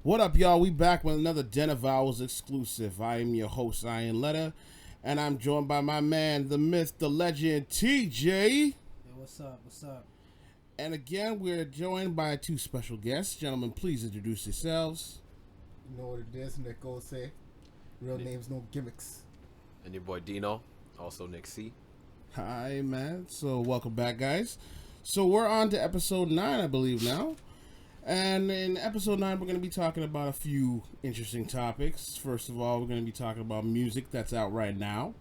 What up, y'all? We back with another Den of Vowels exclusive. I am your host, Ian Letter, and I'm joined by my man, the myth, the legend, TJ. Yo, what's up? What's up? And again, we're joined by two special guests. Gentlemen, please introduce yourselves. You know what it is, Nick say. Real names, no gimmicks. And your boy Dino, also Nick C. Hi, man. So, welcome back, guys. So, we're on to episode 9, I believe, now. And in episode 9, we're going to be talking about a few interesting topics. First of all, we're going to be talking about music that's out right now.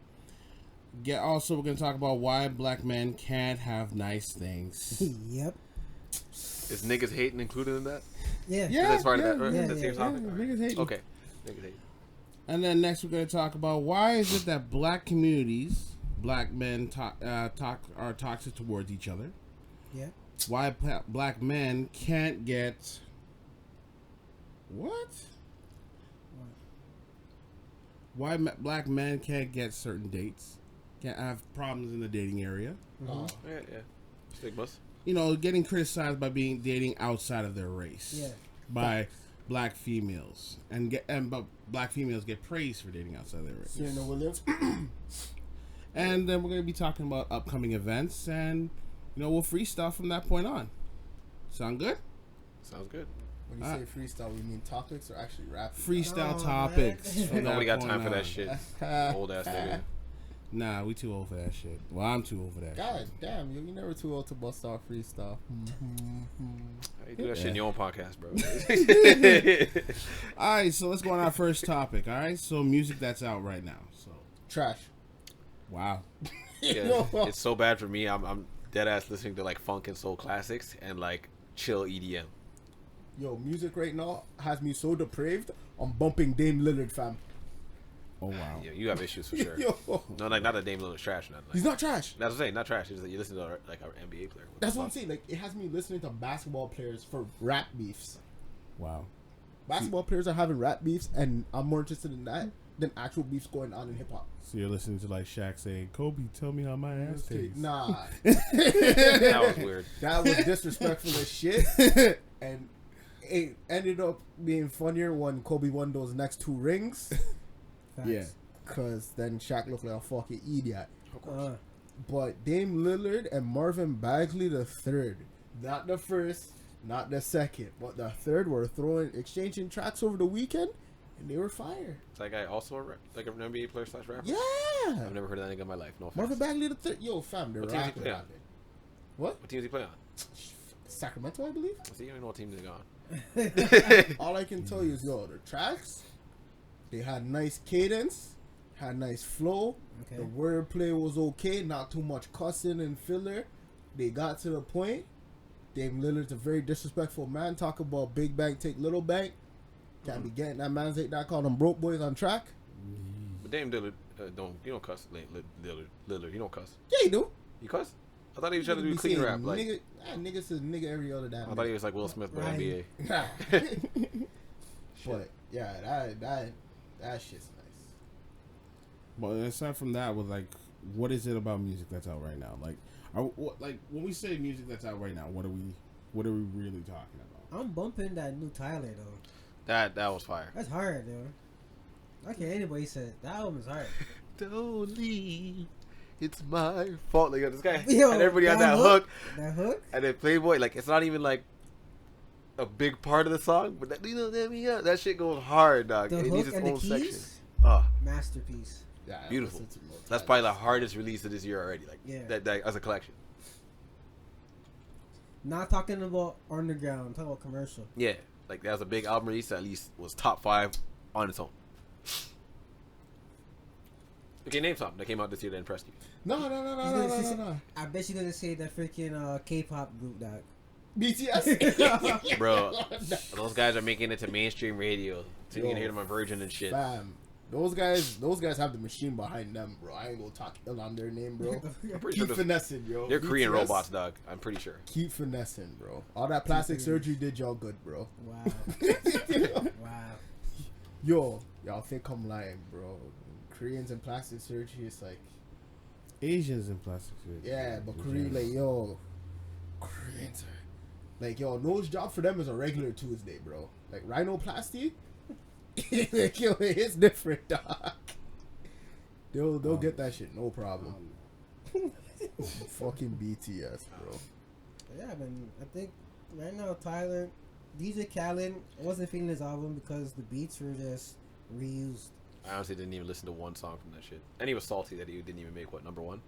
Also, we're going to talk about why black men can't have nice things. Yep. Is niggas hating included in that? Yeah. Yeah, That's part of that, right? yeah, That's your topic? niggas hating. Okay. Niggas hating. And then next, we're going to talk about why is it that black communities, black men are toxic towards each other. Yeah. Why black men can't get what? Why black men can't get certain dates? Can't have problems in the dating area. Mm-hmm. Yeah. Stigmas. You know, getting criticized by dating outside of their race. Yeah. By black females, but black females get praised for dating outside their race. Serena Williams. And then we're going to be talking about upcoming events, and we'll freestyle from that point on. Sound good? Sounds good. When you say freestyle, we mean topics or actually rap? Freestyle Oh, topics. man. from Nobody that got time point for on. that shit. Old ass nigga. Nah, we too old for that shit. Well, I'm too old for that God shit. damn, you never too old to bust off freestyle. How you do that shit in your own podcast, bro? All right, so let's go on our first topic. All right, so music that's out right now. So, Trash. wow. Yeah, it's so bad for me. I'm dead ass listening to like funk and soul classics and like chill EDM. Yo, music right now has me so depraved, I'm bumping Dame Lillard, fam. Oh wow. Yeah, you have issues for sure. Yo. No, like not that Dame Lillard's trash. Nothing. Like, He's not trash. That's what I'm saying. Not trash. It's that you listen to like our NBA player. That's what I'm saying. Like, it has me listening to basketball players for rap beefs. Wow. Basketball players are having rap beefs, and I'm more interested in that than actual beefs going on in hip hop. So you're listening to like Shaq saying, "Kobe, tell me how my ass tastes." Nah. That was weird. That was disrespectful as shit. And it ended up being funnier when Kobe won those next 2 rings. Facts. Yeah. Because then Shaq looked like a fucking idiot. Of course. But Dame Lillard and Marvin Bagley the third, not the first, not the second, but the third, were exchanging tracks over the weekend, and they were fire. Is that guy also like an NBA player / rapper? Yeah. I've never heard of that nigga in my life. No offense. Marvin Bagley the third. Yo, fam, they're What team does he rapping play on? about it. What? What team does he play on? Sacramento, I believe. See, you don't even know what team they're on. All I can tell you is, yo, the tracks, they had nice cadence, had nice flow. Okay. The wordplay was okay, not too much cussing and filler. They got to the point. Dame Lillard's a very disrespectful man. Talk about big bank, take little bank. Can't be getting that man's like that. Call them broke boys on track. But Dame Lillard, you don't cuss. Lillard, you don't cuss. Yeah, you do. You cuss? I thought he was trying to do Be clean saying rap. Like nigga says nigga every other damn. I thought he was like Will Smith, but Right. NBA. Nah. Shit. But yeah, that shit's nice. But aside from that, with like, what is it about music that's out right now? Like, like when we say music that's out right now, what are we really talking about? I'm bumping that new Tyler though. That was fire. That's hard, though. I can't anybody say it. That album is hard. Don't leave. It's my fault. Like this guy Yo, and everybody on that that hook. That hook? And then Playboy, like it's not even like a big part of the song, but that shit goes hard, dog. The It hook needs its and the own keys? section. Oh, Masterpiece. Yeah, I beautiful. listen to most that's Tyler. probably the hardest release of this year already. Like Yeah. that as a collection. Not talking about underground, I'm talking about commercial. Yeah, like that was a big album release. That at least was top 5 on its own. Okay, name something that came out this year that impressed you. No. I bet you're gonna say that freaking K-pop group that. BTS. Bro, those guys are making it to mainstream radio. So you Yo, can hear them on Virgin and shit. Fam, those guys have the machine behind them, bro. I ain't gonna talk ill on their name, bro. I'm pretty sure Keep those- finessing, yo. they're Korean BTS, robots, dog. I'm pretty sure. Keep finessing, bro. All that plastic surgery did y'all good, bro. Wow. Wow. Yo, y'all think I'm lying, bro. Koreans and plastic surgery, it's like, Asians in plastic surgery. yeah, but Korean, like, yo, Koreans Like, yo, nose job for them is a regular Tuesday, bro. Like, rhinoplasty, like, yo, it's different, dog. They'll get that shit, no problem. Fucking BTS, bro. Yeah, I think right now Tyler, DJ Khaled, I wasn't feeling his album because the beats were just reused. I honestly didn't even listen to one song from that shit. And he was salty that he didn't even make, number one?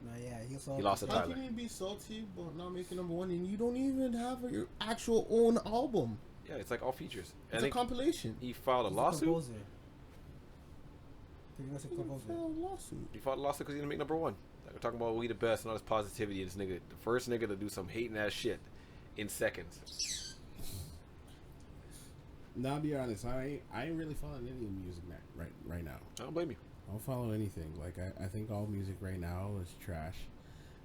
Nah, yeah, He lost to How Tyler. can you be salty about not making number one and you don't even have your actual own album? Yeah, it's like all features. It's a compilation. He filed a He's lawsuit. composer. Pretty much a composer. He filed a lawsuit because he didn't make number one. Like, we're talking about we the best and all this positivity. This nigga, the first nigga to do some hating ass shit in seconds. Now, I'll be honest, I ain't really following any music right now. I don't blame you. I don't follow anything. Like, I think all music right now is trash,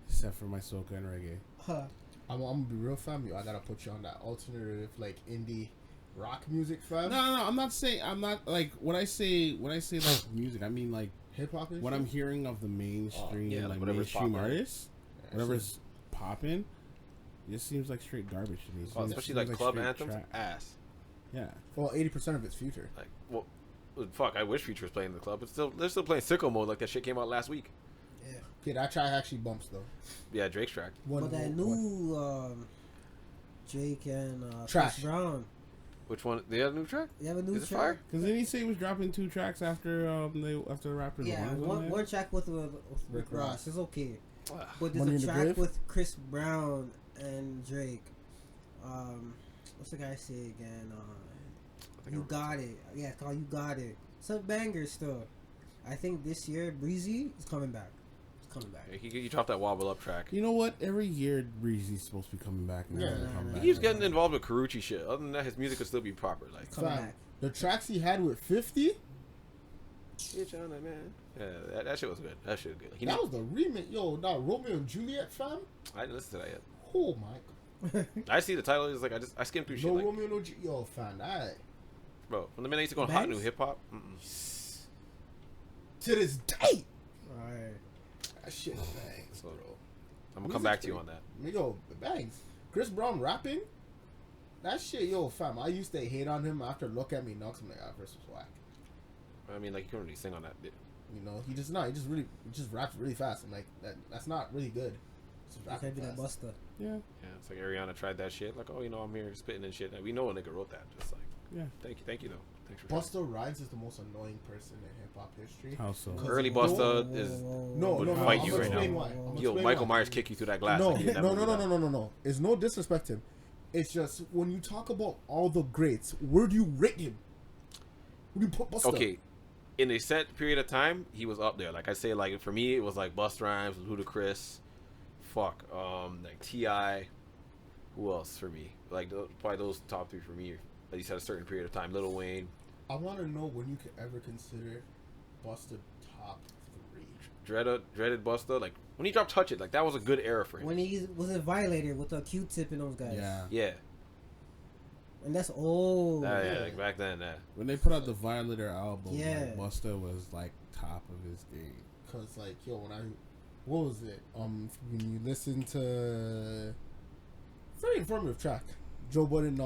except for my soca and reggae. Huh. I'm gonna be real fam. I gotta put you on that alternative, like indie rock music, fam. No, I'm not saying, I'm not, like, when I say like music, I mean like Hip hop. what I'm hearing of the mainstream, yeah, like whatever's mainstream poppin'. artists, whatever's popping, it just seems like straight garbage to me. Oh, especially like club anthems, ass. Yeah. Well, 80% of it's future. Like, well, fuck. I wish Future was playing in the club, but they're still playing sicko mode. Like that shit came out last week. Yeah. Okay, that track actually bumps though. Yeah, Drake's track. But that new Drake and Trash. Chris Brown. Which one? They have a new track? They have a new Is it track. fire? Because then he say he was dropping 2 tracks after the Raptors. Yeah, one track with Rick Ross is okay, but there's Money in a the track Grave? with Chris Brown and Drake. What's the guy say again? You Got It. Yeah, it's called You Got It. Some bangers still. I think this year Breezy is coming back. It's coming back. He dropped that Wobble Up track. You know what? Every year Breezy's supposed to be coming back. And Yeah, having a nah, comeback. He keeps getting involved with Karuchi shit. Other than that, his music could still be proper. Like, Coming Fam, back. the tracks he had with 50, bitch on that man. Yeah, that shit was good. That shit was good. that was the remix. Yo, that Romeo and Juliet, fam. I didn't listen to that yet. Oh my god. I see the title. It's like I skimmed through shit. No Like, Romeo, no Juliet. Yo, fam, that. bro, from the minute I used to go on hot new Banks? hip hop. To this day. Alright. That shit bangs, bro. I'm gonna come back to you on that. Yo, bangs. Chris Brown rapping? That shit, yo, fam. I used to hate on him after Look At Me Knocks. I'm like, verse was whack. I mean, like you couldn't really sing on that. You know, he just raps really fast. I'm like, that's not really good. Just You rapping can't be that fast. buster. Yeah. Yeah, it's like Ariana tried that shit. Like, oh, you know, I'm here spitting and shit. Like, we know a nigga wrote that. Just like, Yeah. thank you though. Thanks for Busta Rhymes is the most annoying person in hip hop history. How so? Early No, Busta is would fight I'm you gonna right explain now. why. I'm gonna Yo, explain Michael why. Myers kick you through that glass. No, like he did that movie now. no. It's no disrespect him. It's just when you talk about all the greats, where do you rate him? Where do you put Busta? Okay, in a set period of time, he was up there. Like I say, like for me, it was like Busta Rhymes, Ludacris, like T.I. Who else for me? Like probably those top 3 for me. At least at a certain period of time. Lil Wayne, I want to know when you could ever consider Busta top 3. dreaded Busta. Like when he dropped Touch It, like that was a good era for him. When he was a Violator with a Q-tip and those guys. Yeah. Yeah, And that's old. yeah, like back then. When they put out the Violator album, Yeah. like, Busta was like top of his game. Cause like yo, what was it? When you listen to very informative track, Joe Budden,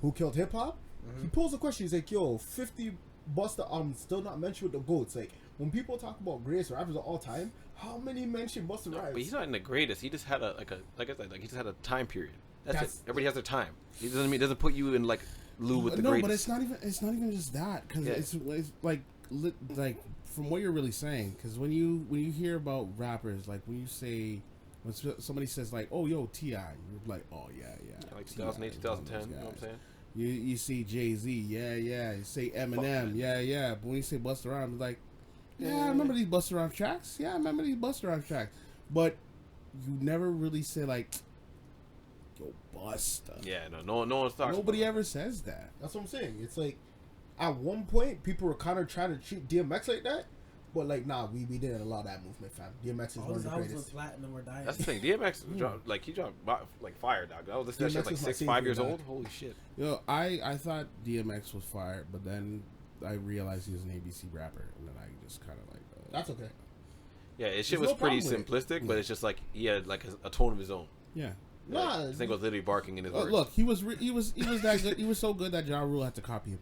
Who Killed Hip Hop, he posed a question. He's like, yo, 50 Busta still not mentioned with the GOATs. Like when people talk about greatest rappers of all time, how many mention Busta No, Rhymes? but he's not in the greatest. He just had like I said, like he just had a time period. That's That's- it. Everybody has their time. He doesn't put you in like Lou with the No, greatest. but it's not even just that, because Yeah. it's like from what you're really saying. Because when you hear about rappers, like when somebody says like, oh yo, T.I., you're like, oh yeah, like T.I. 2008, is one of those 2010. You know what I'm guys. saying? You see Jay-Z, yeah. You say Eminem, yeah. But when you say Busta Rhymes, it's like, yeah, I remember these Busta Rhymes tracks. Yeah, I remember these Busta Rhymes tracks. But you never really say like, yo, Busta. Yeah, no one's talking. Nobody ever says that. That's what I'm saying. It's like at one point people were kind of trying to treat DMX like that, but like nah, we didn't allow that movement, fam. DMX is All one of his the albums greatest. went platinum or dying. That's the thing. DMX dropped like like fire, dog. I was listening to that DMX shit like was my 5 favorite, years dog. old. Holy shit. Yo, I thought DMX was fired, but then I realized he was an ABC rapper, and then I just kind of like. That's okay. Yeah, his shit There's was no pretty problem with simplistic, but it's just like he had like a tone of his own. Yeah. Nah, This nigga was literally barking in his words. Look, he was that good. He was so good that Ja Rule had to copy him.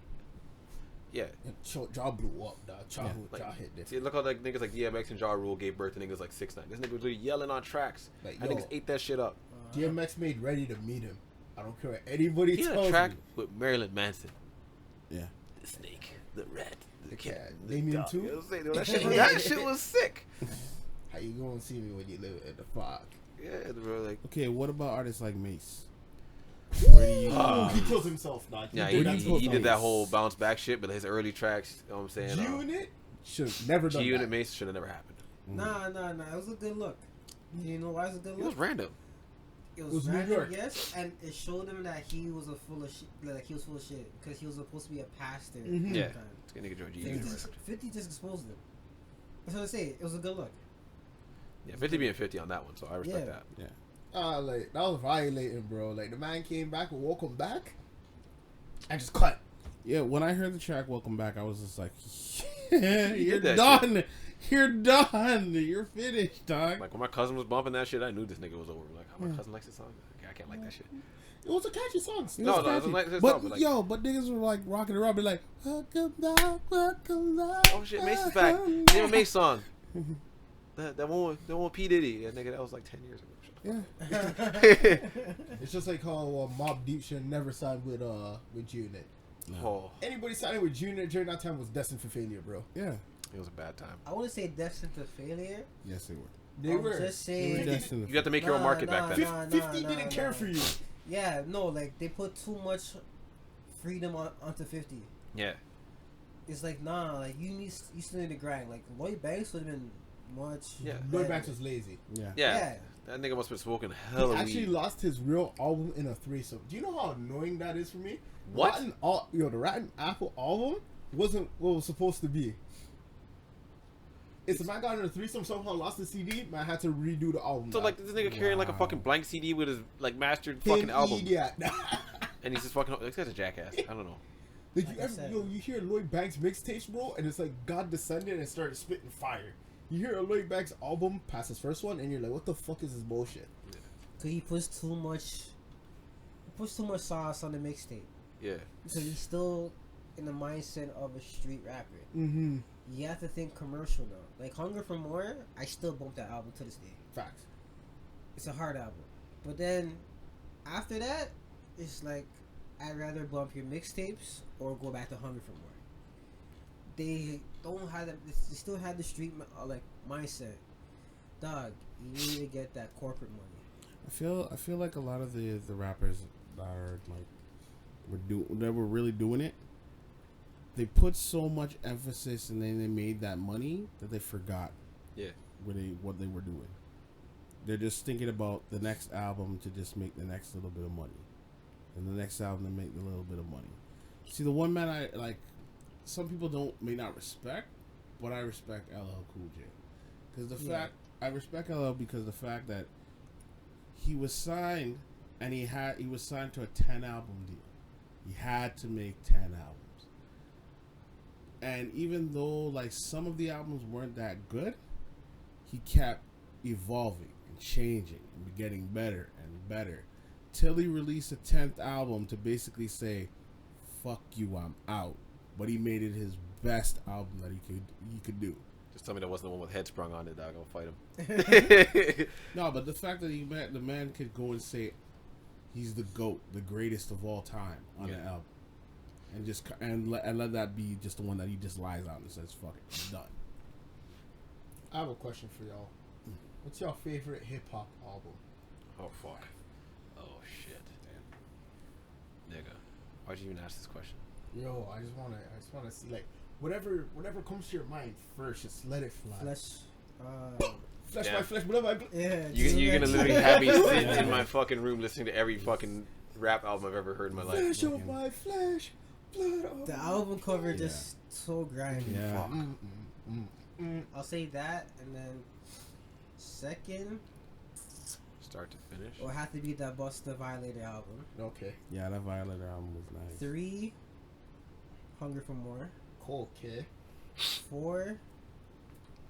Yeah. Jaw blew up, dog. Jaw Like, hit different. see, look how like niggas like DMX and Ja Rule gave birth to niggas like 6ix9ine. This nigga was literally yelling on tracks. Like, That niggas ate that shit up. DMX made Ready to Meet Him. I don't care what anybody He had tells a track me. with Marilyn Manson. Yeah. The snake, the rat, the cat, Yeah, name him dog. too? You know what I'm saying? That shit was sick. How you gonna see me when you live in the fog? Yeah, bro. Like, Okay, what about artists like Mace? He kills himself, dog. yeah, did that to he himself. did that whole bounce back shit, but his early tracks, you know what I'm saying? G-Unit should have never done G-Unit that. Mace should have never happened. Nah. It was a good look. You know why it was a good It look? was random. It was was New random, York. yes, and it showed him that he was a full of shit. Like he was full of shit because he was supposed to be a pastor. Mhm. Yeah. At the time. It's gonna nigga George 50 just exposed him. That's what I say. It was a good look. Yeah, 50 being 50 on that one, so I respect Yeah. that. Yeah. Like that was violating, bro. Like the man came back and welcome back, and just cut. Yeah, when I heard the track "Welcome Back," I was just like, He "You're did that done. You're done. You're finished, dog." Like when my cousin was bumping that shit, I knew this nigga was over. Like, how my cousin likes this song. I can't like that shit. It was a catchy song. It No, was no, it was catchy. like his but song, but like- but niggas were like rocking around, be like, "Welcome back, welcome back." Oh shit, Mace is back. welcome Name a back." Mace song. That one with P Diddy. That nigga, that was like 10 years ago. Yeah. It's just like how Mobb Deep should never signed with G-Unit. Oh, Anybody signing with G-Unit during that time was destined for failure, bro. Yeah. it was a bad time. I wouldn't say destined to failure. Yes, they were. They I'm were. just They saying. were destined. You got to make your own market back then. nah. 50 didn't care for you. Yeah, no, like they put too much freedom onto 50. Yeah. It's like like you still need to grind. Like Lloyd Banks would have been much. Yeah. Lloyd better. Banks was lazy. Yeah. Yeah. That nigga must have been smoking He hella actually weed. lost his real album in a threesome. Do you know how annoying that is for me? What? The Rotten Apple album wasn't what it was supposed to be. It's a man got in a threesome, somehow lost the CD, man had to redo the album. So back. like this nigga carrying like a fucking blank CD with his like mastered Him fucking album, idiot. and he's just fucking. This guy's a jackass. I don't know. Like Like you, I said. you hear Lloyd Banks mixtapes, bro, and it's like God descended and started spitting fire. You hear a Lloyd Banks album past his first one, and you're like, what the fuck is this bullshit? Cause he puts too much sauce on the mixtape. Yeah. So he's still in the mindset of a street rapper. Mm-hmm. You have to think commercial now. Like Hunger for More, I still bump that album to this day. Facts. It's a hard album. But then after that, it's like I'd rather bump your mixtapes or go back to Hunger for More. They don't have that. They still have the street like mindset. Dog, you need to get that corporate money. I feel like a lot of the rappers that are like that were really doing it. They put so much emphasis and then they made that money that they forgot. Yeah. What they were doing. They're just thinking about the next album to just make the next little bit of money, and the next album to make the little bit of money. See, the one man I like, some people may not respect, but I respect LL Cool J, because I respect LL because the fact that he was signed and he was signed to a 10 album deal. He had to make 10 albums. And even though like some of the albums weren't that good, he kept evolving and changing and getting better and better till he released a 10th album to basically say, fuck you, I'm out. But he made it his best album that he could do. Just tell me that wasn't the one with head sprung on it, dog. I'll fight him. No, but the fact that the man could go and say he's the GOAT, the greatest of all time on an album. And just let that be just the one that he just lies out and says, "Fuck it, I'm done." I have a question for y'all. What's your favorite hip hop album? Oh fuck. Oh shit. Damn. Nigga, why'd you even ask this question? Yo, I just wanna see like whatever comes to your mind first. Just let it fly. Flesh Yeah. by flesh, blood by blood. Yeah, You're gonna literally have me sit in my fucking room listening to every fucking rap album I've ever heard in my life. Flesh of my flesh, blood of the album cover just so grimy. Yeah. I'll say that, and then second Start to finish. will have to be that Busta Violator album. Okay. Yeah, that Violator album was nice. 3, Hunger for More. Cool, kid. 4,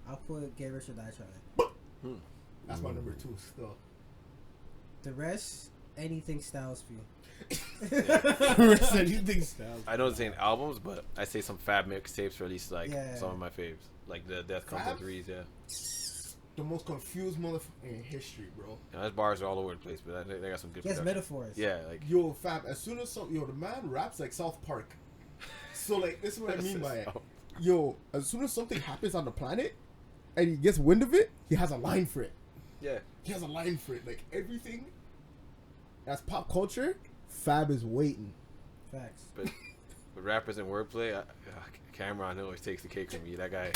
I'll put Get Rich or Die Trying. That's my number 2 still. The rest, anything Styles P. Anything styles. I know it's saying albums, but I say some Fab mixtapes, or at least like Yeah. some of my faves, like the Death Comes in Fab? Threes. Yeah, The most confused motherfucker in history, bro. his bars are all over the place, but they got some good. He has production. metaphors. Yeah, like Yo, Fab, as soon as the man raps like South Park. So, like, this is what I mean by it. Yo, as soon as something happens on the planet and he gets wind of it, he has a line for it. yeah. He has a line for it. Like, everything that's pop culture, Fab is waiting. Facts. But rappers and wordplay, Cameron always takes the cake from me. That guy.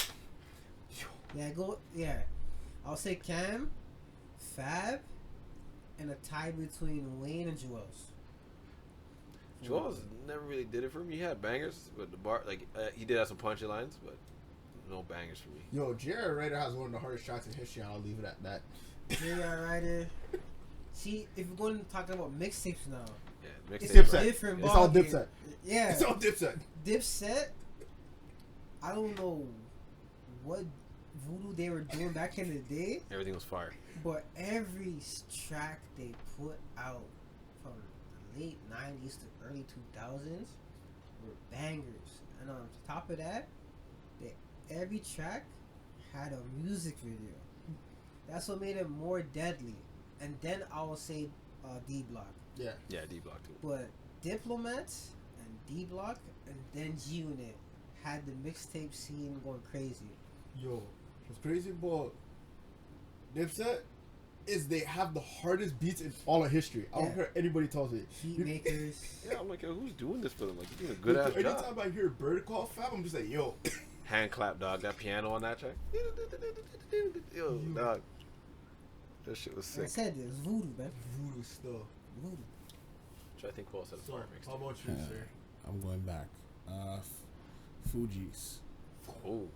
Yeah. I'll say Cam, Fab, and a tie between Wayne and Joel's. Joel's never really did it for me. He had bangers, but the bar, like he did have some punchlines, but no bangers for me. Yo, J.R. Ryder has one of the hardest tracks in history, and I'll leave it at that. J.R. Ryder. See, if we're going to talk about mixtapes now, Yeah, it's mixtape. Dipset. a different It's all ballgame. Dipset. Yeah. It's all Dipset. Dipset, I don't know what voodoo they were doing back in the day, Everything was fire. but every track they put out from the late 90s to early 2000s were bangers. And on top of that, every track had a music video. That's what made it more deadly. And then I will say D-Block. Yeah. Yeah, D Block too. But Diplomats and D-Block and then G-Unit had the mixtape scene going crazy. Yo, what's crazy about Dipset is they have the hardest beats in all of history. I don't Yeah. care what anybody tells me. Heat makers. Yeah, I'm like, yo, who's doing this for them? Like, you're doing a good ass job. Anytime I hear Bird call Fab, I'm just like, yo. Hand clap, dog. That piano on that track. Yo, dog. That shit was Like I sick. said, it was voodoo, man. Voodoo stuff. Voodoo. Which I think Paul said a So, fire mix. how about you, Yeah. sir? I'm going back. Fuji's. Oh.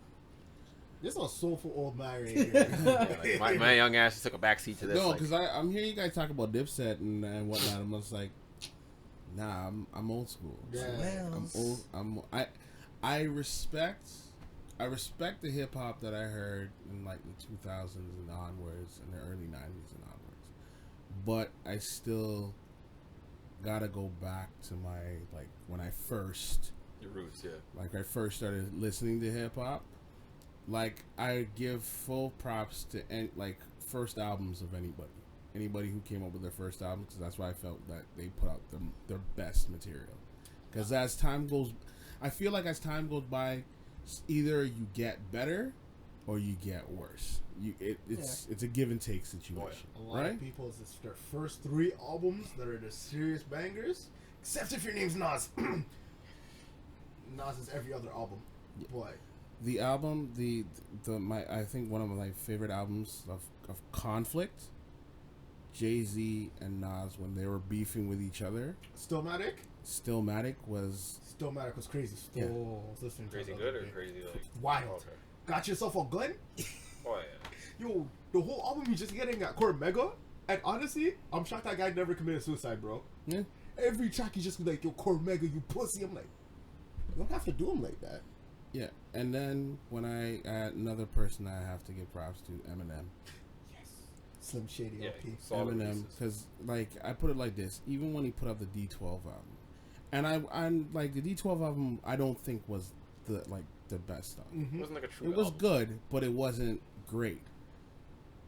This is a soulful old man right Yeah, here. like my young ass just took a backseat to this. No, like, because I'm hearing you guys talk about Dipset and whatnot. I'm just like, nah, I'm old school. Yeah. I'm old. I respect the hip hop that I heard in like the 2000s and onwards, and the early 90s and onwards. But I still gotta go back to my like when I first your roots, yeah. like I first started listening to hip hop. Like I give full props to like first albums of anybody who came up with their first album, because that's why I felt that they put out their best material. Because as time goes, I feel like as time goes by, either you get better or you get worse. It's a give and take situation, A lot right? of people, it's their first 3 albums that are the serious bangers. Except if your name's Nas. Nas is every other album. Boy. The album, I think one of my favorite albums of conflict, Jay-Z and Nas when they were beefing with each other. Stillmatic? Stillmatic was Stillmatic was crazy. Yeah. I was listening to Crazy it the good other or day. crazy like? Wild. Oh, okay. Got yourself a gun? Oh yeah. Yo, the whole album you just getting at Core Mega. And honestly, I'm shocked that guy never committed suicide, bro. yeah. Every track he just be like, yo, Core Mega, you pussy. I'm like, you don't have to do him like that. Yeah, and then when another person I have to give props to, Eminem. Yes. Slim Shady Yeah. LP. Solid Eminem, releases. because like I put it like this: even when he put out the D12 album, and I'm like the D12 album, I don't think was the best stuff. It wasn't like a true It was album. good, but it wasn't great.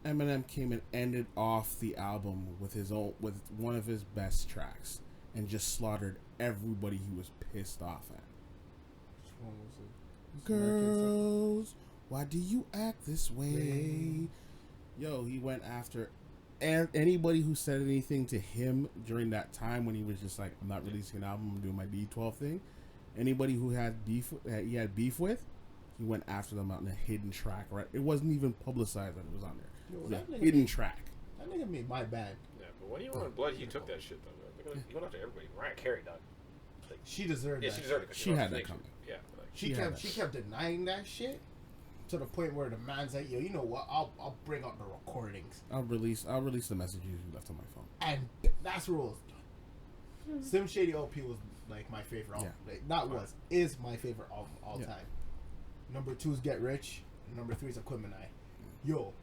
Eminem came and ended off the album with one of his best tracks, and just slaughtered everybody he was pissed off at. Which one was it? Girls, why do you act this way? Yo, he went after anybody who said anything to him during that time when he was just like, I'm not releasing an album, I'm doing my D12 thing. Anybody who had beef he had beef with, he went after them out in a hidden track. Right, it wasn't even publicized that it was on there. Yo, It was that a nigga hidden made- track. That nigga made my bad. Yeah, but when you were in Blood, he took that shit though. He went after everybody. Mariah Carey, dog. Like, She deserved yeah, that. she deserved it. 'cause She lost had the that nation. coming. Yeah, like, She had kept that. she kept denying that shit to the point where the man's like, yo, you know what? I'll bring out the recordings, I'll release the messages you left on my phone. and that's where it was done. Slim Shady LP was like my favorite album. Yeah. Like, not was is my favorite album all Yeah. time. Number 2 is Get Rich. Number 3 is Equipment Eye. Yo,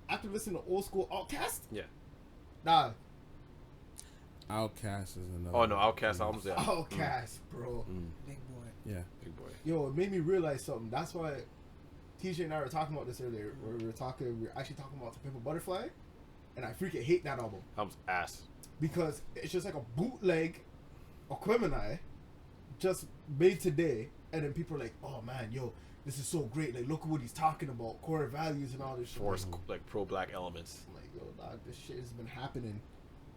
after listening to old school Outkast, yeah. nah, Outcast is another. Oh no, Outkast albums. Yeah. Outcast, bro. Big boy. Yeah. Big boy. Yo, it made me realize something. That's why TJ and I were talking about this earlier. Where we were actually talking about To Pimp a Butterfly, and I freaking hate that album Album's ass. because it's just like a bootleg Aquemini just made today, and then people are like, "Oh man, yo, this is so great! Like, look at what he's talking about, core values and all this shit." Force like pro-black elements. I'm like, yo, dog, this shit has been happening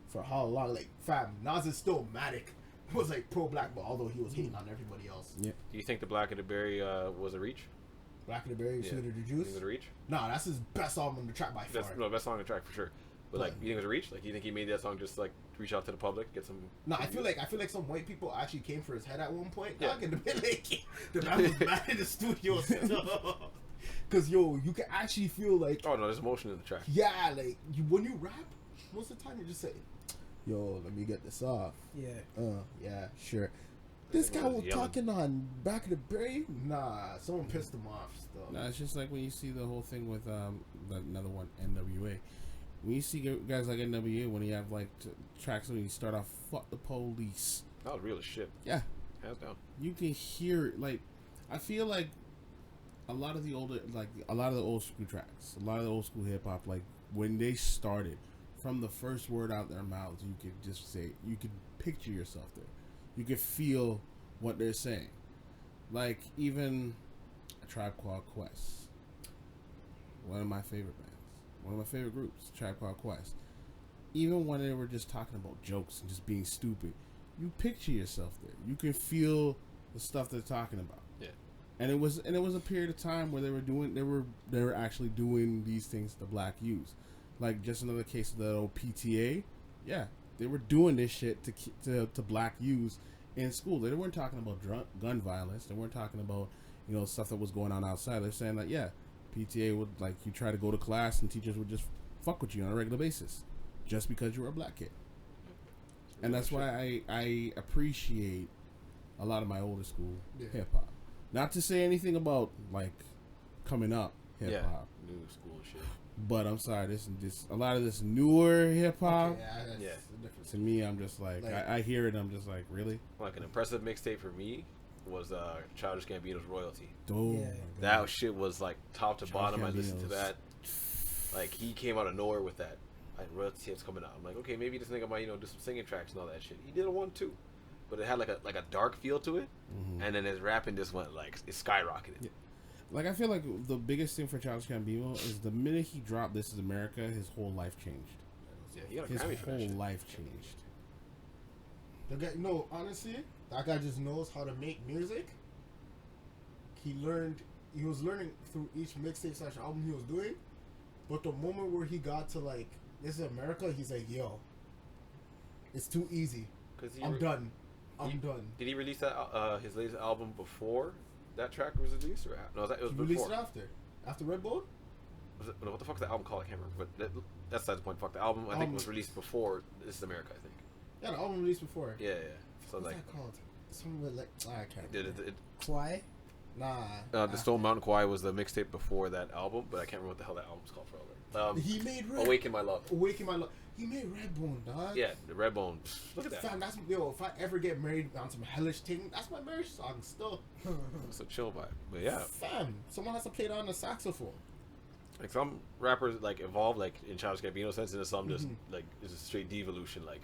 for how long? Like, fam, Nas is still Matic was like pro-black, but although he was hating on everybody else. Yeah. Do you think the Black and the Berry was a reach? Black and the Berry, Yeah. Sweeter the You Juice. think it was a reach? Nah, that's his best album on the track by far. That's no best song on the track for sure. But like, you think it was a reach? Like, you think he made that song just to, like reach out to the public, get some? No, I feel like some white people actually came for his head at one point. Yeah. Dog, and the man was mad in the studio. Cause yo, you can actually feel like, Oh no, there's emotion in the track. yeah, like when you rap, most of the time you just say, "Yo, let me get this off." Yeah. Yeah, sure. This guy was Yelling. talking on Back of the Berry. Nah, someone pissed him off. Still. No, it's just like when you see the whole thing with another one, NWA. When you see guys like NWA, when you have like tracks when you start off, "Fuck the police." That was real as shit. Yeah, Hands down. you can hear it. Like, I feel like a lot of the old school tracks, a lot of the old school hip hop, like when they started, from the first word out their mouths, you could just say, you could picture yourself there. You could feel what they're saying. Like, even A Tribe Called Quest, one of my favorite bands, one of my favorite groups, Tribe Called Quest. Even when they were just talking about jokes and just being stupid, you picture yourself there. You can feel the stuff they're talking about. Yeah. And it was a period of time where they were actually doing these things the black use. Like, just another case of the old PTA. Yeah, they were doing this shit to black use in school. They weren't talking about gun violence. They weren't talking about, stuff that was going on outside. They're saying that, yeah, PTA would, like, you try to go to class and teachers would just fuck with you on a regular basis just because you were a black kid. And that's why I appreciate a lot of my older school hip hop. Not to say anything about, like, coming up hip hop. New school shit. But I'm sorry, this a lot of this newer hip hop. Okay, that's Yeah. the difference. To me, I'm just like I hear it. I'm just like, really? Like an impressive mixtape for me was Childish Gambino's Royalty. Oh, Yeah. my God. That shit was like top to bottom. I listened to Gambino's- that. Like, he came out of nowhere with that. Like, Royalty tapes coming out. I'm like, okay, maybe this nigga might do some singing tracks and all that shit. He did a one too, but it had like a dark feel to it. Mhm. And then his rapping just went like it skyrocketed. Yeah. Like, I feel like the biggest thing for Childish Gambino is the minute he dropped "This Is America," his whole life changed. Yeah, he got a His Grammy for that whole shit. life changed. The guy, no, honestly, that guy just knows how to make music. He was learning through each mixtape / album he was doing. But the moment where he got to like, "This Is America," he's like, "Yo, it's too easy. I'm done. I'm done." Did he release that his latest album before that track was released, or no? It was He released before. it after Red Bull. Was it, no, what the fuck's the album called? I can't remember. But that's the point. Fuck the album. I think was released before This Is America. I think. Yeah, the album released before. Yeah. So What's like, that called? Something with like, I can't. it, Quiet. Nah. the Stone Mountain Choir was the mixtape before that album, but I can't remember what the hell that album's called for. He made Awaken My Love. Awaken My Love. He made Redbone, dog. Yeah, the Redbone. Look at that. Fam, that's if I ever get married on some hellish thing, that's my marriage song still. It's a chill vibe. But yeah, Fam, someone has to play that on the saxophone. like some rappers like evolve like in Childish Gambino sense, and some just like it's a straight devolution. Like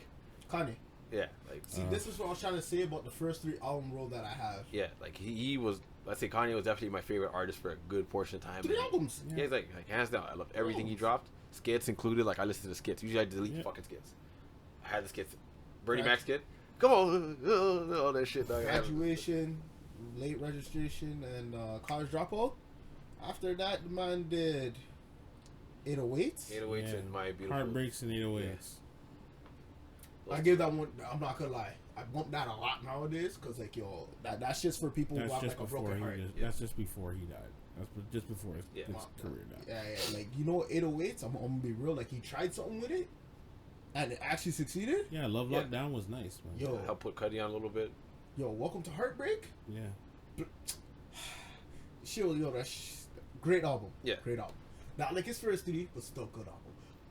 Kanye. yeah, like See, this is what I was trying to say about the first 3 album roll that I have. yeah, like he was. I'd say Kanye was definitely my favorite artist for a good portion of time. 3 albums. Yeah, he's like hands down. I love everything he dropped. Skits included. Like I listen to the skits. Usually I delete fucking skits. I had the skits. Bernie Mac skit. Come on, all that shit. Dog. Graduation, late registration, and college dropout. After that, the man did 808s. 808s and My Beautiful. Heartbreaks and 808s. I give that one. I'm not gonna lie. I bump that a lot nowadays because like that's just for people That's who have just like a before broken he heart. that's just before he died. That's just before his career died. Yeah. Like 808s. I'm gonna be real. Like he tried something with it, and it actually succeeded. Yeah, Love Yeah. Lockdown was nice, man. Yo, Help put Cuddy on a little bit. Welcome to Heartbreak. Yeah. That's great album. Yeah. Great album. Not like his first 3, but still good album.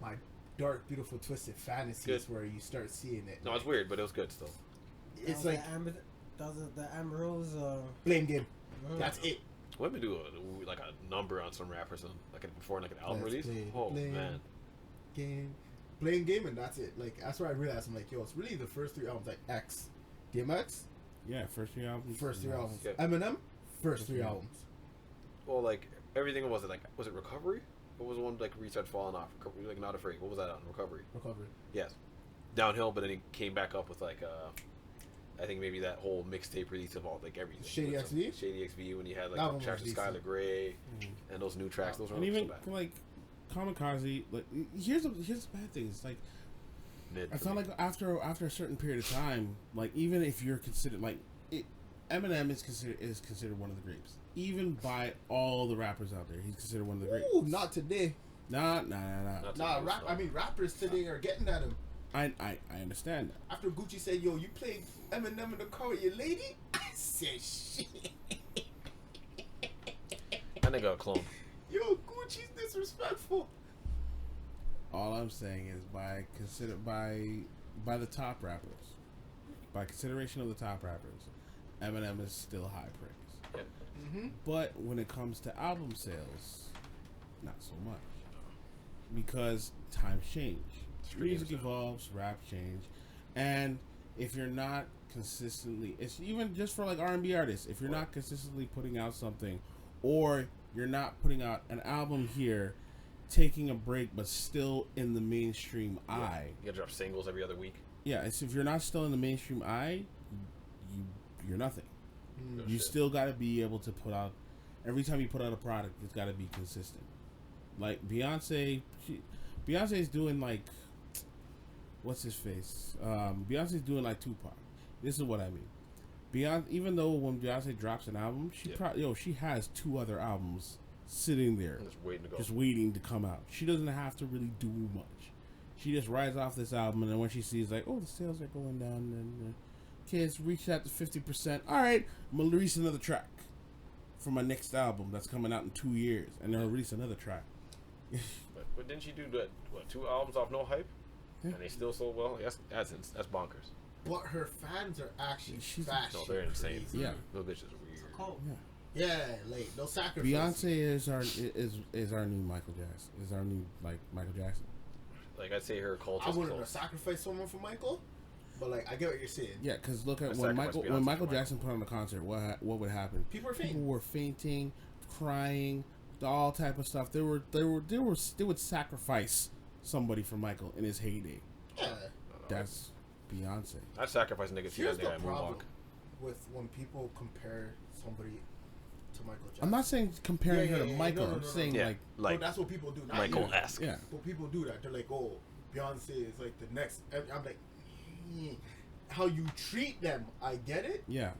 My dark, beautiful, twisted fantasies Good. where you start seeing it. No, it's weird, but it was good still. It's like that was the Amber Rose. blame game. That's it. Women do like a number on some rappers before like an album Let's release. play Oh blame man, game, playing game, and that's it. Like that's where I realized I'm like, yo, it's really the first 3 albums, like X, DMX, Yeah, first 3 albums. first 3 albums, Yeah. Eminem, first 3 albums. well, like everything was it Recovery? What was the one like Reset Falling Off? Like Not Afraid. What was that on? Recovery. Yes, Downhill, but then he came back up with like I think maybe that whole mixtape release of all like everything. Shady With some- XV? Shady XV when he had That like one tracks with was Skylar decent. Grey and those new tracks. Those were And even so bad. like Kamikaze, like here's the bad thing. It's like Mid I for felt me. like after a certain period of time, like even if you're considered like Eminem is considered one of the greats, even by all the rappers out there. He's considered one of the greats. Ooh, not today. Nah. Not Nah, to rap. I mean, rappers today are getting at him. I understand that. After Gucci said, "Yo, you played Eminem in the car with your lady," I said, "Shit." That nigga a clone. Yo, Gucci's disrespectful. All I'm saying is by the top rappers, by consideration of the top rappers, Eminem is still high praise. Mm-hmm. But when it comes to album sales, not so much. Because times change. Music evolves, rap change. And if you're not consistently, it's even just for like R&B artists, if you're not consistently putting out something, or you're not putting out an album here, taking a break but still in the mainstream eye. You gotta drop singles every other week. Yeah, it's if you're not still in the mainstream eye, you're nothing. No You shit. still got to be able to put out, every time you put out a product, it's got to be consistent. Like Beyonce's doing like, what's his face? Beyonce's doing like Tupac. This is what I mean. Beyonce, even though when Beyonce drops an album, she has 2 other albums sitting there, Just waiting to go. just waiting to come out. She doesn't have to really do much. She just rides off this album, and then when she sees like, oh, the sales are going down, and kids reached out to 50%. All right, I'm gonna release another track for my next album that's coming out in 2 years, and then I'll release another track. But didn't she do that? What, 2 albums off no hype? Yeah. And they still sold well. That's bonkers. But her fans are actually She's- fashion. No, they're insane. Yeah. Those bitches are weird. Cult. Yeah. Yeah, like no sacrifice. Beyonce is our new Michael Jackson. Is our new like Michael Jackson. Like I'd say her cult I is wouldn't close. sacrifice someone for Michael, but like I get what you're saying. Yeah, because look at I when sacrifice Beyonce Michael for Michael. Jackson put on a concert. What would happen? People are People fainting. were fainting, crying, all type of stuff. They would sacrifice somebody for Michael in his heyday. Yeah. That's Beyonce. I'd sacrifice a nigga to Here's that the nigga at problem Moonwalk. with when people compare somebody to Michael Jackson. I'm not saying comparing Yeah, her to yeah, Michael. no, I'm no, saying Yeah, like like that's what people do. Not Michael-esque. yeah. But people do that. They're like, oh, Beyonce is like the next. I'm like, how you treat them, I get it. Yeah.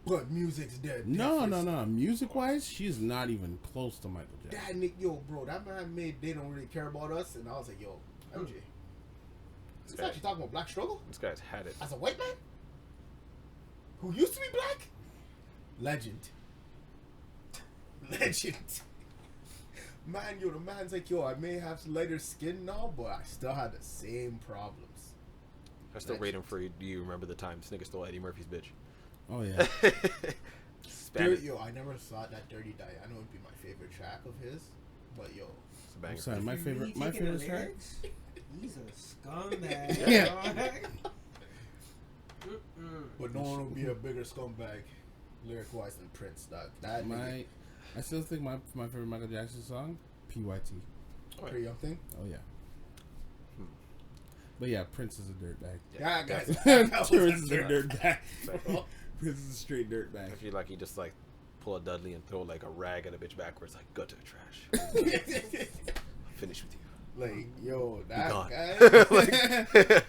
But music's dead. No. Music wise, she's not even close to Michael Jackson. That Nick, yo, bro, that man made They Don't Really Care About Us, and I was like, yo, MJ. This guy- actually talking about black struggle This guy's had it. as a white man who used to be black. Legend. Man, yo, the man's like, yo, I may have lighter skin now, but I still had the same problems. I still rate him for. Do you remember the time this nigga stole Eddie Murphy's bitch? Oh yeah. Spam it. Yo, I never saw that Dirty Diana would be my favorite track of his, but yo, It's a banger. I'm sorry, If my you really favorite taking the track. lyrics, he's a scumbag. Yeah. dog. but no one would be a bigger scumbag lyric wise than Prince. That nigga, I still think my favorite Michael Jackson song, PYT. pretty young thing. Oh yeah. But yeah, Prince is a dirtbag. Yeah, guys. Prince is a dirtbag. Prince is a straight I dirtbag. feel like he just like pull a Dudley and throw like a rag at a bitch backwards, like go to the trash. Finish with you. Like, yo, Be that gone. guy.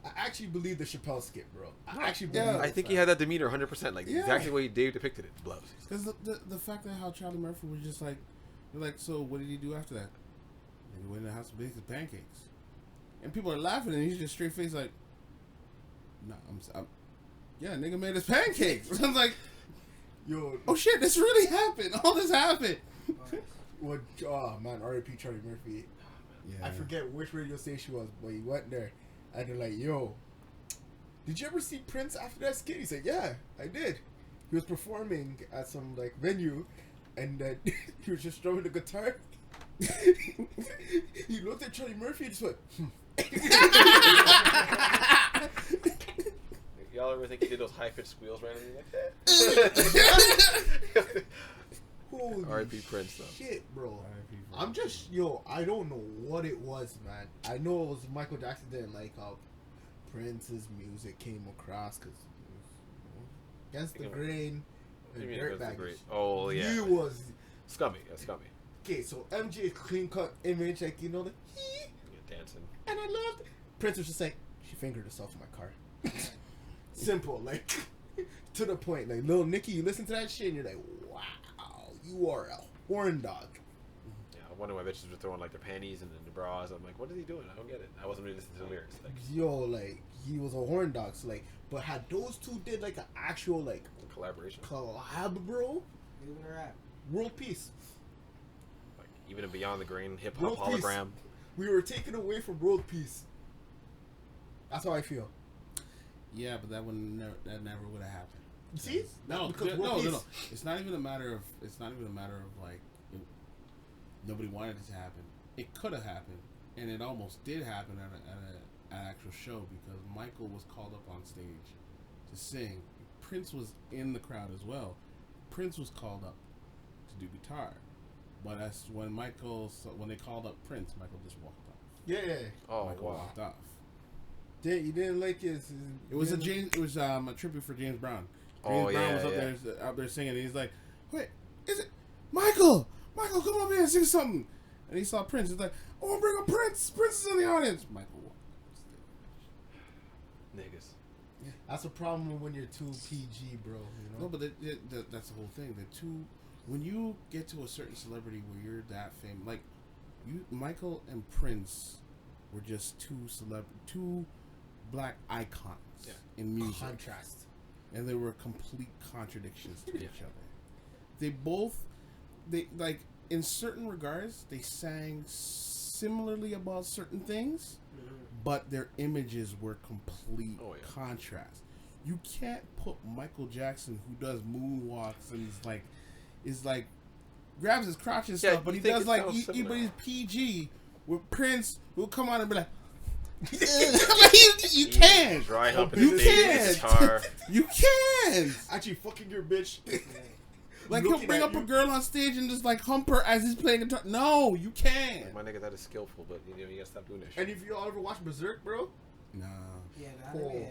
I actually believe the Chappelle skit, bro. I actually believe Yeah. it, I think he man. had that demeanor 100%, like Yeah. exactly the way Dave depicted it. Blows. Because the fact that how Charlie Murphy was just like, they're like, so what did he do after that? And he went in the house and baked his pancakes. And people are laughing, and he's just straight face like, no, I'm yeah, nigga made his pancakes. I'm like, Yo, oh shit, this really happened. All this happened. what? Oh man, R.I.P. Charlie Murphy. Yeah. I forget which radio station was, but he went there, and they're like, "Yo, did you ever see Prince after that skit?" He said, "Yeah, I did. He was performing at some like venue, and then he was just strumming the guitar." He looked at Charlie Murphy and just went, Y'all ever think he did those high pitched squeals randomly? Like, "Holy R.I.P. Prince, though. shit, bro." R.I.P. I'm just, yo, I don't know what it was, man. I know it was Michael Jackson didn't like how Prince's music came across because against the grain, You and mean dirt against the baggage. grain? Oh, yeah. He was, Scummy. That's scummy. okay, so MJ's clean cut image, like, you know, the You're dancing. and I loved it. Prince was just like, she fingered herself in my car. Simple, like, to the point. Like, Lil Nicky, you listen to that shit and you're like, wow, you are a horn dog. Yeah, I wonder why bitches were throwing like their panties and the bras. I'm like, what is he doing? I don't get it. I wasn't really listening to the lyrics. Like, Yo, like, he was a horn dog. So, like, but had those two did, like, an actual, like, collaboration. collab, bro, Even the rap. world peace. Like, even in Beyond the Grain, hip hop World peace. hologram. We were taken away from world peace. That's how I feel. Yeah, but that never would have happened. You see? No, Because no, world no, peace. no. It's not even a matter of like nobody wanted it to happen. It could have happened, and it almost did happen at an actual show because Michael was called up on stage to sing. Prince was in the crowd as well. Prince was called up to do guitar, but that's when they called up Prince, Michael just walked off. Yeah. Oh, Michael wow. walked off. You didn't like his It was a tribute for James Brown. Oh, James Brown yeah, was up there singing, and he's like, "Wait, is it Michael? Michael, come on, man, sing something." And he saw Prince. He's like, "I want to bring up Prince. Prince is in the audience." Michael walked up Niggas. That's a problem when you're too PG, bro. You know? No, but that's the whole thing. When you get to a certain celebrity where you're that famous, like Michael and Prince were just two black icons in music. Contrast. And they were complete contradictions to Yeah. each other. They like in certain regards they sang similarly about certain things, but their images were complete contrast. You can't put Michael Jackson, who does moonwalks and is like grabs his crotch and stuff, but he does like but he's PG with Prince, who'll come on and be like. you can't. Dry humping You stage with can't. his guitar. You can't. Actually, fucking your bitch. Like he'll Looking bring at up you. a girl on stage and just like hump her as he's playing guitar. No, you can't. My nigga, that is skillful, but you gotta stop doing that shit. And if y'all ever watch Berserk, bro, Nah. Yeah, Oh. yeah.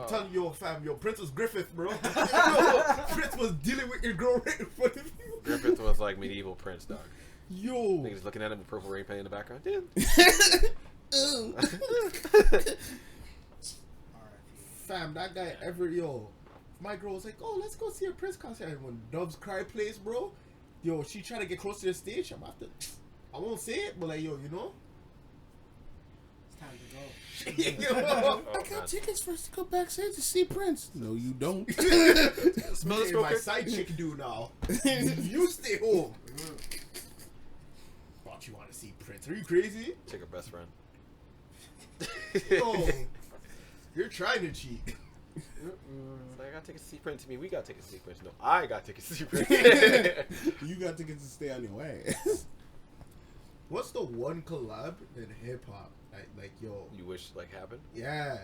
I'm telling you, yo, fam, Prince was Griffith, bro. Yo, Prince was dealing with your girl right in front of you. Griffith was like medieval Prince, dog. Yo. Niggas looking at him with Purple Rain playing in the background. Dude. Fam, that guy ever, yo. My girl was like, oh, let's go see a Prince concert. And when Dove's Cry plays, bro, yo, she tried to get close to the stage. I won't say it, but like, yo, you know? It's time to go. Yo. I got tickets for us to go backstage to see Prince. No, you don't. Smell the Me and my smoker. side chick do now. You stay home. Thought you want to see Prince. Are you crazy? Take her best friend. Yo, you're trying to cheat. It's like, I got tickets to see Prince. I mean, we got tickets to see Prince. No, I got tickets to see Prince. You got tickets to stay on your way. What's the one collab in hip hop? Like, yo, You wish like happened? yeah.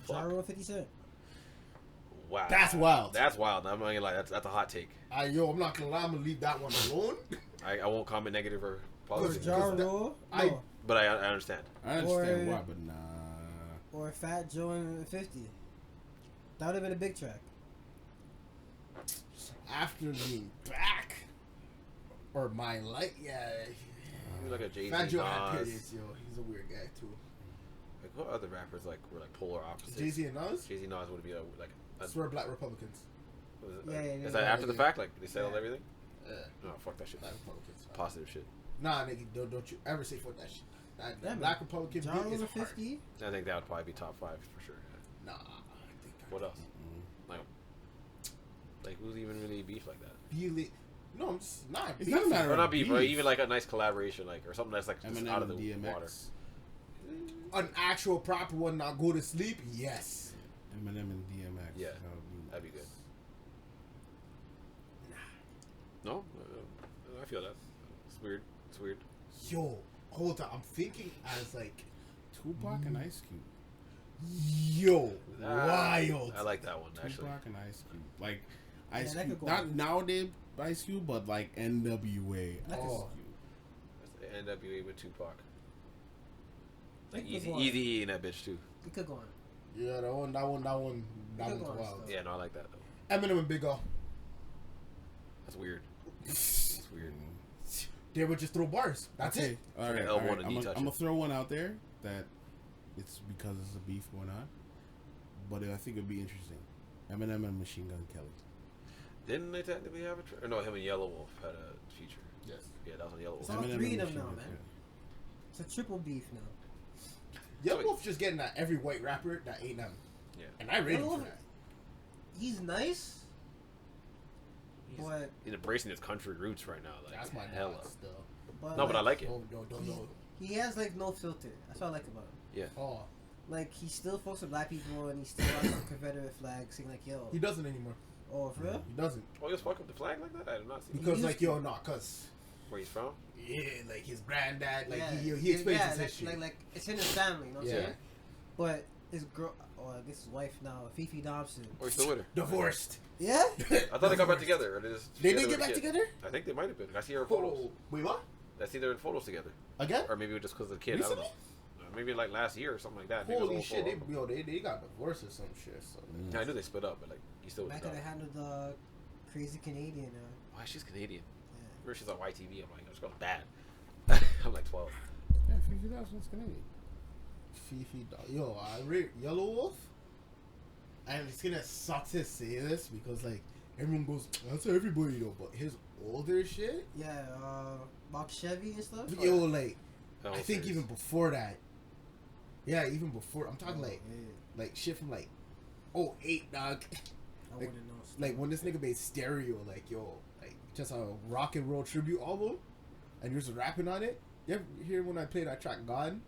Ja Rule 50 Cent. Wow. That's wild. That's wild. I'm not gonna lie. That's a hot take. I'm not gonna lie. I'm gonna leave that one alone. I won't comment negative or Because positive. Ja that- Rule. I- No. But I understand. I understand Or- why, but nah. Or Fat Joe and 50. That would have been a big track. After me back or my light, yeah. You look at Jay-Z, Fat Joe had Nas. periods, yo. He's a weird guy too. Like, what other rappers like were like polar opposites? Jay-Z and Nas. Jay-Z, Nas would be a Swear black Republicans. was it, Yeah, like, yeah, is that yeah, after the yeah. fact? Like they settled Yeah. everything? Yeah. No, fuck that shit. Black Republicans. Positive shit. Nah, nigga, don't you ever say fuck that shit. That Yeah, black Republican Ja beat Rule is hard. 50. I think that would probably be top 5 for sure. Nah, I think What else? Like who's even really beef like that? Feel it. No, I'm just not. It's not a matter Or of not beef, beef. or even like a nice collaboration, like or something that's like just Eminem out of the and DMX. water. An actual proper one, not go to sleep. Yes. Eminem and DMX. Yeah. That That'd be good. No, I feel that. It's weird. It's weird. Yo, hold on. I'm thinking as like, Tupac and Ice Cube. yo, wild. I like that one actually. Tupac and Ice Cube. Like Ice that Cube, could go not on. nowadays Ice Cube, but like NWA That could- Ice Oh. Cube. That's the NWA with Tupac. Like That could easy, go on. easy in that bitch too. It could go on. Yeah, that one's Good wild. one, Yeah, no, I like that though. Eminem and Big O. That's weird. It's weird. They would just throw bars. That's Okay, it. all right. L1 All right. and I'm D touch gonna it. throw one out there that it's because it's a beef going on, but I think it'd be interesting. Eminem and Machine Gun Kelly. Didn't they technically have a? Or no, him and Yellow Wolf had a feature. Yes. Yeah, that was on Yellow Wolf. It's all Eminem three and of them Machine now, Gun man. Kelly. It's a triple beef now. Yellow Wolf just getting at every white rapper that ain't them. Yeah. And I rate him Yellow for Wolf- that. He's nice, He's but embracing his country roots right now. Like That's my hella. dog still. No, but I like it. No. he has like no filter. That's what I like about him. Yeah. Oh, Like he still fucks with black people and he still has the Confederate flag, saying like, "Yo, he doesn't anymore. oh for real?" He doesn't. Oh, you just fuck up the flag like that? I did not see. Because used like, to. yo, nah, cause Where he's from? yeah, like his granddad, like Yeah. he explains yeah, his like, history. like it's in his family, you know what I'm Yeah. saying? But his girl, or I guess his wife now, Fifi Dobson. Or he's still with her? Divorced. Yeah. I thought they got back together. Or they just They together didn't with get a back kid. together? I think they might have been. I see her in photos. Oh, wait, what? I see their photos together. Again? Or maybe it was just because of the kid. I Recently? don't know. Maybe like last year or something like that. Maybe it was Holy all shit, photo. they got divorced or some shit. So. Yeah, I knew they split up, but like he still was Back done. at the hand of the crazy Canadian. Why she's Canadian? Yeah. Remember she's on YTV. I'm like, this girl's bad. I'm like 12. Yeah, 50,000's Canadian. Fifi, yo, I rate Yellow Wolf, and it's gonna suck to say this because like everyone goes, that's everybody though, but his older shit, Yeah, Mark Chevy and stuff. yo, like That I was think serious. even before that, yeah, even before I'm talking Oh, like yeah. shit from like 08, dog. I like- wouldn't know. Like when this nigga made Stereo, like yo, like just a rock and roll tribute album, and he was rapping on it. You ever hear when I played that track God?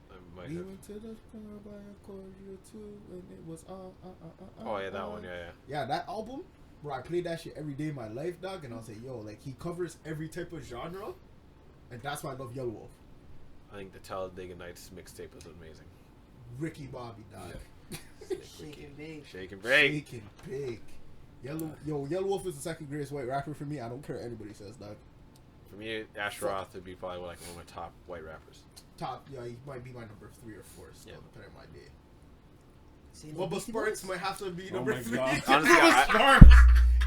I might We have. went to the club by a cordial too, and it was Oh yeah, that one. Yeah. Yeah, that album, bro, I played that shit every day of my life, dog, and I was like, yo, like he covers every type of genre, and that's why I love Yellow Wolf. I think the Talladega Nights mixtape was amazing. Ricky Bobby, dog. Shake and bake. Shake and break. Shake and bake. Yellow Wolf is the second greatest white rapper for me. I don't care what anybody says, dog. For me, Ash Roth would be probably like one of my top white rappers. Top, yeah, he might be my number 3 or 4 still, Yeah. depending on my day. See, no Bubba Beastie Sparks Boys? might have to be Oh number my 3. God. Honestly, Bubba Bubba Sparks!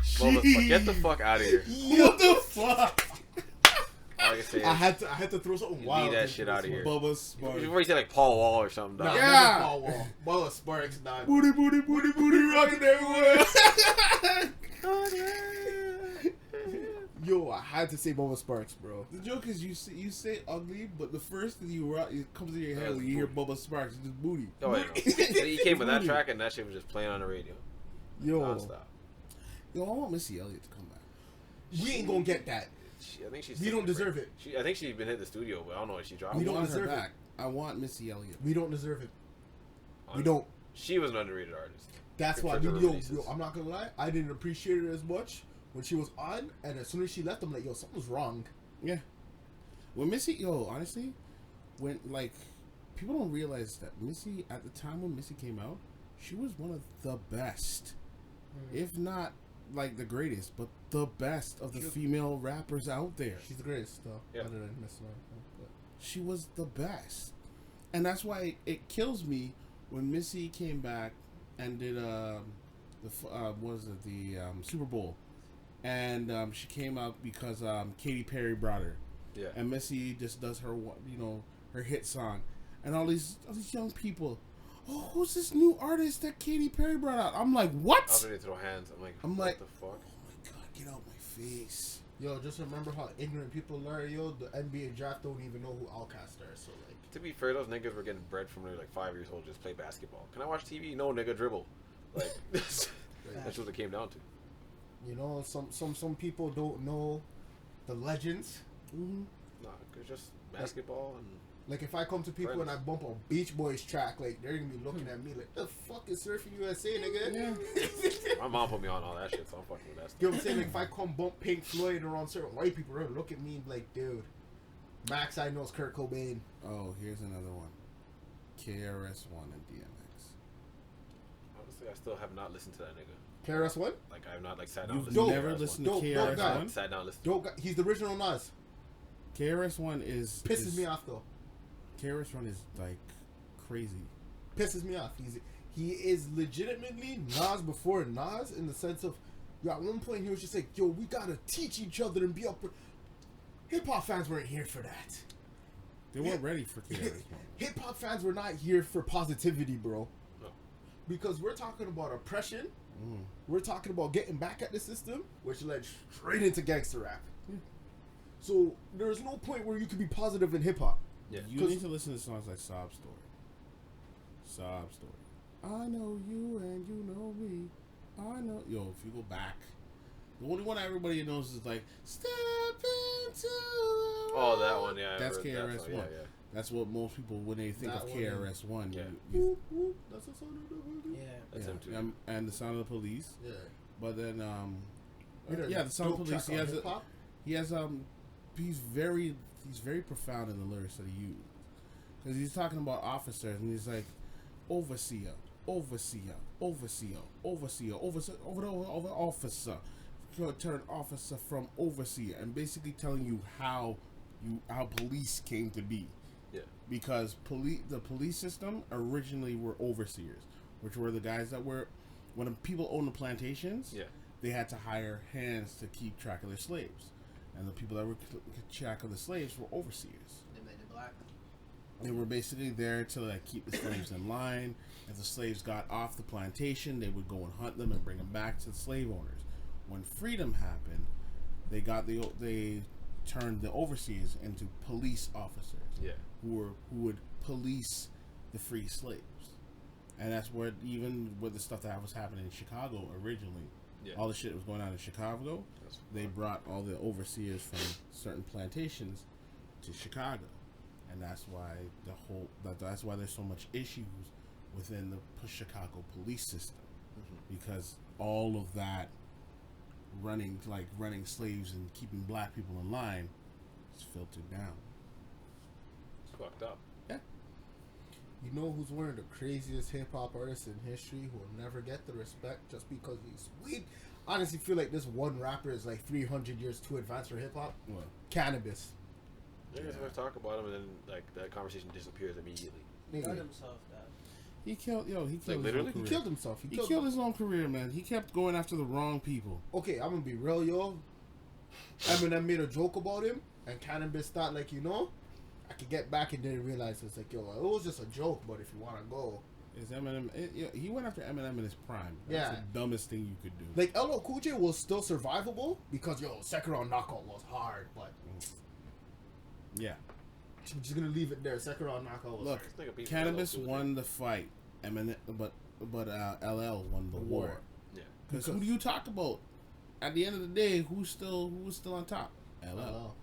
Sparks, get the fuck out of here. What the fuck? All I can say is, I had to throw something You wild. leave that into shit this outta here. one. Bubba Sparks. you already said like Paul Wall or something. Nah, Dog. Yeah. never Paul Wall. Bubba Sparks, dog. Booty, booty, booty, booty, rocking everywhere. Yo, I had to say Bubba Sparks, bro. The joke is you say ugly, but the first thing it comes to your head Yeah, when you hear Bubba Sparks, it's just booty. Oh, yeah, no. He came with that track and that shit was just playing on the radio. Yo, Non-stop. Yo, I want Missy Elliott to come back. we ain't gonna get that. I think she's We don't deserve it. I think she's been hit the studio, but I don't know if she dropped. We I don't want her deserve it. back. I want Missy Elliott. We don't deserve it. We Honestly. don't. She was an underrated artist. That's why, Compared to her yo, releases. I'm not gonna lie. I didn't appreciate her as much when she was on, and as soon as she left, I'm like, yo, something's wrong. Yeah. When Missy, honestly, when like people don't realize that Missy at the time when Missy came out, she was one of the best, if not like the greatest, but the best of the She- female rappers out there. She's the greatest, though. Yeah. Other than Miss Love. She was the best, and that's why it kills me when Missy came back and did Super Bowl, and she came out because Katy Perry brought her. Yeah. And Missy just does her, her hit song, and all these young people. Oh, who's this new artist that Katy Perry brought out? I'm like, what? I was ready to throw hands. I'm what like, the fuck? oh my god, get out my face. Yo, just remember how ignorant people are. Yo, the NBA draft don't even know who Outcast are. So like, To be fair, those niggas were getting bred from when they were like 5 years old, just play basketball. Can I watch TV? No, nigga, dribble. Like, that's what it came down to. You know, some people don't know the legends. Mm-hmm. Nah, it's just basketball and. Like if I come to people and I bump a Beach Boys track, like they're gonna be looking at me like, the fuck is Surfing USA, nigga? Yeah. My mom put me on all that shit, so I'm fucking with that stuff. You know what I'm saying? Like if I come bump Pink Floyd around certain white people, they're gonna look at me and be like, dude, Max I knows Kurt Cobain. Oh, here's another one. KRS-One and DMX. Honestly, I still have not listened to that nigga. KRS-One? Like I have not like sat down. You've listened never to listened to Dope, KRS-One? guy. Sat down, listened. Dope guy. He's the original Nas. KRS-One Pisses me off though. KRS-One is like crazy. Pisses me off. He is legitimately Nas before Nas in the sense of, yo, at one point he was just like, yo, we gotta teach each other and be up. Hip hop fans weren't here for that. They weren't ready for KRS-One. Hip hop fans were not here for positivity, bro. No. Because we're talking about oppression. Mm. We're talking about getting back at the system, which led straight into gangster rap. Yeah. So there's no point where you could be positive in hip hop. Yeah. You need to listen to songs like Sob Story. Sob Story. I know you and you know me. I know. Yo, if you go back, the only one everybody knows is like Step Into. Oh, that one, yeah. I That's heard that KRS-One. song, yeah. That's what most people, when they think That of one, KRS-One, yeah. you, That's a song of the hood. Yeah. That's him too. and the Sound of the Police. Yeah. But then, You know, yeah, the Sound of the dope Police. track on hip-hop. He's very profound in the lyrics that he used, because he's talking about officers and he's like, overseer, overseer, overseer, overseer, overseer, over officer, turn officer from overseer, and basically telling you how police came to be. Yeah. Because the police system originally were overseers, which were the guys that were, when people owned the plantations, Yeah. they had to hire hands to keep track of their slaves. And the people that were keep track of the slaves were overseers. They made it black. They were basically there to like keep the slaves in line. If the slaves got off the plantation, they would go and hunt them and bring them back to the slave owners. When freedom happened, they turned the overseers into police officers. Yeah. Who would police the free slaves. And that's where, even with the stuff that was happening in Chicago originally, Yeah. all the shit that was going on in Chicago, they brought all the overseers from certain plantations to Chicago, and that's why that's why there's so much issues within the Chicago police system, because all of that running slaves and keeping black people in line is filtered down. It's fucked up. Yeah. You know who's one of the craziest hip hop artists in history who will never get the respect just because he's weed? Honestly, feel like this one rapper is like 300 years too advanced for hip hop. What? Cannabis. Yeah, we talk about him, and then like that conversation disappears immediately. He Nigga, got himself that. He killed his literally? own he career. killed himself. He killed his own career, man. He kept going after the wrong people. Okay, I'm gonna be real, yo. Eminem made a joke about him, and Cannabis thought, like, you know, I could get back, and didn't realize it's like, yo, it was just a joke, but if you wanna go. Is Eminem? He went after Eminem in his prime. That's Yeah. the dumbest thing you could do. Like, LL Cool J was still survivable because, yo, second round knockout was hard, but Yeah. I'm just gonna leave it there. Second round knockout was Look, hard. This nigga beat Cannabis LL Cool J. won the fight. Eminem, but LL won the war. Yeah. Because who do you talk about? At the end of the day, who was still on top? LL. LL.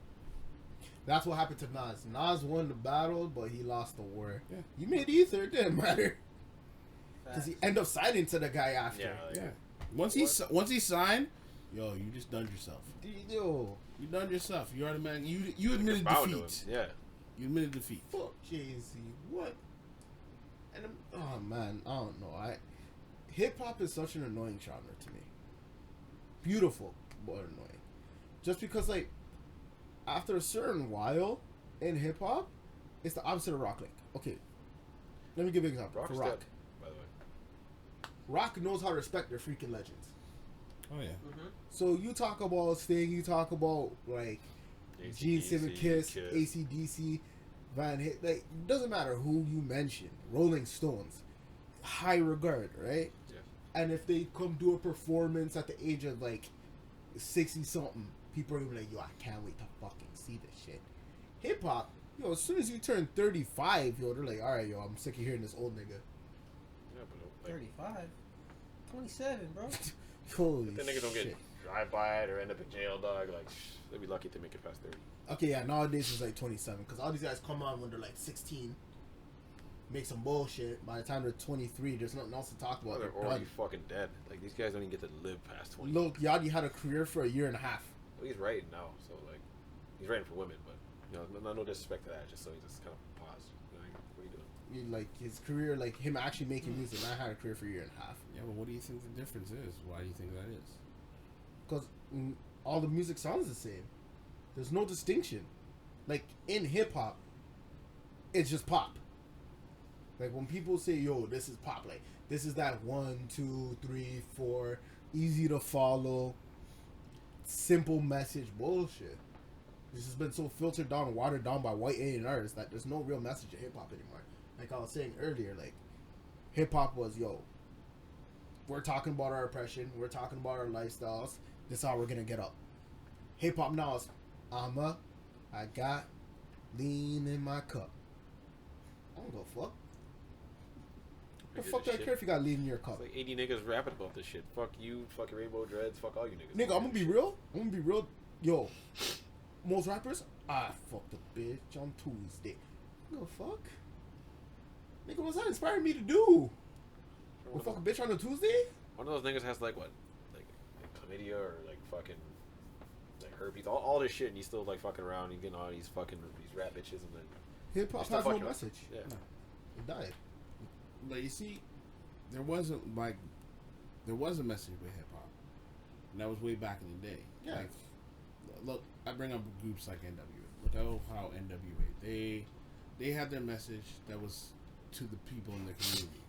That's what happened to Nas. Nas won the battle, but he lost the war. Yeah. He made ether, it didn't matter. Because he Facts. ended up signing to the guy after. Yeah. Like, Yeah. Once he signed, yo, you just done yourself. Yo, You done yourself. You already man. You admitted bow to defeat. him. Yeah. You admitted defeat. fuck Jay-Z. What? And oh man, I don't know. Hip hop is such an annoying genre to me. Beautiful, but annoying. Just because, like, after a certain while in hip hop, it's the opposite of rock. Like, okay, let me give you an example. Rock's For Rock, dead, by the way. Rock knows how to respect their freaking legends. Oh yeah. Mm-hmm. So you talk about Sting, you talk about like Gene Simmons, Kiss, AC/DC, Van Halen. Like, it doesn't matter who you mention. Rolling Stones, high regard, right? Yeah. And if they come do a performance at the age of like 60 something, people are gonna be like, yo, I can't wait to fucking see this shit. Hip hop, yo, as soon as you turn 35, yo, they're like, all right, yo, I'm sick of hearing this old nigga. Yeah, but like, 35. 27, bro. Holy the nigga don't shit. get drive by it or end up in jail, dog. Like, they'd be lucky to make it past 30. Okay, yeah, nowadays it's like 27 because all these guys come on when they're like 16, make some bullshit. By the time they're 23, there's nothing else to talk about. They're already fucking dead. Like, these guys don't even get to live past 20. Look, Yachty had a career for a year and a half. Well, he's writing now, so like, he's writing for women, but no disrespect to that. Just so he just kind of paused. What are you doing? Like his career, like him actually making music. Man had a career for a year and a half. Yeah, but what do you think the difference is? Why do you think that is? Because all the music sounds the same. There's no distinction. Like in hip hop, it's just pop. Like when people say, "Yo, this is pop," like this is that 1, 2, 3, 4, easy to follow, simple message bullshit. This has been so filtered down and watered down by white A&Rs that there's no real message in hip hop anymore. Like I was saying earlier, like hip hop was, yo, we're talking about our oppression, we're talking about our lifestyles. This is how we're gonna get up. Hip hop now is, I got lean in my cup. I don't give a fuck. The fuck do I care if you got lean in your cup? It's like 80 niggas rapping about this shit. Fuck you, fucking Rainbow Dreads, fuck all you niggas. Nigga, I'm gonna be real. Yo, most rappers, I fucked a bitch on Tuesday. I don't give a fuck. Nigga, what's that inspiring me to do? Go fuck a bitch on a Tuesday? One of those niggas has like what? Like chlamydia or like fucking like herpes, all this shit, and he's still like fucking around and getting all these fucking these rap bitches and then Hip hop has no message. Yeah. It died. But you see, there was a message with hip hop, and that was way back in the day. Yeah. Like, look, I bring up groups like NWA. Look at how NWA they had their message that was to the people in the community.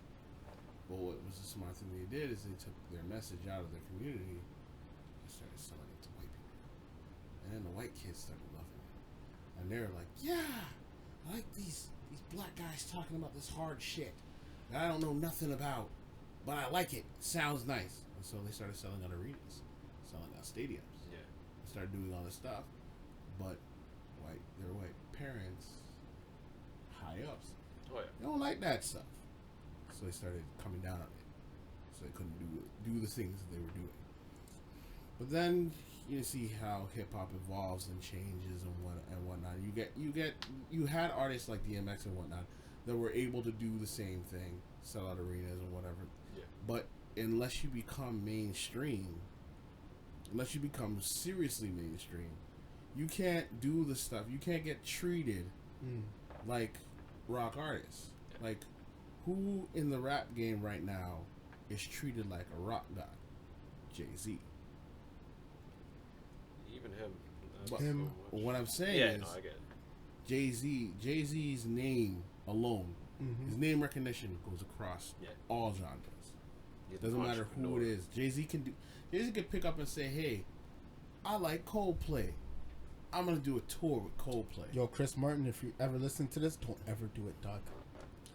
But what was the smart thing they did is they took their message out of their community and started selling it to white people, and then the white kids started loving it, and they were like, "Yeah, I like these black guys talking about this hard shit that I don't know nothing about, but I like it. Sounds nice." And so they started selling out arenas, selling out stadiums. Yeah. They started doing all this stuff, but their white parents, high ups, Oh yeah. they don't like that stuff. So they started coming down on it. So they couldn't do the things that they were doing. But then you see how hip hop evolves and changes and whatnot. You had artists like DMX and whatnot that were able to do the same thing, sell out arenas and whatever. Yeah. But unless you become mainstream, unless you become seriously mainstream, you can't do the stuff. You can't get treated like rock artists. Like, who in the rap game right now is treated like a rock god? Jay-Z. Even him. What I'm saying Yeah, is, no, I get it. Jay-Z's name alone, his name recognition goes across all genres. Doesn't matter who it is. Jay-Z can pick up and say, "Hey, I like Coldplay. I'm gonna do a tour with Coldplay." Yo, Chris Martin, if you ever listen to this, don't ever do it, dog.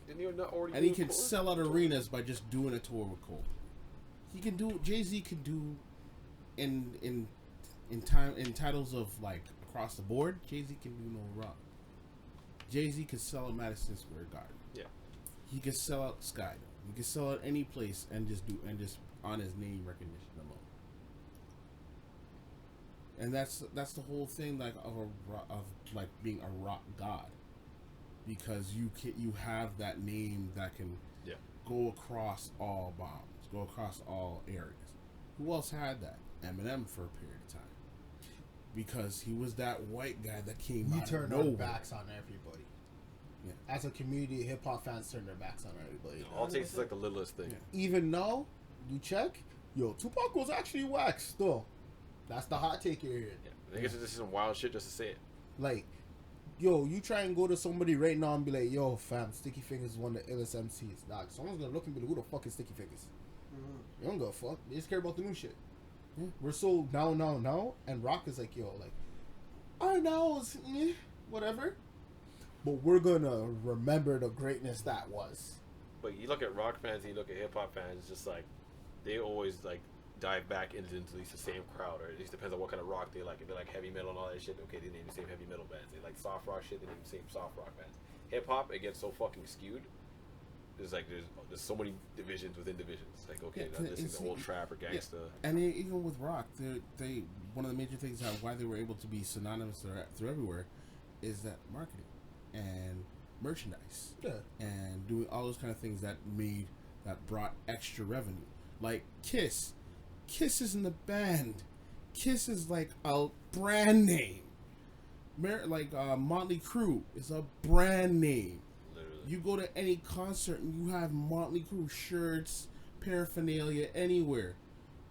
Didn't you not already? And he can sell out arenas by just doing a tour with Coldplay. He can do. Jay-Z can do in titles of like across the board. Jay-Z can do no wrong. Jay-Z can sell out Madison Square Garden. Yeah. He can sell out Skydome. He can sell out any place and just on his name recognition alone. And that's the whole thing, like of like being a rock god, because you have that name that can go across all bounds, go across all areas. Who else had that? Eminem for a period of time, because he was that white guy that came We out turned of our nowhere. backs on everybody. Yeah. As a community, hip hop fans turn their backs on everybody. All it takes is like the littlest thing. Yeah. Even now, you check, yo, Tupac was actually waxed still. That's the hot take you're hearing. Yeah. Niggas is some wild shit just to say it. Like, yo, you try and go to somebody right now and be like, yo, fam, Sticky Fingers is one of the illest MCs. Dog, someone's gonna look and be like, who the fuck is Sticky Fingers? You don't give a fuck. They just care about the new shit. We're so now, and rock is like, yo, like, I know, it's whatever. But we're gonna remember the greatness that was. But you look at rock fans and you look at hip hop fans, it's just like they always like dive back into at least the same crowd, or at least depends on what kind of rock they like. If they like heavy metal and all that shit, okay, they name the same heavy metal bands. They like soft rock shit, they name the same soft rock bands. Hip hop, it gets so fucking skewed there's so many divisions within divisions. Like, okay, Yeah, I'm listening to old trap or gangsta. And even with rock, they one of the major things why they were able to be synonymous through everywhere is that marketing and merchandise, and doing all those kind of things that brought extra revenue. Like Kiss isn't a band. Kiss is like a brand name. Motley Crue is a brand name. Literally. You go to any concert and you have Motley Crue shirts, paraphernalia anywhere.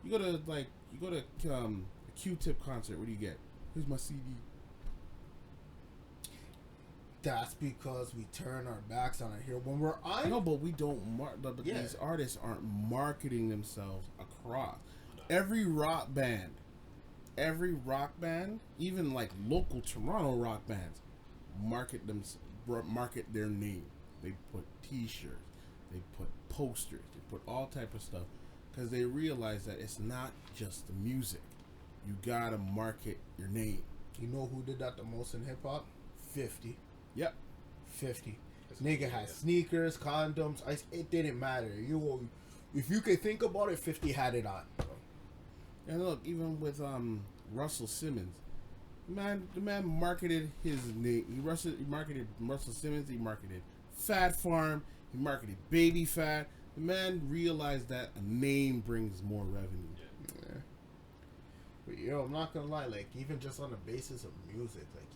You go to a Q-Tip concert. What do you get? Here's my CD. That's because we turn our backs on it here when we're on. No, but we don't. These artists aren't marketing themselves across. Every rock band, even like local Toronto rock bands, market their name. They put T-shirts, they put posters, they put all type of stuff because they realize that it's not just the music. You gotta market your name. You know who did that the most in hip hop? 50. Yep. 50. Nigga had sneakers, condoms. It didn't matter. If you could think about it, 50 had it on. And look, even with Russell Simmons, the man marketed his name. He marketed Russell Simmons. He marketed Fat Farm. He marketed Baby Fat. The man realized that a name brings more revenue. Yeah. But yo, I'm not gonna lie. Like even just on the basis of music, like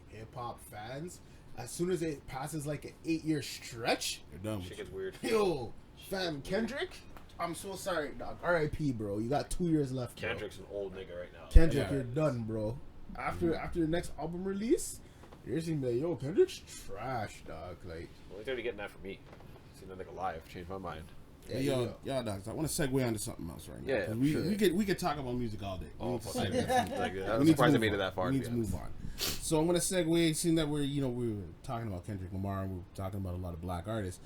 hip hop fans, as soon as it passes like an 8-year stretch, they're done. Shit gets weird. Yo, fam, Kendrick. I'm so sorry, dog. R.I.P., bro. You got 2 years left. Kendrick's bro. an old nigga right now. Kendrick, you're done, bro. After the next album release, you're just gonna be like, yo, Kendrick's trash, dog. Like, Only thing getting that from me. Seen that nigga live, changed my mind. Hey, yo, dogs. I want to segue onto something else right now. Yeah, we could talk about music all day. Oh, We need to segue. like, I was surprised I made it that far. We need to move on. So I'm gonna segue. Seeing that we were talking about Kendrick Lamar and we were talking about a lot of black artists.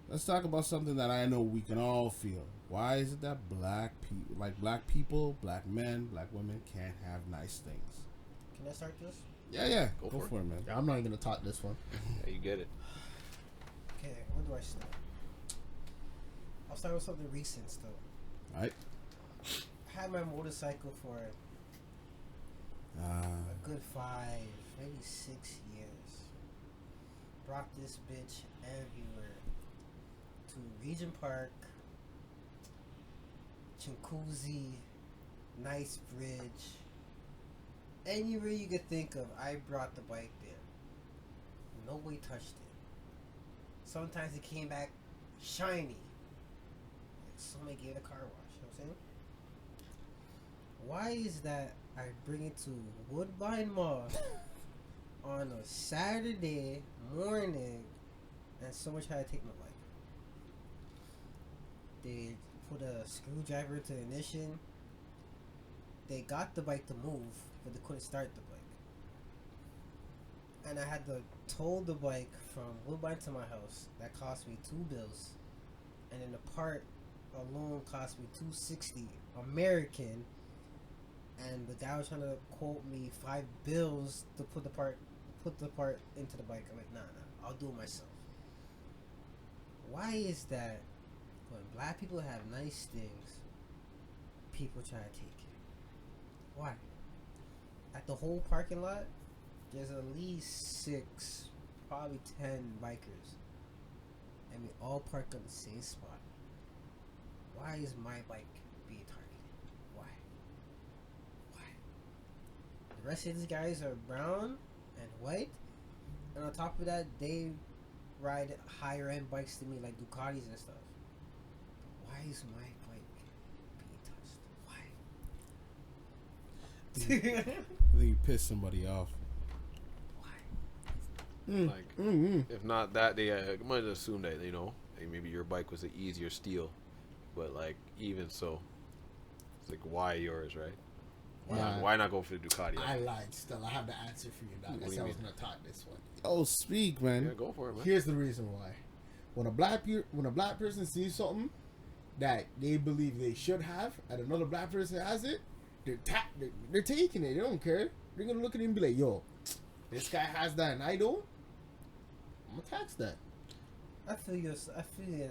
Let's talk about something that I know we can all feel. Why is it that black people, black men, black women can't have nice things? Can I start this? Yeah. Go for it, man. Yeah, I'm not even gonna talk this one. Yeah, you get it. Okay, where do I start? I'll start with something recent still. Alright. I had my motorcycle for a good 5, maybe 6 years. Brought this bitch everywhere. To Regent Park, Chinguacousy, Nice Bridge, anywhere you could think of, I brought the bike there. Nobody touched it. Sometimes it came back shiny. Like somebody gave it a car wash, you know what I'm saying? Why is that I bring it to Woodbine Mall on a Saturday morning and someone tried to take my bike? They put a screwdriver to the ignition. They got the bike to move, but they couldn't start the bike. And I had to tow the bike from Woodbine to my house. That cost me $2 bills. And then the part alone cost me $260 American. And the guy was trying to quote me $5 bills to put the part into the bike. I'm like, nah, I'll do it myself. Why is that? When black people have nice things, people try to take it. Why? At the whole parking lot, there's at least 6, probably 10 bikers. And we all park on the same spot. Why is my bike being targeted? Why? The rest of these guys are brown and white. And on top of that, they ride higher end bikes than me, like Ducatis and stuff. Why is my bike being touched? Why? I think you pissed somebody off. Why? If not that, they might assume that maybe your bike was an easier steal, but like even so, it's like why yours, right? Why not go for the Ducati? I lied. Still, I have the answer for you, dog. I said I was gonna talk this one. Oh, speak, man. Yeah, go for it, man. Here's the reason why. When a black person sees something that they believe they should have, and another black person has it, they're taking it. They don't care. They're gonna look at it and be like, "Yo, this guy has that, and I don't. I'm gonna tax that." I feel you in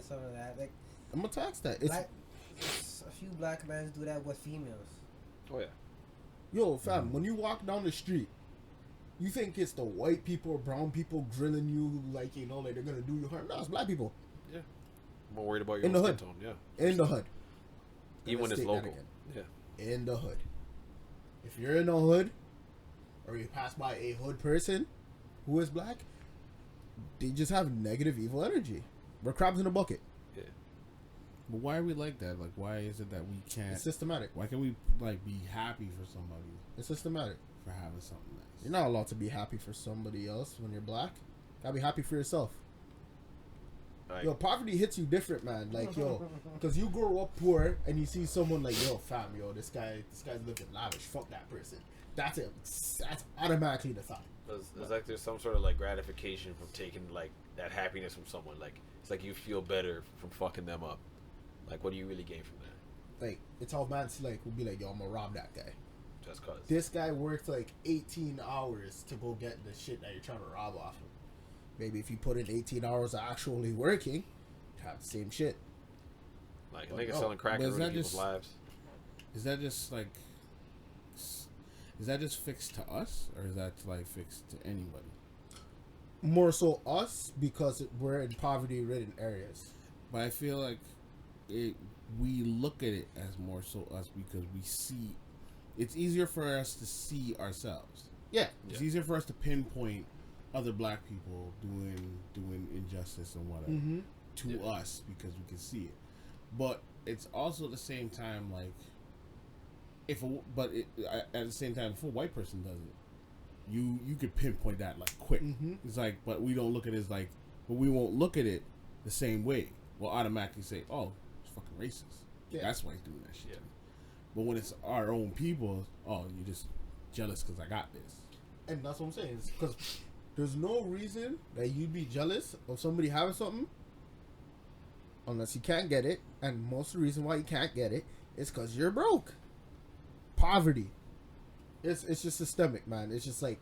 some of that. Like, I'm gonna tax that. It's a few black men do that with females. Oh yeah. yo, fam. When you walk down the street, you think it's the white people or brown people grilling you, like you know, like they're gonna do you harm. No, it's black people Yeah. More worried about your in own the skin hood. tone. Yeah. In the hood. Even when Let's it's state that local. again. Yeah. In the hood. If you're in the hood, or you pass by a hood person who is black, they just have negative, evil energy. We're crabs in a bucket. Yeah. But why are we like that? Like, why is it that we can't? It's systematic. Why can't we like be happy for somebody It's systematic. for having something nice? You're not allowed to be happy for somebody else when you're black. Gotta be happy for yourself. Like, Yo, poverty hits you different, man. Like, yo, because you grow up poor and you see someone like, yo, fam, yo, this guy's living lavish. Fuck that person. That's it. That's automatically the thought. It's like there's some sort of like gratification from taking like that happiness from someone. Like it's like you feel better from fucking them up. Like what do you really gain from that? Like, it's all man's like, would be like, yo, I'm gonna rob that guy. Just cause. This guy worked like 18 hours to go get the shit that you're trying to rob off him. Maybe if you put in 18 hours of actually working, you'd have the same shit. Like a But nigga no. selling crack But and is ruining that people's just- lives. Is that just like? Is that just fixed to us, or is that like fixed to anybody? More so us, because we're in poverty-ridden areas. But I feel like we look at it as more so us because we see. It's easier for us to see ourselves. Yeah. It's easier for us to pinpoint other black people doing injustice and whatever Mm-hmm. to us because we can see it. But it's also at the same time like at the same time if a white person does it, you could pinpoint that like quick. Mm-hmm. It's like, but we don't look at it as like, but we won't look at it the same way. We'll automatically say, oh, it's fucking racist. Yeah. That's why he's doing that shit. Yeah. to me. But when it's our own people, oh, you're just jealous because I got this. And that's what I'm saying. Because there's no reason that you'd be jealous of somebody having something unless you can't get it. And most of the reason why you can't get it is because you're broke. Poverty. It's just systemic, man. It's just like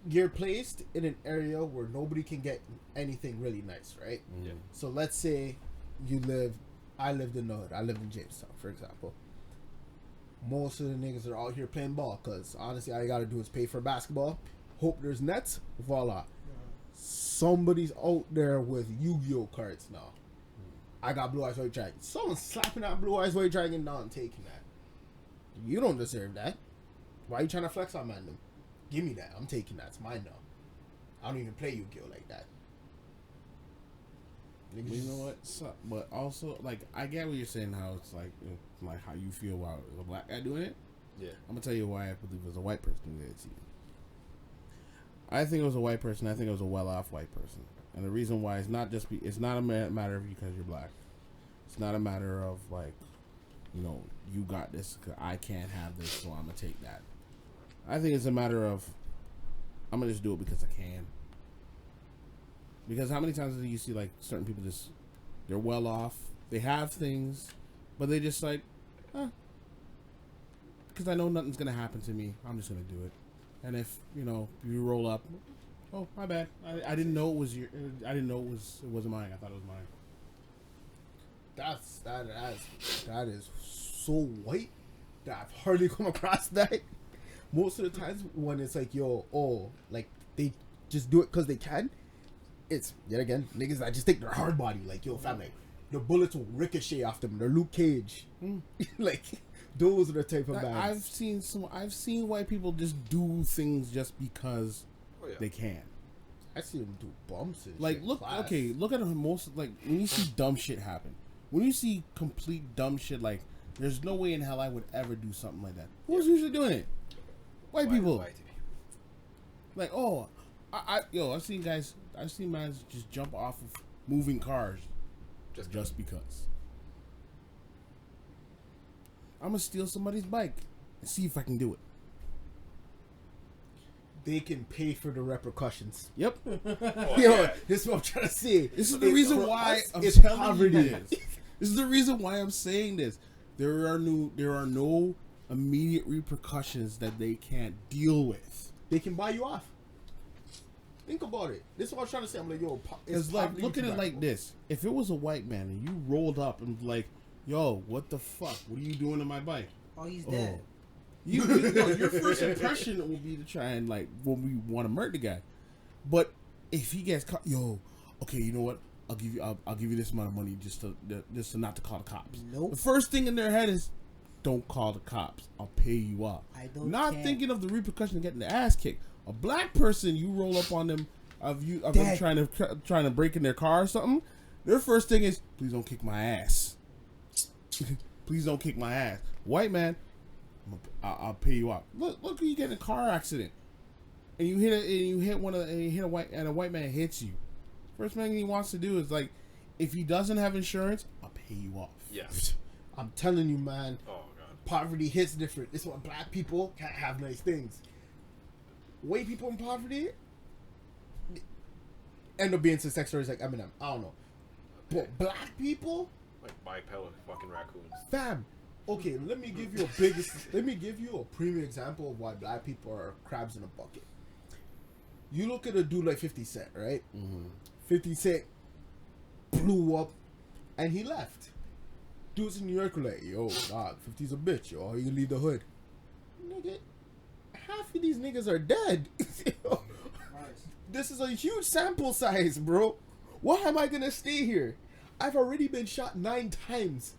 you're placed in an area where nobody can get anything really nice, right? Yeah. So let's say I lived in the hood. I lived in Jamestown, for example. Most of the niggas are out here playing ball because honestly, all you gotta do is pay for basketball, hope there's nets, voila. Somebody's out there with Yu-Gi-Oh cards now. I got Blue Eyes White Dragon. Someone's slapping that Blue Eyes White Dragon down and taking that. You don't deserve that. Why are you trying to flex on man? Give me that. I'm taking that. It's mine now. I don't even play Yu-Gi-Oh like that. But you know what? So, but also, like, I get what you're saying. How it's like how you feel about a black guy doing it. Yeah. I'm gonna tell you why I believe it was a white person who did it to you. I think it was a white person. I think it was a well-off white person, and the reason why is not just it's not a matter of because you're black. It's not a matter of like, you know, you got this. 'Cause I can't have this, so I'm gonna take that. I think it's a matter of I'm gonna just do it because I can. Because how many times do you see like certain people just they're well off, they have things, but they just like, because I know nothing's gonna happen to me, I'm just gonna do it. And if you know you roll up, oh my bad, I didn't know it was your, I didn't know it wasn't mine. I thought it was mine. That is so white that I've hardly come across that. Most of the times when it's like, yo, like they just do it because they can. It's yet again niggas that just take their hard body, like, yo, fam, like the bullets will ricochet off them. They're Luke Cage, like those are the type of bands. I've seen white people just do things just because they can. I see them do bumps and Like shit, look at most like when you see dumb shit happen. When you see complete dumb shit, like there's no way in hell I would ever do something like that. Who's usually doing it? White people. Like, oh, I've seen man just jump off of moving cars just because. I'm gonna steal somebody's bike and see if I can do it. They can pay for the repercussions. Yep. This is what I'm trying to say. This is the reason why I'm it's telling poverty. you this. This is the reason why I'm saying this. There are no immediate repercussions that they can't deal with. They can buy you off. Think about it. This is what I was trying to say. I'm like, yo, It's like, look at it like this. If it was a white man and you rolled up and like, yo, what the fuck? What are you doing to my bike? Oh, he's dead. Your first impression will be to try and like when we want to murder the guy. But if he gets caught, yo, okay, you know what? I'll give you this amount of money just to not to call the cops. Nope. The first thing in their head is, don't call the cops. I'll pay you off. I don't Not care. thinking of the repercussion of getting the ass kicked. A black person, you roll up on them of them Dad. trying to break in their car or something. Their first thing is, please don't kick my ass. Please don't kick my ass. White man, I'll pay you off. Look, you get in a car accident, and you hit a white man hits you. First thing he wants to do is like, if he doesn't have insurance, I'll pay you off. Yeah. I'm telling you, man. Oh god. Poverty hits different. This is why black people can't have nice things. White people in poverty end up being some sex stories like Eminem. I don't know. But black people, Like bipedal fucking raccoons. fam. Okay, let me give you a premium example of why black people are crabs in a bucket. You look at a dude like 50 Cent, right? Mm-hmm. 50 Cent blew up and he left. Dudes in New York were like, yo, dog, 50's a bitch, yo. How you leave the hood? Nigga, half of these niggas are dead. This is a huge sample size, bro. Why am I gonna stay here? I've already been shot 9 times.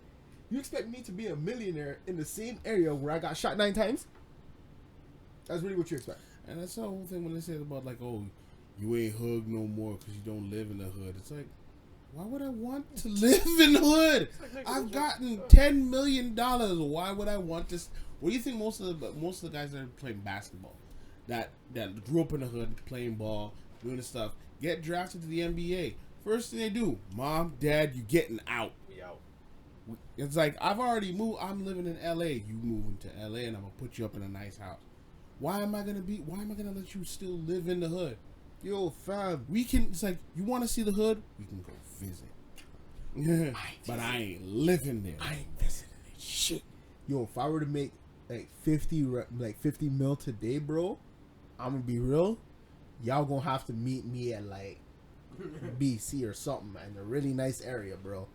You expect me to be a millionaire in the same area where I got shot 9 times? That's really what you expect. And that's the whole thing when they say about like, oh, you ain't hood no more because you don't live in the hood. It's like, why would I want to live in the hood? I've gotten $10 million. Why would I want this? What do you think most of the guys that are playing basketball, that grew up in the hood, playing ball, doing this stuff, get drafted to the NBA? First thing they do, mom, dad, you getting out. We out. It's like, I've already moved. I'm living in LA. You moving to LA, and I'm gonna put you up in a nice house. Why am I gonna let you still live in the hood? Yo, fam. We can. It's like, you want to see the hood? We can go visit. Yeah, but I ain't living there. I ain't visiting this shit. Yo, if I were to make like 50 mil today, bro, I'm gonna be real. Y'all gonna have to meet me at like BC or something, man. A really nice area, bro.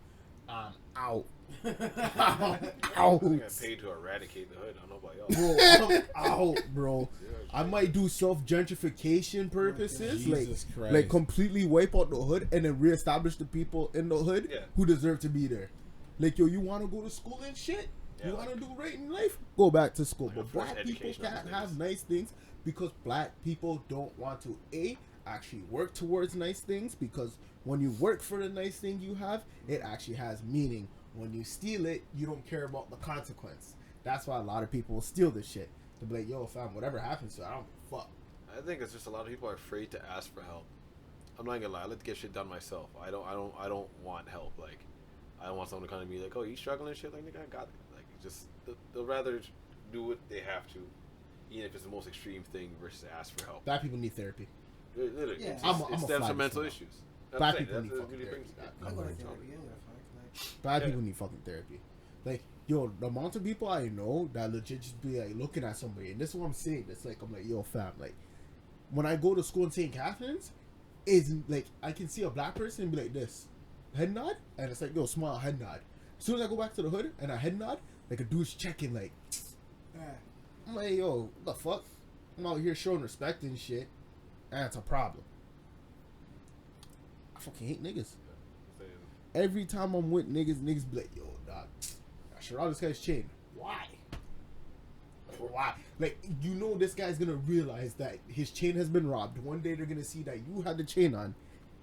I'm out. I'm out. I got paid to eradicate the hood. I don't know about y'all. Bro, I'm out, bro. I might do self gentrification purposes, Jesus Christ. like completely wipe out the hood and then reestablish the people in the hood Yeah. who deserve to be there. Like, yo, you want to go to school and shit? Yeah, You like- want to do right in life? Go back to school. Like a But forced black people education on can't things. have nice things because black people don't want to actually work towards nice things, because when you work for the nice thing you have, it actually has meaning. When you steal it, you don't care about the consequence. That's why a lot of people will steal this shit. To be like, yo, fam, whatever happens to it, I don't give a fuck. I think it's just a lot of people are afraid to ask for help. I'm not gonna lie, I like to get shit done myself. I don't want help. Like, I don't want someone to come to me like, oh, you struggling and shit. Like, nigga, I got it. Like, just they'll rather do what they have to, even if it's the most extreme thing, versus ask for help. Black people need therapy. Literally, Yeah. it's I'm just, a it stems flag from mental for that. issues. That's Black it. people That's need what fucking really therapy. brings it. I go to Black therapy. Yeah, Black Yeah. people need fucking therapy. Like, yo, the amount of people I know that legit just be like looking at somebody, and this is what I'm saying. It's like, I'm like, yo, fam, like, when I go to school in St. Catharines, is like, I can see a black person and be like this, head nod, and it's like, yo, smile, head nod. As soon as I go back to the hood and I head nod, like a dude's checking, like, yeah. I'm like, yo, what the fuck? I'm out here showing respect and shit, and it's a problem. I fucking hate niggas. Every time I'm with niggas be like, yo, dog, I should all this guy's chain. Why? Why? Like, you know this guy's gonna realize that his chain has been robbed. One day they're gonna see that you had the chain on,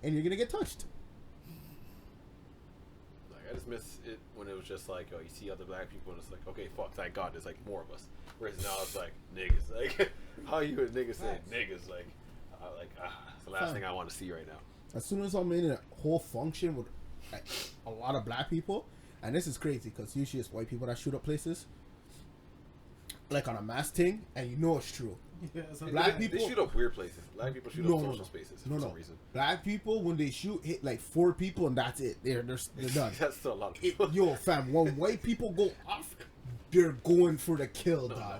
and you're gonna get touched. Like, I just miss it when it was just like, oh, you see other black people and it's like, okay, fuck, thank God, there's like more of us. Whereas now it's like niggas. Like, how you a nigga say niggas? Like, it's the last thing I want to see right now. As soon as I'm in a whole function with like, a lot of black people, and this is crazy because usually it's white people that shoot up places, like on a mass thing, and you know it's true. Yeah, so Black They people shoot up weird places. Black people shoot up social spaces for some reason. Black people, when they shoot, hit like 4 people and that's it. They're done. That's still a lot of people. Yo, fam, when white people go off, they're going for the kill, No, dog.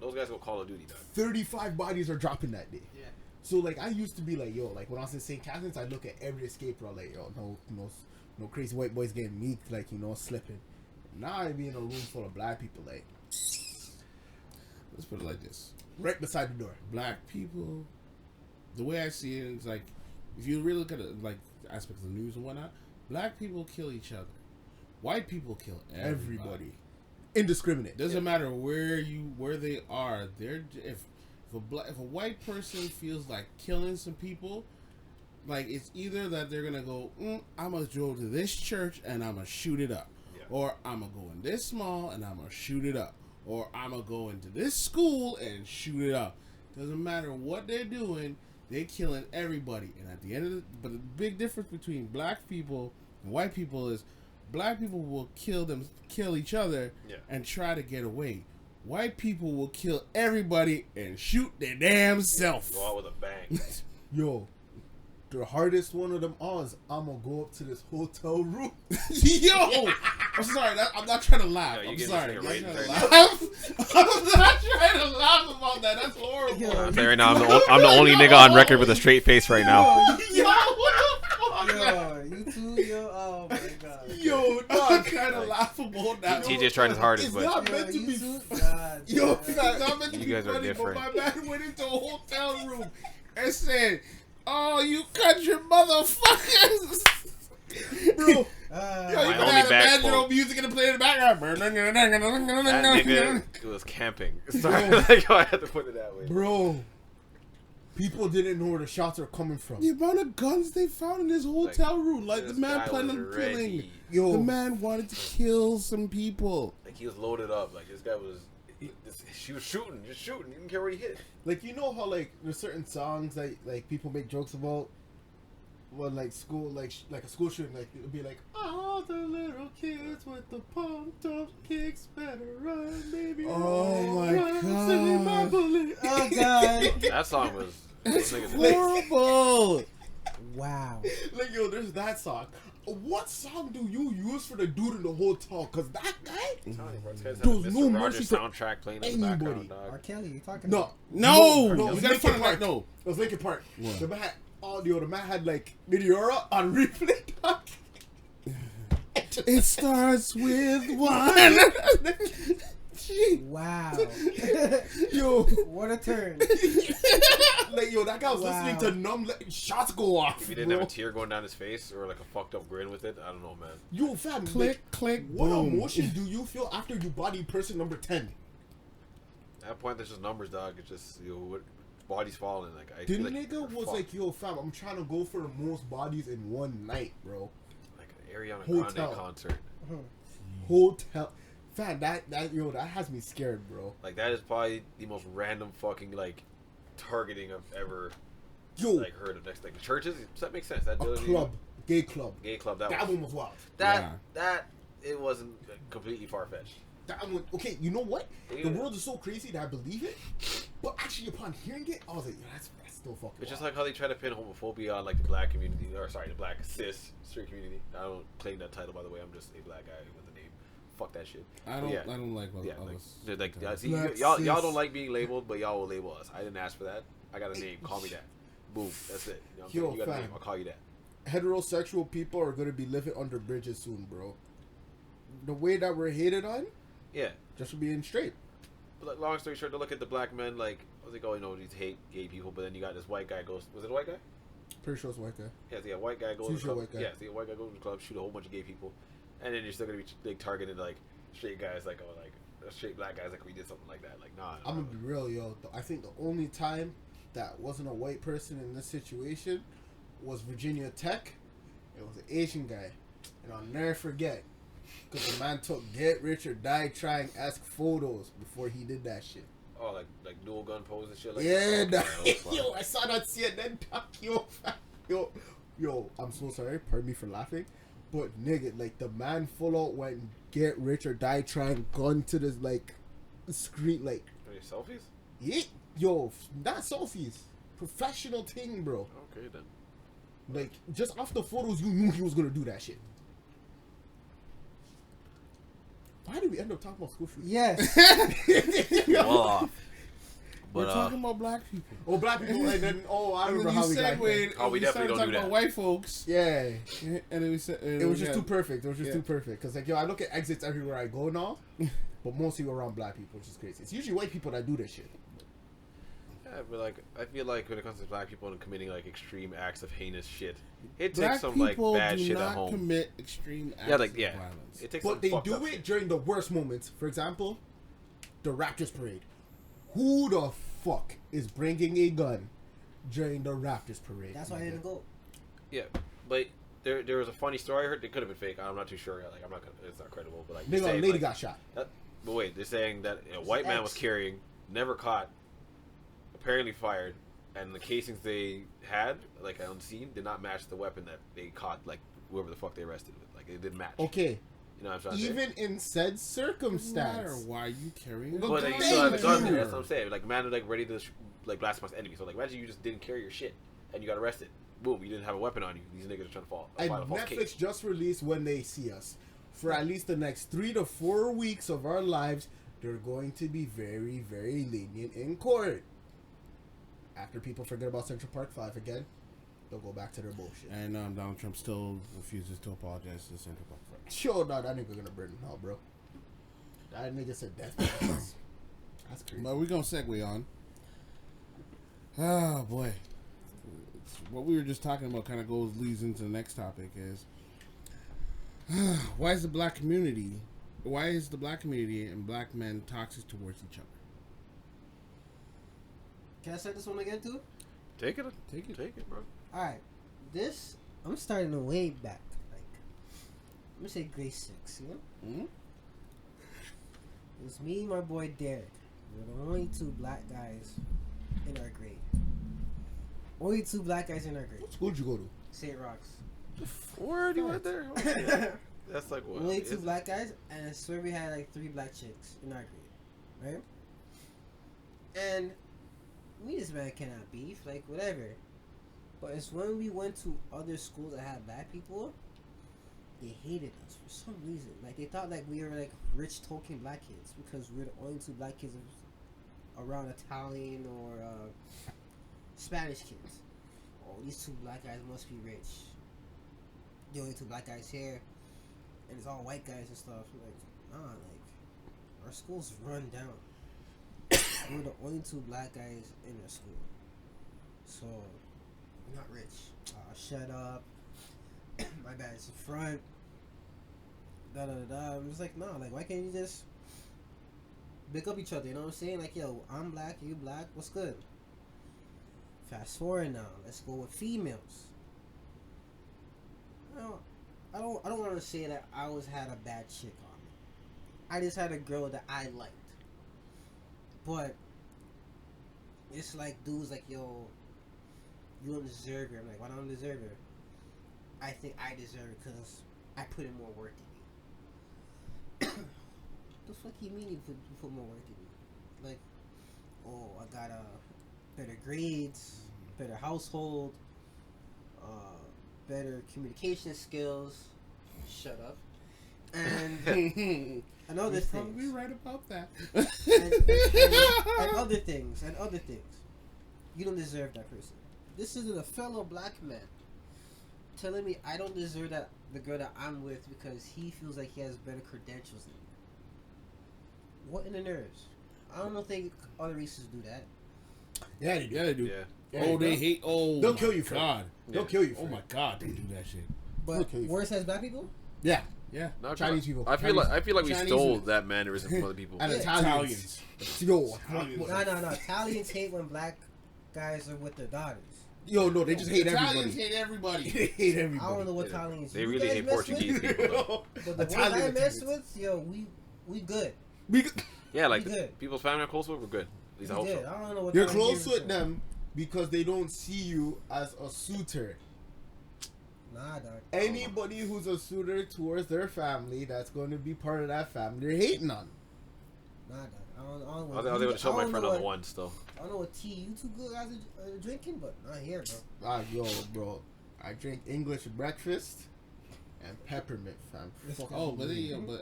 those guys go Call of Duty, dog. 35 bodies are dropping that day. Yeah. So like I used to be like, yo, like when I was in St. Catharines, I look at every escape route like, yo, no crazy white boys getting meeked, like, you know, slipping. Now I be in a room full of black people, like, let's put it like this: right beside the door. black people. The way I see it is like, if you really look at it, like aspects of the news and whatnot, black people kill each other. White people kill everybody. Indiscriminate. Doesn't matter where they are. If a white person feels like killing some people, like it's either that they're gonna go, I'm gonna go to this church and I'm gonna shoot it up, or I'm gonna go in this mall and I'm gonna shoot it up, or I'm gonna go into this school and shoot it up. Doesn't matter what they're doing, they're killing everybody. And at the end of but the big difference between black people and white people is black people will kill each other and try to get away. White people will kill everybody and shoot their damn self. Go out with a bang. Yo, the hardest one of them all is I'm gonna go up to this hotel room. Yo, I'm sorry. I'm not trying to laugh. No, I'm getting sorry. this I'm nigga not trying to laugh about that. That's horrible. Yo, I'm saying right now, I'm the only nigga on record with a straight face right now. Yo, what the fuck? Yo, you too, yo. Oh my god. Yo, dog, kind of laughable now. TJ's trying his hardest, It's but not meant to you be. too? God, Yo, man. it's not meant to You be guys are funny, different. but my man went into a hotel room and said, "Oh, you country motherfuckers." bro. Yo, you My could only have back banjo quote. music and play in the background. that nigga was camping. Sorry, like, I had to put it that way. Bro, people didn't know where the shots are coming from. The amount of guns they found in his hotel room, like the This man guy planned was on ready. killing. Yo. The man wanted to kill some people. Like he was loaded up. Like this guy was. She was shooting, just shooting. He didn't care where he hit. Like, you know how like there's certain songs that like people make jokes about when like school like a school shooting, like it'll be like all the little kids with the pumped up kicks better run, baby. Oh my run, send my God. bullet. Oh god. That song was. Those niggas Horrible. Wow. Like, yo, there's that song. What song do you use for the dude in the hotel? Cause that guy, I'm telling you, bro, this guy's There's had a no Mr. mercy Rogers for soundtrack playing in anybody. the background, R. dog. Kelly, you talking no, about? No, it you was gotta Linkin find Park. like no. It was Linkin Park. What? The man had audio. The man had like Meteora on replay. Dog. It starts with one. Wow. Yo, What a turn. like, yo, that guy was Wow. listening to numb, letting shots go off. If he didn't bro. have a tear going down his face or like a fucked up grin with it, I don't know, man. Yo, fam, Click, like, click, what boom. emotion do you feel after you body person number 10? At that point, there's just numbers, dog. It's just what body's falling. Like I The feel like nigga we're was fucked. like, yo, fam, I'm trying to go for the most bodies in one night, bro. Like an Ariana Hotel. Grande concert. Hotel. Fam, that has me scared, bro. Like that is probably the most random fucking like targeting I've ever Yo, like heard of. Next, like churches, does that make sense? That a doesn't club, gay club. even- gay club. That That was one was wild. that it wasn't completely far fetched. That one, okay, you know what? Yeah. The world is so crazy that I believe it, but actually upon hearing it, I was like, yeah, that's still fucking It's just wild. like how they try to pin homophobia on like the black community, or sorry, the black cis straight community. I don't claim that title, by the way. I'm just a black guy with a name. Fuck that shit. I don't. Yeah. I don't like what Yeah, others. like, they're like tell. see, Black y'all cis. don't like being labeled, but y'all will label us. I didn't ask for that. I got a name. Call me that. Boom. That's it. You know what I'm saying? Yo, You got a fam. name. I'll call you that. Heterosexual people are gonna be living under bridges soon, bro. The way that we're hated on, Yeah. just for being straight. But like, long story short, to look at the black men, like, I was like, oh, you know, these hate gay people, but then you got this white guy goes, was it a white guy? Pretty sure it's white guy. Yeah, so yeah, white guy goes to the usually a club. white guy. Yeah, so yeah, white guy goes to the club, shoot a whole bunch of gay people, and then you're still gonna be like targeted like straight guys, like oh, like straight black guys, like we did something like that. Like nah. I'm gonna be real, yo. I think the only time that wasn't a white person in this situation was Virginia Tech. It was an Asian guy, and I'll never forget because the man took "Get Rich or Die Trying" esque photos before he did that shit. Oh, like dual gun pose and shit. Like Yeah, that. nah. Okay, that was fun. Yo, I saw that CNN doc, yo. I'm so sorry. Pardon me for laughing, but nigga, like the man full out went "Get Rich or Die Trying" gun to this like screen, like Any selfies? yeah, yo, not selfies, professional thing, bro. Okay then. Like just off the photos, you knew he was gonna do that shit. Why did we end up talking about school shootings? Yes. Well off. We're talking about black people. Oh, black people, and then I And remember then how you we got segued. there. Oh, we and definitely started don't do talking that. about white folks. Yeah, And then we said it was just too perfect. It was just Yeah. too perfect. Cause like, yo, I look at exits everywhere I go now, but mostly around black people, which is crazy. It's usually white people that do this shit. Yeah, but like I feel like when it comes to black people and committing like extreme acts of heinous shit, it Black takes some like people bad do shit not at home. commit extreme acts Yeah, like of yeah, violence. it takes some But they fucked do up it shit. during the worst moments. For example, the Raptors parade. Who the fuck is bringing a gun during the Raptors parade? That's why I didn't go. Yeah, but there was a funny story I heard. It could have been fake. I'm not too sure. Like I'm not gonna. It's not credible. But like Nigga, a saying, lady like, got shot. But wait, they're saying that a white man was carrying, never caught, apparently fired, and the casings they had, like on the scene, did not match the weapon that they caught, like whoever the fuck they arrested with. Like it didn't match. Okay, You know what I'm trying to say? even in said Doesn't matter circumstance. why you carrying. But But Thank like, you still have the gun you. there. That's what I'm saying. Like man, like ready to like blast my enemy. So like imagine you just didn't carry your shit and you got arrested. Boom, you didn't have a weapon on you. These niggas are trying to file And a false Netflix case. just released When They See Us. For at least the next 3 to 4 weeks of our lives, they're going to be very, very lenient in court. After people forget about Central Park 5 again, they'll go back to their bullshit. And Donald Trump still refuses to apologize to Central Park Five. Sure, no, that nigga gonna burn in hell, bro. That nigga said death. That's crazy. But we're gonna segue on. Oh boy, what we were just talking about kind of leads into the next topic is why is the black community and black men toxic towards each other? Can I say this one again too? Take it, Take it, bro. All right, this I'm starting to way back. Like, let me say grade 6. You know, Hmm? it was me and my boy Derek. We were the only 2 black guys in our grade. Only 2 black guys in our grade. What school did you go to? St. Rocks. Where do you went there? Oh, yeah. That's like what? Only is 2 it? black guys, and I swear we had like 3 black chicks in our grade, right? And me and this man cannot beef, like whatever. But it's when we went to other schools that had black people, they hated us for some reason. Like they thought like we were like rich token black kids because we're the only 2 black kids around Italian or Spanish kids. Oh, these 2 black guys must be rich. The only 2 black guys here, and it's all white guys and stuff. Like, nah, like our school's run down. We're the only 2 black guys in our school, so we're not rich. Shut up. My bad. It's in front. Da da da da. I'm just like, nah. Like, why can't you just pick up each other? You know what I'm saying? Like, yo, I'm black, you black. What's good? Fast forward now. Let's go with females. I don't want to say that I always had a bad chick on me. I just had a girl that I liked. But it's like dudes like, yo, you don't deserve her. I'm like, why don't I deserve her? I think I deserve it because I put in more work than you. The fuck you mean you put more work than me? Like, oh, I got better grades, better household, better communication skills. Shut up. And and other You're probably things. right about that. And other things. You don't deserve that person. This is a fellow black man telling me I don't deserve the girl that I'm with because he feels like he has better credentials than me. What in the nerves? I don't think other races do that. Yeah, they do. Yeah, they do. Yeah. Yeah, Oh, they bro. hate. Oh, They'll my kill you for it. God. They'll Yeah. kill you. Oh my God, they do that shit. But Okay. worse has black people? Yeah, Yeah. Not Chinese people. I feel like we Chinese stole people. that mannerism from other people. and Yeah. Italians. Yo, Italians. No. Italians hate when black guys are with their daughters. yo, no, they just hate Italians everybody. hate everybody. They hate I everybody. don't know what They- Italians they you really guys hate mess Portuguese with, people, though. but the ones I mess with, yo, we good. Yeah, like We good. people's family I'm close with, we're good. At least I We hope good. so. I don't know what You're Italians close here with for. them because they don't see you as a suitor. Nah, dog. Anybody who's a suitor towards their family that's going to be part of that family, they're hating on. Nah, dog. I don't I know was able to show my friend on the what, one still. I don't know what tea you 2 good guys are drinking, but not here, bro. Yo, bro, I drink English breakfast and peppermint, fam. Fuck Oh, off. but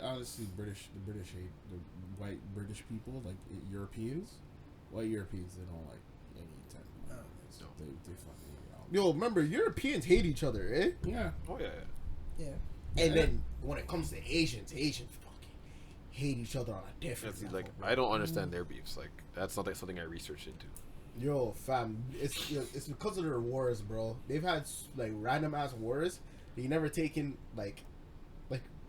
honestly, the British hate the white British people, like Europeans. White Europeans, they don't like any type of No. minorities. No. They fucking hate it all. Yo, remember, Europeans hate each other, eh? Yeah. Oh yeah. Yeah. And then when it comes to Asians fucking hate each other on a different It's level, like bro. I don't understand their beefs. Like that's not like something I researched into. Yo, fam, it's because of their wars, bro. They've had like random ass wars. They never taken like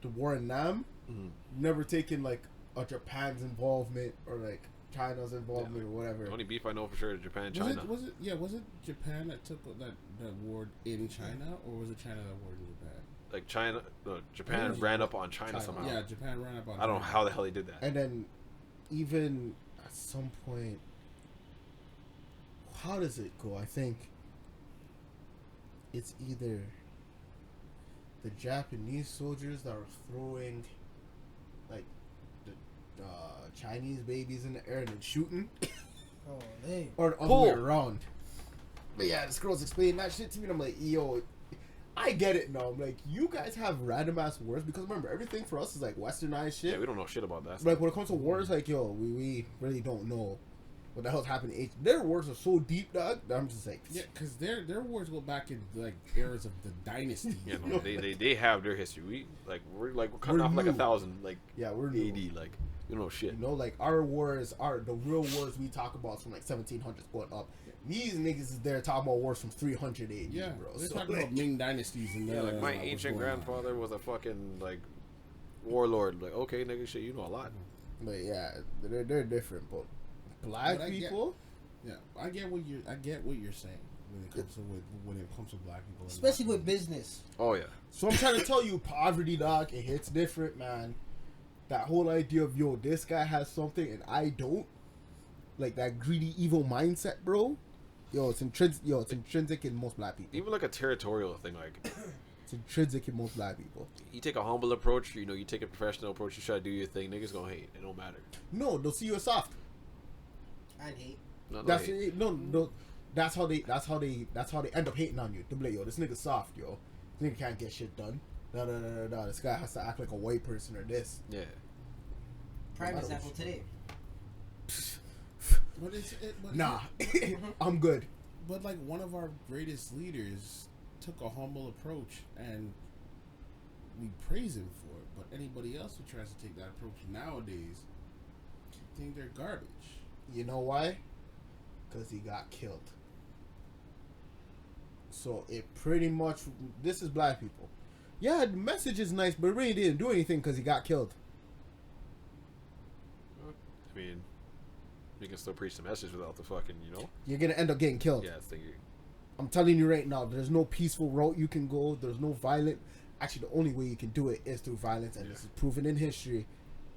the war in Nam. Mm-hmm. Never taken like a Japan's involvement or like China's involvement or whatever. The only beef I know for sure is Japan and China. Was it Japan that took that war in China, or was it China that warred in Japan? Like China, no, Japan Yeah. ran up on China somehow. Yeah, Japan ran up on. I don't know China. how the hell they did that. And then even at some point, how does it go? I think it's either the Japanese soldiers that are throwing like the Chinese babies in the air and then shooting, Oh, they. or the other way around. But yeah, this girl's explaining that shit to me, and I'm like, yo, I get it now. I'm like, you guys have random ass wars because remember, everything for us is like westernized shit. Yeah, we don't know shit about that. Like when it comes to wars, like yo, we really don't know what the hell's happening. Their wars are so deep, dog. That I'm just like, Yeah, because their wars go back in like eras of the dynasty. Yeah, no, they have their history. We're cutting off like new. 1,000 like yeah, we're new. AD. Like you know shit. You know, like our wars, the real wars we talk about is from like 1700s going up. These niggas is there talking about wars from 300 AD, Yeah, bro. they're So, talking like, about Ming dynasties and Yeah, like my what's ancient going on. grandfather was a fucking like warlord. Like okay, nigga, shit, you know a lot. but yeah, they're different. But black But I get- people, Yeah, I get what you're saying when it comes to black people, and Especially black with business. Oh yeah, so I'm trying to tell you, poverty, dog, it hits different, man. That whole idea of yo, this guy has something and I don't, like that greedy, evil mindset, bro. Yo, it's intrinsic in most black people. even like a territorial thing. Like It's intrinsic in most black people. you take a humble approach, you know, you take a professional approach, you try to do your thing. Niggas gonna hate. It don't matter. No, they'll see you as soft. And hate. No, That's hate. no. That's how they end up hating on you. They'll be like, yo, this nigga soft, yo. This nigga can't get shit done. Da. This guy has to act like a white person or this. Yeah. Prime Wow. example today. but Nah, I'm good. But like one of our greatest leaders took a humble approach, and we praise him for it. But anybody else who tries to take that approach nowadays think they're garbage. You know why? Because he got killed. So it pretty much, this is black people. Yeah, the message is nice, but it really didn't do anything because he got killed. I mean, you can still preach the message without the fucking, you know. You're gonna end up getting killed. Yeah, it's the, I'm telling you right now, there's no peaceful route you can go. There's no violent. Actually, the only way you can do it is through violence, and this is proven in history.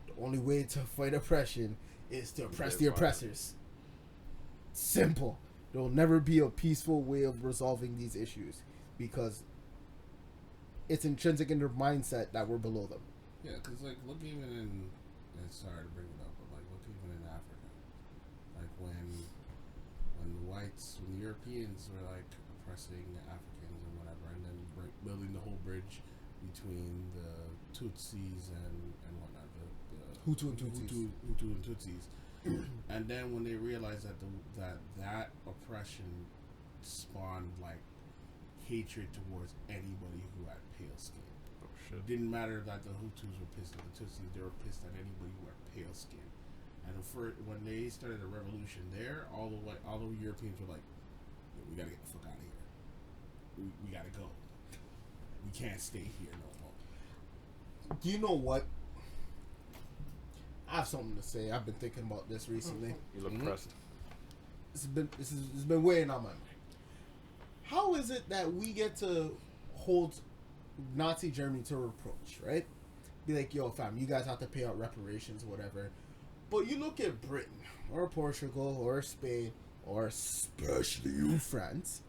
The only way to fight oppression is to oppress the oppressors. Simple. There will never be a peaceful way of resolving these issues because it's intrinsic in their mindset that we're below them. Yeah, because like look even in, and sorry to bring it up, but like look even in Africa, like when the Europeans were like oppressing the Africans and whatever, and then building the whole bridge between the Tutsis and whatnot, the Hutu and Tutsis. Hutu and Tutsis. And then when they realized that that oppression spawned like hatred towards anybody who had pale skin. oh shit. It didn't matter that the Hutus were pissed at the Tutsis; they were pissed at anybody who had pale skin. And when they started a revolution there, all the Europeans were like, "We gotta get the fuck out of here. We gotta go. We can't stay here no more." Do you know what? I have something to say. I've been thinking about this recently. You look pressed. It's been weighing on my mind. How is it that we get to hold Nazi Germany to reproach, right? Be like, yo, fam, you guys have to pay out reparations or whatever. But you look at Britain or Portugal or Spain or especially you, France.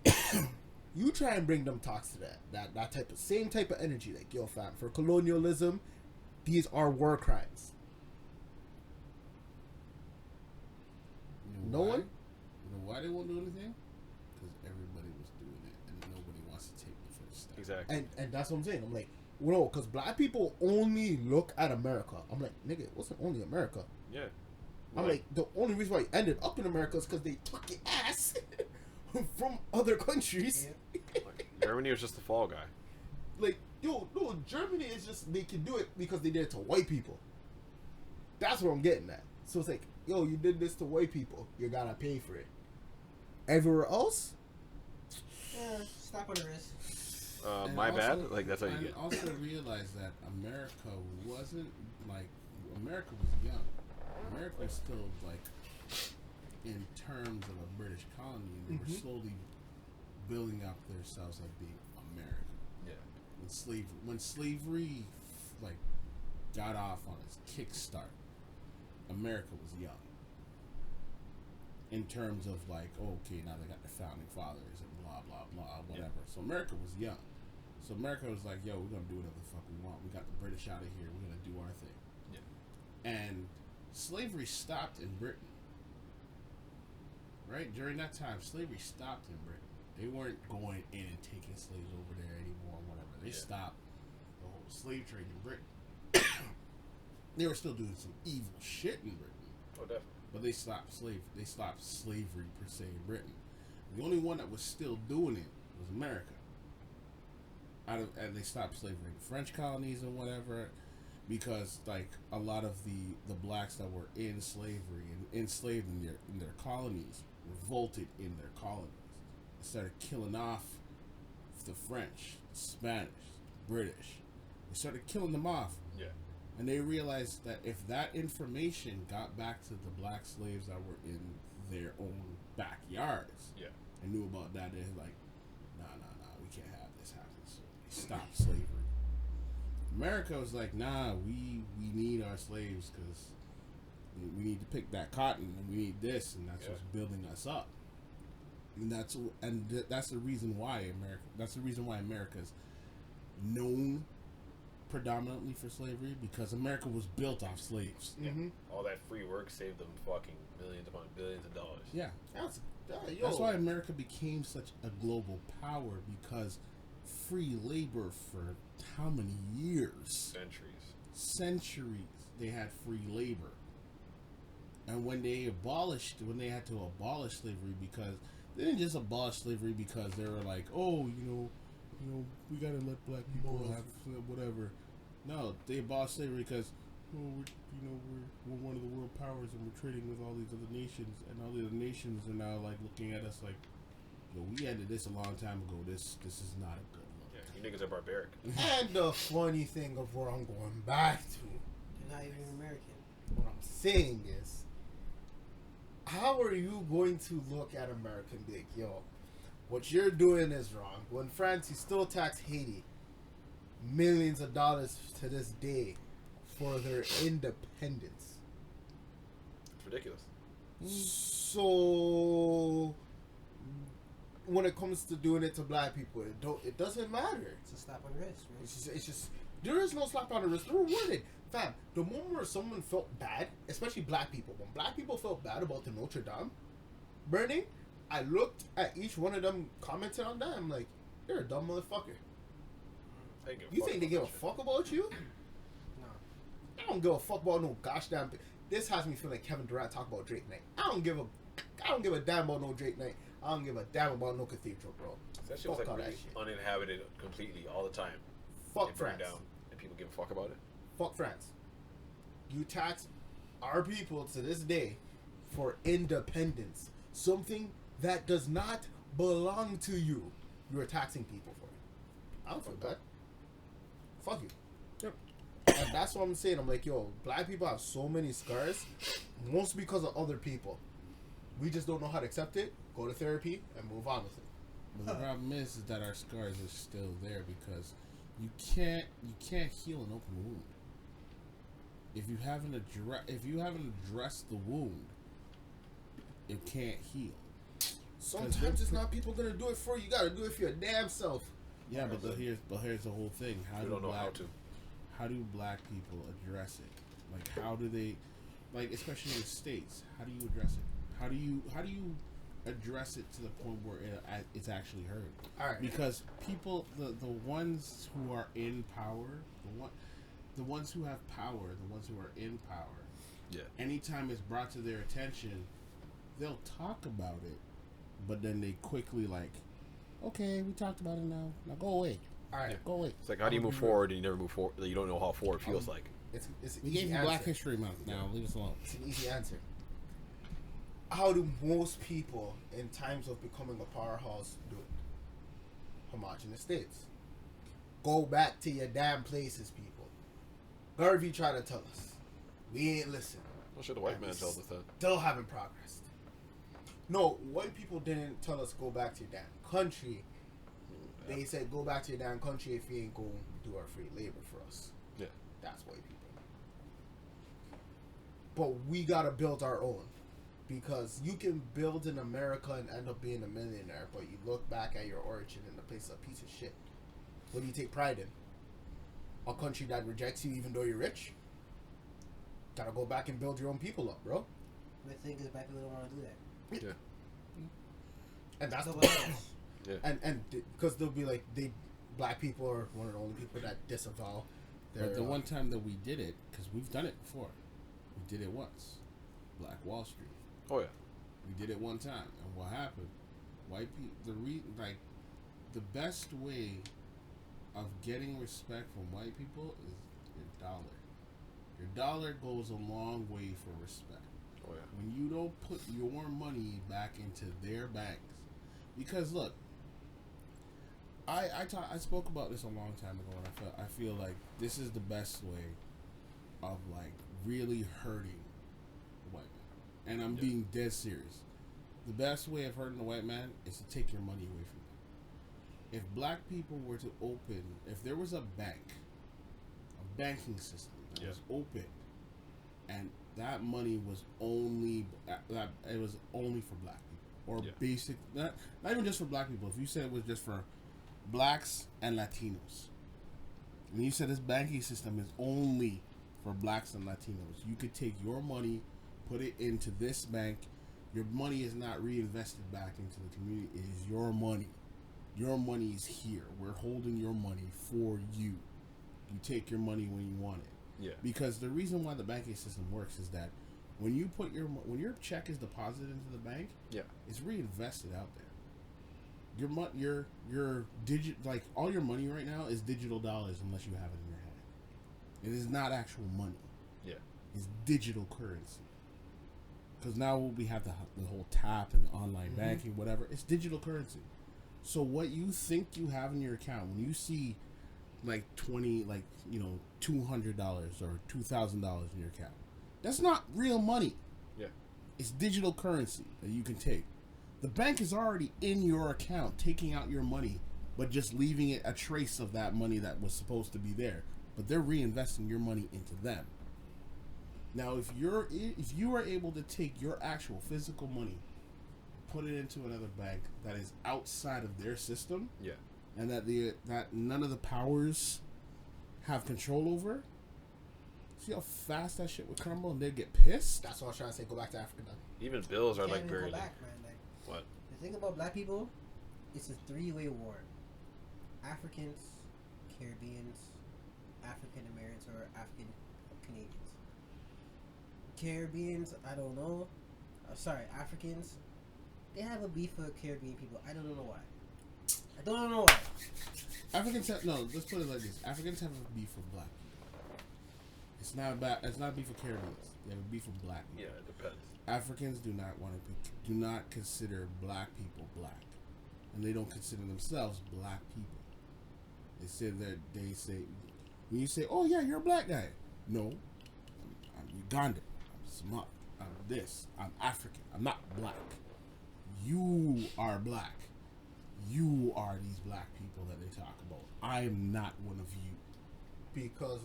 You try and bring them talks to that type of same type of energy, like, yo, fam, for colonialism, these are war crimes. You No know why? one? You know why they won't do anything? Because everybody was doing it, and nobody wants to take the first step. Exactly. And that's what I'm saying. I'm like, well, no, because black people only look at America. I'm like, nigga, it wasn't only America. Yeah. I'm Right. like, the only reason why you ended up in America is because they took your ass from other countries. Germany was just the fall guy. Like, yo, no, Germany is just, they can do it because they did it to white people. That's what I'm getting at. So it's like, yo, you did this to white people, you gotta pay for it. Everywhere else, Yeah, slap on the wrist. And My also- bad. Like that's how you and get. also realize that America wasn't like America was young. America was still like in terms of a British colony, and they were slowly building up themselves as being America. Yeah. When slavery like got off on its kickstart, America was young. In terms of like, oh, okay, now they got the founding fathers and blah blah blah whatever. So America was young. So America was like, yo, we're gonna do whatever the fuck we want. We got the British out of here. We're gonna do our thing. Yeah. And slavery stopped in Britain. Right? During that time, slavery stopped in Britain. They weren't going in and taking slaves over there anymore, whatever. They stopped the whole slave trade in Britain. They were still doing some evil shit in Britain, Oh, definitely. but they stopped slavery per se in Britain. The only one that was still doing it was America. And they stopped slavery in the French colonies and whatever, because like a lot of the blacks that were in slavery and enslaved in their colonies revolted in their colonies. They started killing off the French, Spanish, British. They started killing them off. Yeah. And they realized that if that information got back to the black slaves that were in their own backyards Yeah. and knew about that, they're like, nah, we can't have this happen. So they stopped slavery. America was like, nah, we need our slaves because we need to pick that cotton and we need this, and that's what's building us up. And that's the reason why America. That's the reason why America's known predominantly for slavery, because America was built off slaves. All that free work saved them fucking millions upon billions of dollars. Yeah, yo, that's why America became such a global power, because free labor for how many years? Centuries they had free labor. And when they had to abolish slavery, because they didn't just abolish slavery because they were like, oh, we gotta let black people have whatever. No, they abolished slavery because, we're one of the world powers and we're trading with all these other nations, and all the other nations are now like looking at us like, yo, we ended this a long time ago. This is not a good look. Yeah, you niggas are barbaric. And the funny thing of where I'm going back to, You're not even American. what I'm saying is, how are you going to look at America and be like, yo, what you're doing is wrong? When France, you still tax Haiti millions of dollars to this day for their independence. It's ridiculous. So when it comes to doing it to black people, it doesn't matter. It's a slap on the wrist, right? It's just there is no slap on the wrist. They're rewarded. Fam, the moment where someone felt bad, especially black people, when black people felt bad about the Notre Dame burning, I looked at each one of them, commented on that. I'm like, you're a dumb motherfucker. You think they give a fuck about you? No. I don't give a fuck about no gosh damn. This has me feeling like Kevin Durant talk about Drake night. I don't give a damn about no Drake night. I don't give a damn about no cathedral, bro. That shit was Fuck like all really that shit. uninhabited completely all the time. Fuck It burned France. down, and people give a fuck about it. Fuck France. You tax our people to this day for independence. Something that does not belong to you. You are taxing people for it. I don't feel bad. Fuck you. Yep. And that's what I'm saying. I'm like, yo, black people have so many scars, mostly because of other people. We just don't know how to accept it, go to therapy, and move on with it. But the problem is that our scars are still there, because you can't heal an open wound if you haven't addressed the wound. It can't heal. Sometimes it's not people gonna do it for you. You gotta do it for your damn self. Yeah, but here's the whole thing. We don't know how to. How do black people address it? Like, how do they, like, especially in the States? How do you address it? How do you address it to the point where it's actually heard? All right. Because people, the ones who are in power, the ones who have power, the ones who are in power, Yeah. anytime it's brought to their attention, they'll talk about it, but then they quickly like, okay, we talked about it now. Now go away. All right, Go away. It's like, how do you move forward and you never move forward? You don't know how forward feels like. it's an We easy gave you answer. Black History Month. Now leave us alone. It's an easy answer. How do most people in times of becoming a powerhouse do it? Homogenous states. Go back to your damn places, people. Garvey tried to tell us. We ain't listen. Well, sure, the white man tells us that. Still haven't progressed. No, white people didn't tell us go back to your damn country. They said go back to your damn country if you ain't going to do our free labor for us. Yeah. That's white people. But we gotta build our own. Because you can build in America and end up being a millionaire, but you look back at your origin and the place is a piece of shit. What do you take pride in? A country that rejects you even though you're rich? Gotta go back and build your own people up, bro. The thing is, black people don't want to do that. Yeah. And that's So the what else? Yeah. and because they'll be like black people are one of the only people that disavow their But the one time that we did it, because we've done it before, we did it once. Black Wall Street. Oh, yeah. We did it one time, and what happened? White people, the best way of getting respect from white people is your dollar. Your dollar goes a long way for respect. Oh, yeah. When you don't put your money back into their banks, because look, I spoke about this a long time ago, and I feel like this is the best way of like really hurting the white man, and I'm being dead serious. The best way of hurting the white man is to take your money away from them. If black people were to open, if there was a banking system that was open, and that money was only it was only for black people, or basic, not even just for black people. If you said it was just for blacks and Latinos, and you said this banking system is only for blacks and Latinos, you could take your money, put it into this bank. Your money is not reinvested back into the community. It is your money. Your money is here. We're holding your money for you. You take your money when you want it. Yeah. Because the reason why the banking system works is that when you put when your check is deposited into the bank, it's reinvested out there. Your like all your money right now is digital dollars unless you have it in your hand. It is not actual money. Yeah. It's digital currency. Because now we have the whole tap and online banking, whatever. It's digital currency. So what you think you have in your account, when you see like $200 or $2,000 in your account, that's not real money. Yeah. It's digital currency that you can take. The bank is already in your account, taking out your money, but just leaving it a trace of that money that was supposed to be there. But they're reinvesting your money into them. Now, if you are able to take your actual physical money, put it into another bank that is outside of their system, and that none of the powers have control over, see how fast that shit would crumble, and they'd get pissed. That's what I was trying to say. Go back to Africa now. Even bills are Can't like even go buried. back, man. Like, What? the thing about black people, it's a three-way war. Africans, Caribbeans, African Americans, or African Canadians. Caribbeans, I don't know. Africans, they have a beef with Caribbean people. I don't know why. Africans have let's put it like this: Africans have a beef with black people. It's not beef with Caribbeans. They have a beef with black people. Yeah, it depends. Africans do not consider black people black, and they don't consider themselves black people. They say when you say, "Oh yeah, you're a black guy," no, I'm Ugandan. Smart. I'm this. I'm African. I'm not black. You are black. You are these black people that they talk about. I am not one of you. Because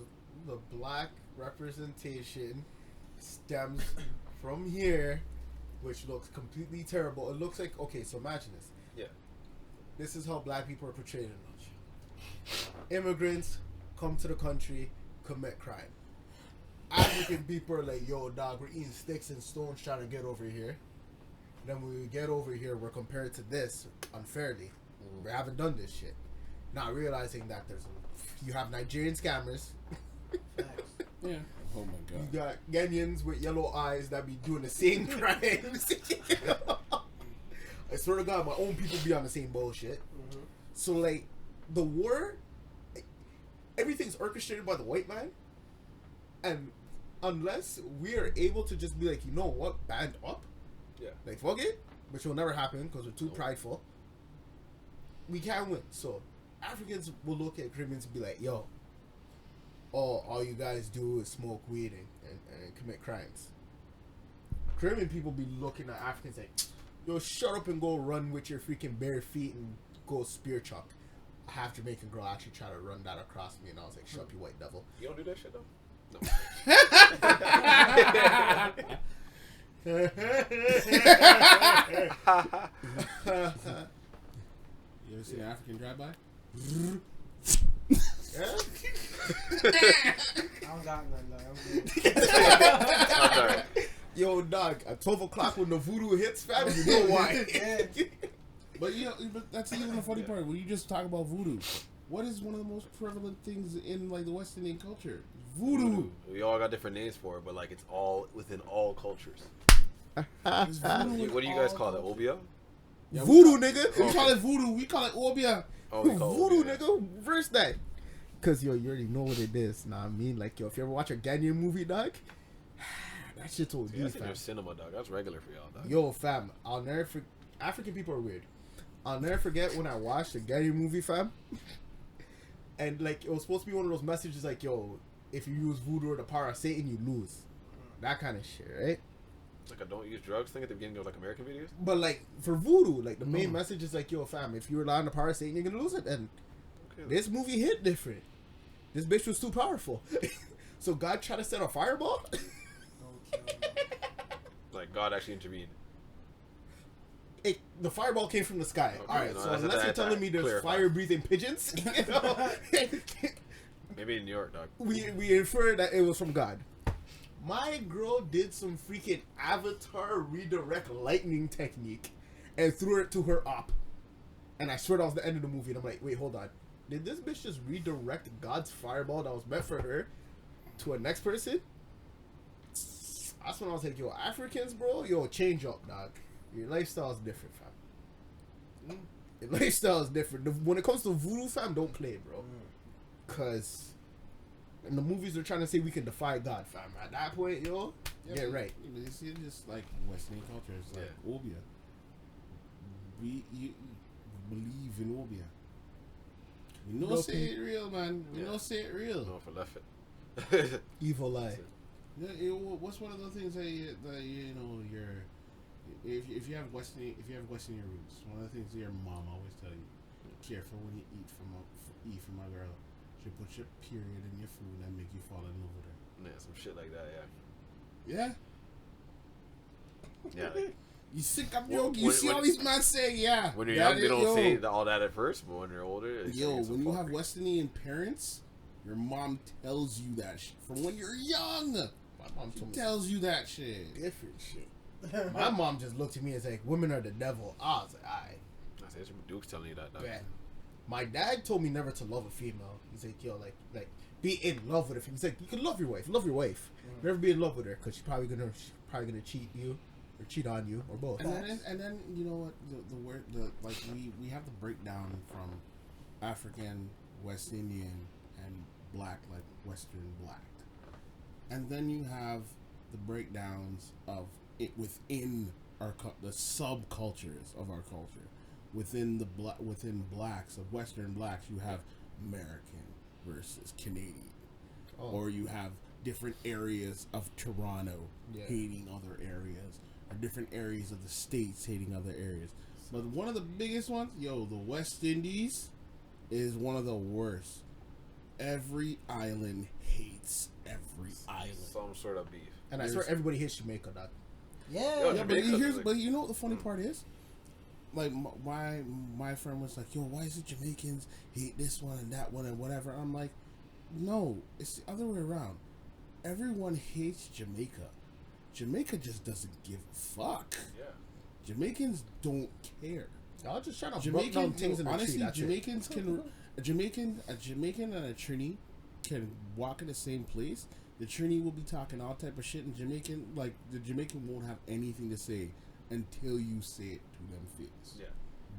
the black representation stems from here, which looks completely terrible. It looks like, okay, so imagine this. Yeah. This is how black people are portrayed in a nutshell. Immigrants come to the country, commit crime. African people are like, yo, dog, we're eating sticks and stones trying to get over here. Then when we get over here, we're compared to this unfairly. We haven't done this shit. Not realizing that you have Nigerian scammers. Facts. Yeah. Oh my You god. got Ghanaians with yellow eyes that be doing the same crimes. I swear to God, my own people be on the same bullshit. Mm-hmm. So like, the war, everything's orchestrated by the white man, and unless we are able to just be like, you know what, band up, Yeah. like fuck it, which will never happen because we're too prideful. We can't win. So Africans will look at Caribbeans and be like, yo, all you guys do is smoke weed and commit crimes. Caribbean people be looking at Africans like, yo, shut up and go run with your freaking bare feet and go spear chuck. A half Jamaican girl actually tried to run that across me, and I was like, shut up, you white devil. You don't do that shit though. No. You ever seen an African drive-by? Yeah? I don't got none, though. I'm good. That's all right. Yo, dog, at 12 o'clock when the voodoo hits, fam, you know why. Yeah. But you know, but that's even the funny part. When you just talk about voodoo, what is one of the most prevalent things in like the West Indian culture? Voodoo. We all got different names for it, but like it's all within all cultures. It's voodoo What do you in guys all call it? cultures. Obia? Yeah, Voodoo, nigga. We call it voodoo. We call it obia. Oh, we call it Voodoo, Obia. nigga. Reverse that. Because, yo, you already know what it is. Nah, I mean, like, yo, if you ever watch a Ghanaian movie, dog, that shit's OD, Yeah, that's in fam. your cinema, dog. That's regular for y'all, dog. Yo, fam, I'll never forget. African people are weird. I'll never forget when I watched a Ghanaian movie, fam. And, like, it was supposed to be one of those messages like, yo, if you use voodoo or the power of Satan, you lose. That kind of shit, right? It's like a don't use drugs thing at the beginning of like American videos. But, like, for voodoo, like, the main message is like, yo, fam, if you rely on the power of Satan, you're going to lose it. And Okay. this movie hit different. This bitch was too powerful. So God tried to set a fireball? Don't kill me. Like God actually intervened. The fireball came from the sky. Okay, Alright, no, so that's- unless you're that's- telling me there's clarify. fire-breathing pigeons, you know, Maybe in New York, dog. we infer that it was from God. My girl did some freaking avatar redirect lightning technique and threw it to her op. And I swear that was the end of the movie. And I'm like, wait, hold on. Did this bitch just redirect God's fireball that was meant for her to a next person? That's when I was like, yo, Africans, bro, yo, change up, dog. Your lifestyle is different, fam. Your lifestyle is different. When it comes to voodoo, fam, don't play, bro. Because in the movies, they're trying to say we can defy God, fam. At that point, yo, get but, right. You see, it's just like West Indian culture. It's like obia. You believe in obia. We know Nope. say it real, man. We know say it real. No, for left it. Evil lie. Yeah, what's one of the things that you know you're if you have West Indian roots, one of the things your mom always tell you: careful when you eat from my girl. She put your period in your food and make you fall in love with her. Yeah, some shit like that. Yeah. Yeah. Yeah. Like, You sick of When- joking. You see when- all these men say, yeah. when you're that young, they is- don't yo, say all that at first, but when you're older, they Yo, say when you have West Indian parents, your mom tells you that shit from when you're young. My mom She told me tells you that shit. different shit. My mom just looked at me and was like, women are the devil. I was like, alright. I say, Duke's telling you that, dog. Bet. My dad told me never to love a female. He's like, yo, like be in love with her. He's like, you can love your wife. Never be in love with her because she's probably gonna cheat you or cheat on you or both. And then you know what the word we have the breakdown from African, West Indian, and black, like Western black, and then you have the breakdowns of it within the subcultures of our culture. Within blacks of Western blacks, you have American versus Canadian, or you have different areas of Toronto hating other areas, or different areas of the states hating other areas. But one of the biggest ones, the West Indies is one of the worst. Every island hates every island. Some sort of beef. And I swear everybody hates Jamaica, dog. Yeah. Yo, Yeah, but Jamaica's like- but you know what the funny part is? Like my friend was like, yo, why is it Jamaicans hate this one and that one and whatever? I'm like, no, it's the other way around. Everyone hates Jamaica. Jamaica just doesn't give a fuck. Yeah. Jamaicans don't care. Y'all just trying to break down things in the honestly, tree. That's Jamaicans a Jamaican and a Trini can walk in the same place. the Trini will be talking all type of shit, and Jamaican, like the Jamaican won't have anything to say until you say it to them face. Yeah.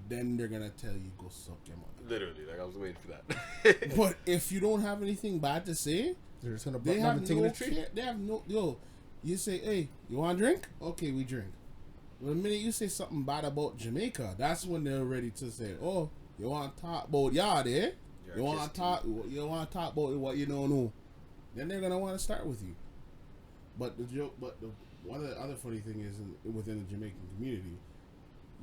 Then they're gonna tell you go suck your mother. Literally, like I was waiting for that. But if you don't have anything bad to say, They're just gonna they butt have and take no the tree. care. They have no You say, hey, you want a drink? Okay, we drink. The minute you say something bad about Jamaica, that's when they're ready to say, oh, you want to talk about y'all there? You want to talk about what you don't know? Then they're gonna want to start with you. But one of the other funny thing is within the Jamaican community,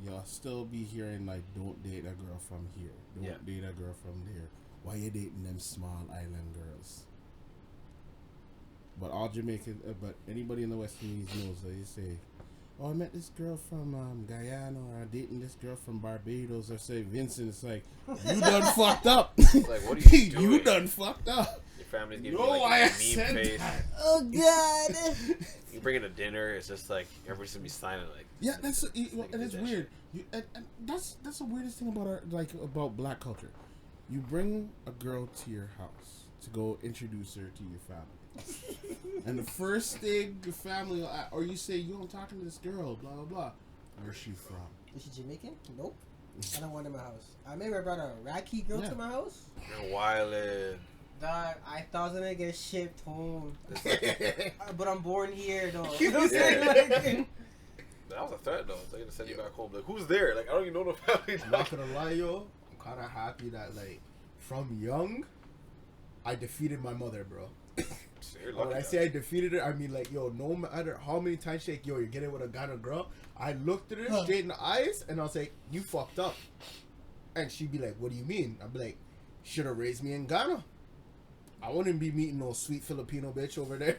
y'all still be hearing like, don't date a girl from here, don't date a girl from there. Why you dating them small island girls? But all Jamaican, but anybody in the West Indies knows that you say, oh, I met this girl from Guyana, or I'm dating this girl from Barbados, or say Vincent. It's like, you done fucked up. Like, what are you doing? You done fucked up. Your family's giving No, you like why a I meme said face. that. Oh God. You bring in a dinner, it's just like everybody's gonna be silent. Like, Yeah, that's and it's that weird. And that's the weirdest thing about about black culture. You bring a girl to your house to go introduce her to your family, and the first thing the family will or you say, "Yo, I'm talking to this girl." Blah blah blah. Where's she from? Is she Jamaican? Nope. I don't want her in my house. I remember I brought a Iraqi girl to my house. you're wildin'. Dog, I thought I was gonna get shipped home. But I'm born here, though. You know what I'm saying? Like, That was a threat though. They're gonna send you back home. Like, who's there? Like, I don't even know the family. I'm not gonna lie, yo. I'm kind of happy that like from young, I defeated my mother, bro. You're lucky When I say I defeated her, I mean like, yo, no matter how many times she like, yo, you're getting with a Ghana girl, I looked at her straight in the eyes and I was like, you fucked up. And she'd be like, what do you mean? I'd be like, should have raised me in Ghana. I wouldn't be meeting no sweet Filipino bitch over there.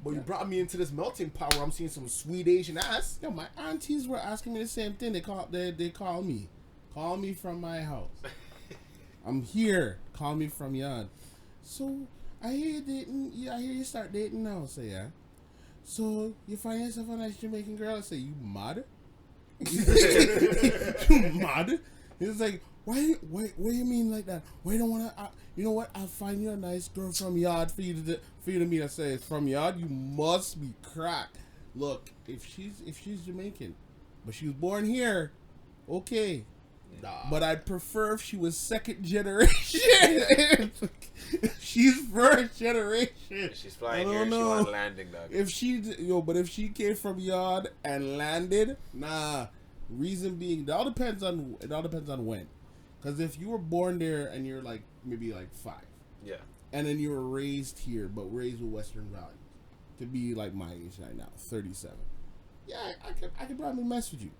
But you brought me into this melting pot where I'm seeing some sweet Asian ass. Yo, my aunties were asking me the same thing. They call me from my house. I'm here. Call me from yard. So I hear you dating. Yeah, I hear you start dating now. I say yeah. So you find yourself a nice Jamaican girl. I say you mad? You mad? It's like why you mean like that? Why you don't wanna? You know what? I'll find you a nice girl from yard for you to meet. I say it's from yard. You must be cracked. Look, if she's Jamaican, but she was born here, okay. Nah. But I'd prefer if she was second generation. She's first generation. If she's flying I here, don't she know. wants landing, dog. But if she came from yard and landed, nah. Reason being, it all depends on when. Because if you were born there and you're like maybe like 5, Yeah. and then you were raised here, but raised with Western values, to be like my age right now, 37. Yeah, I could probably mess with you.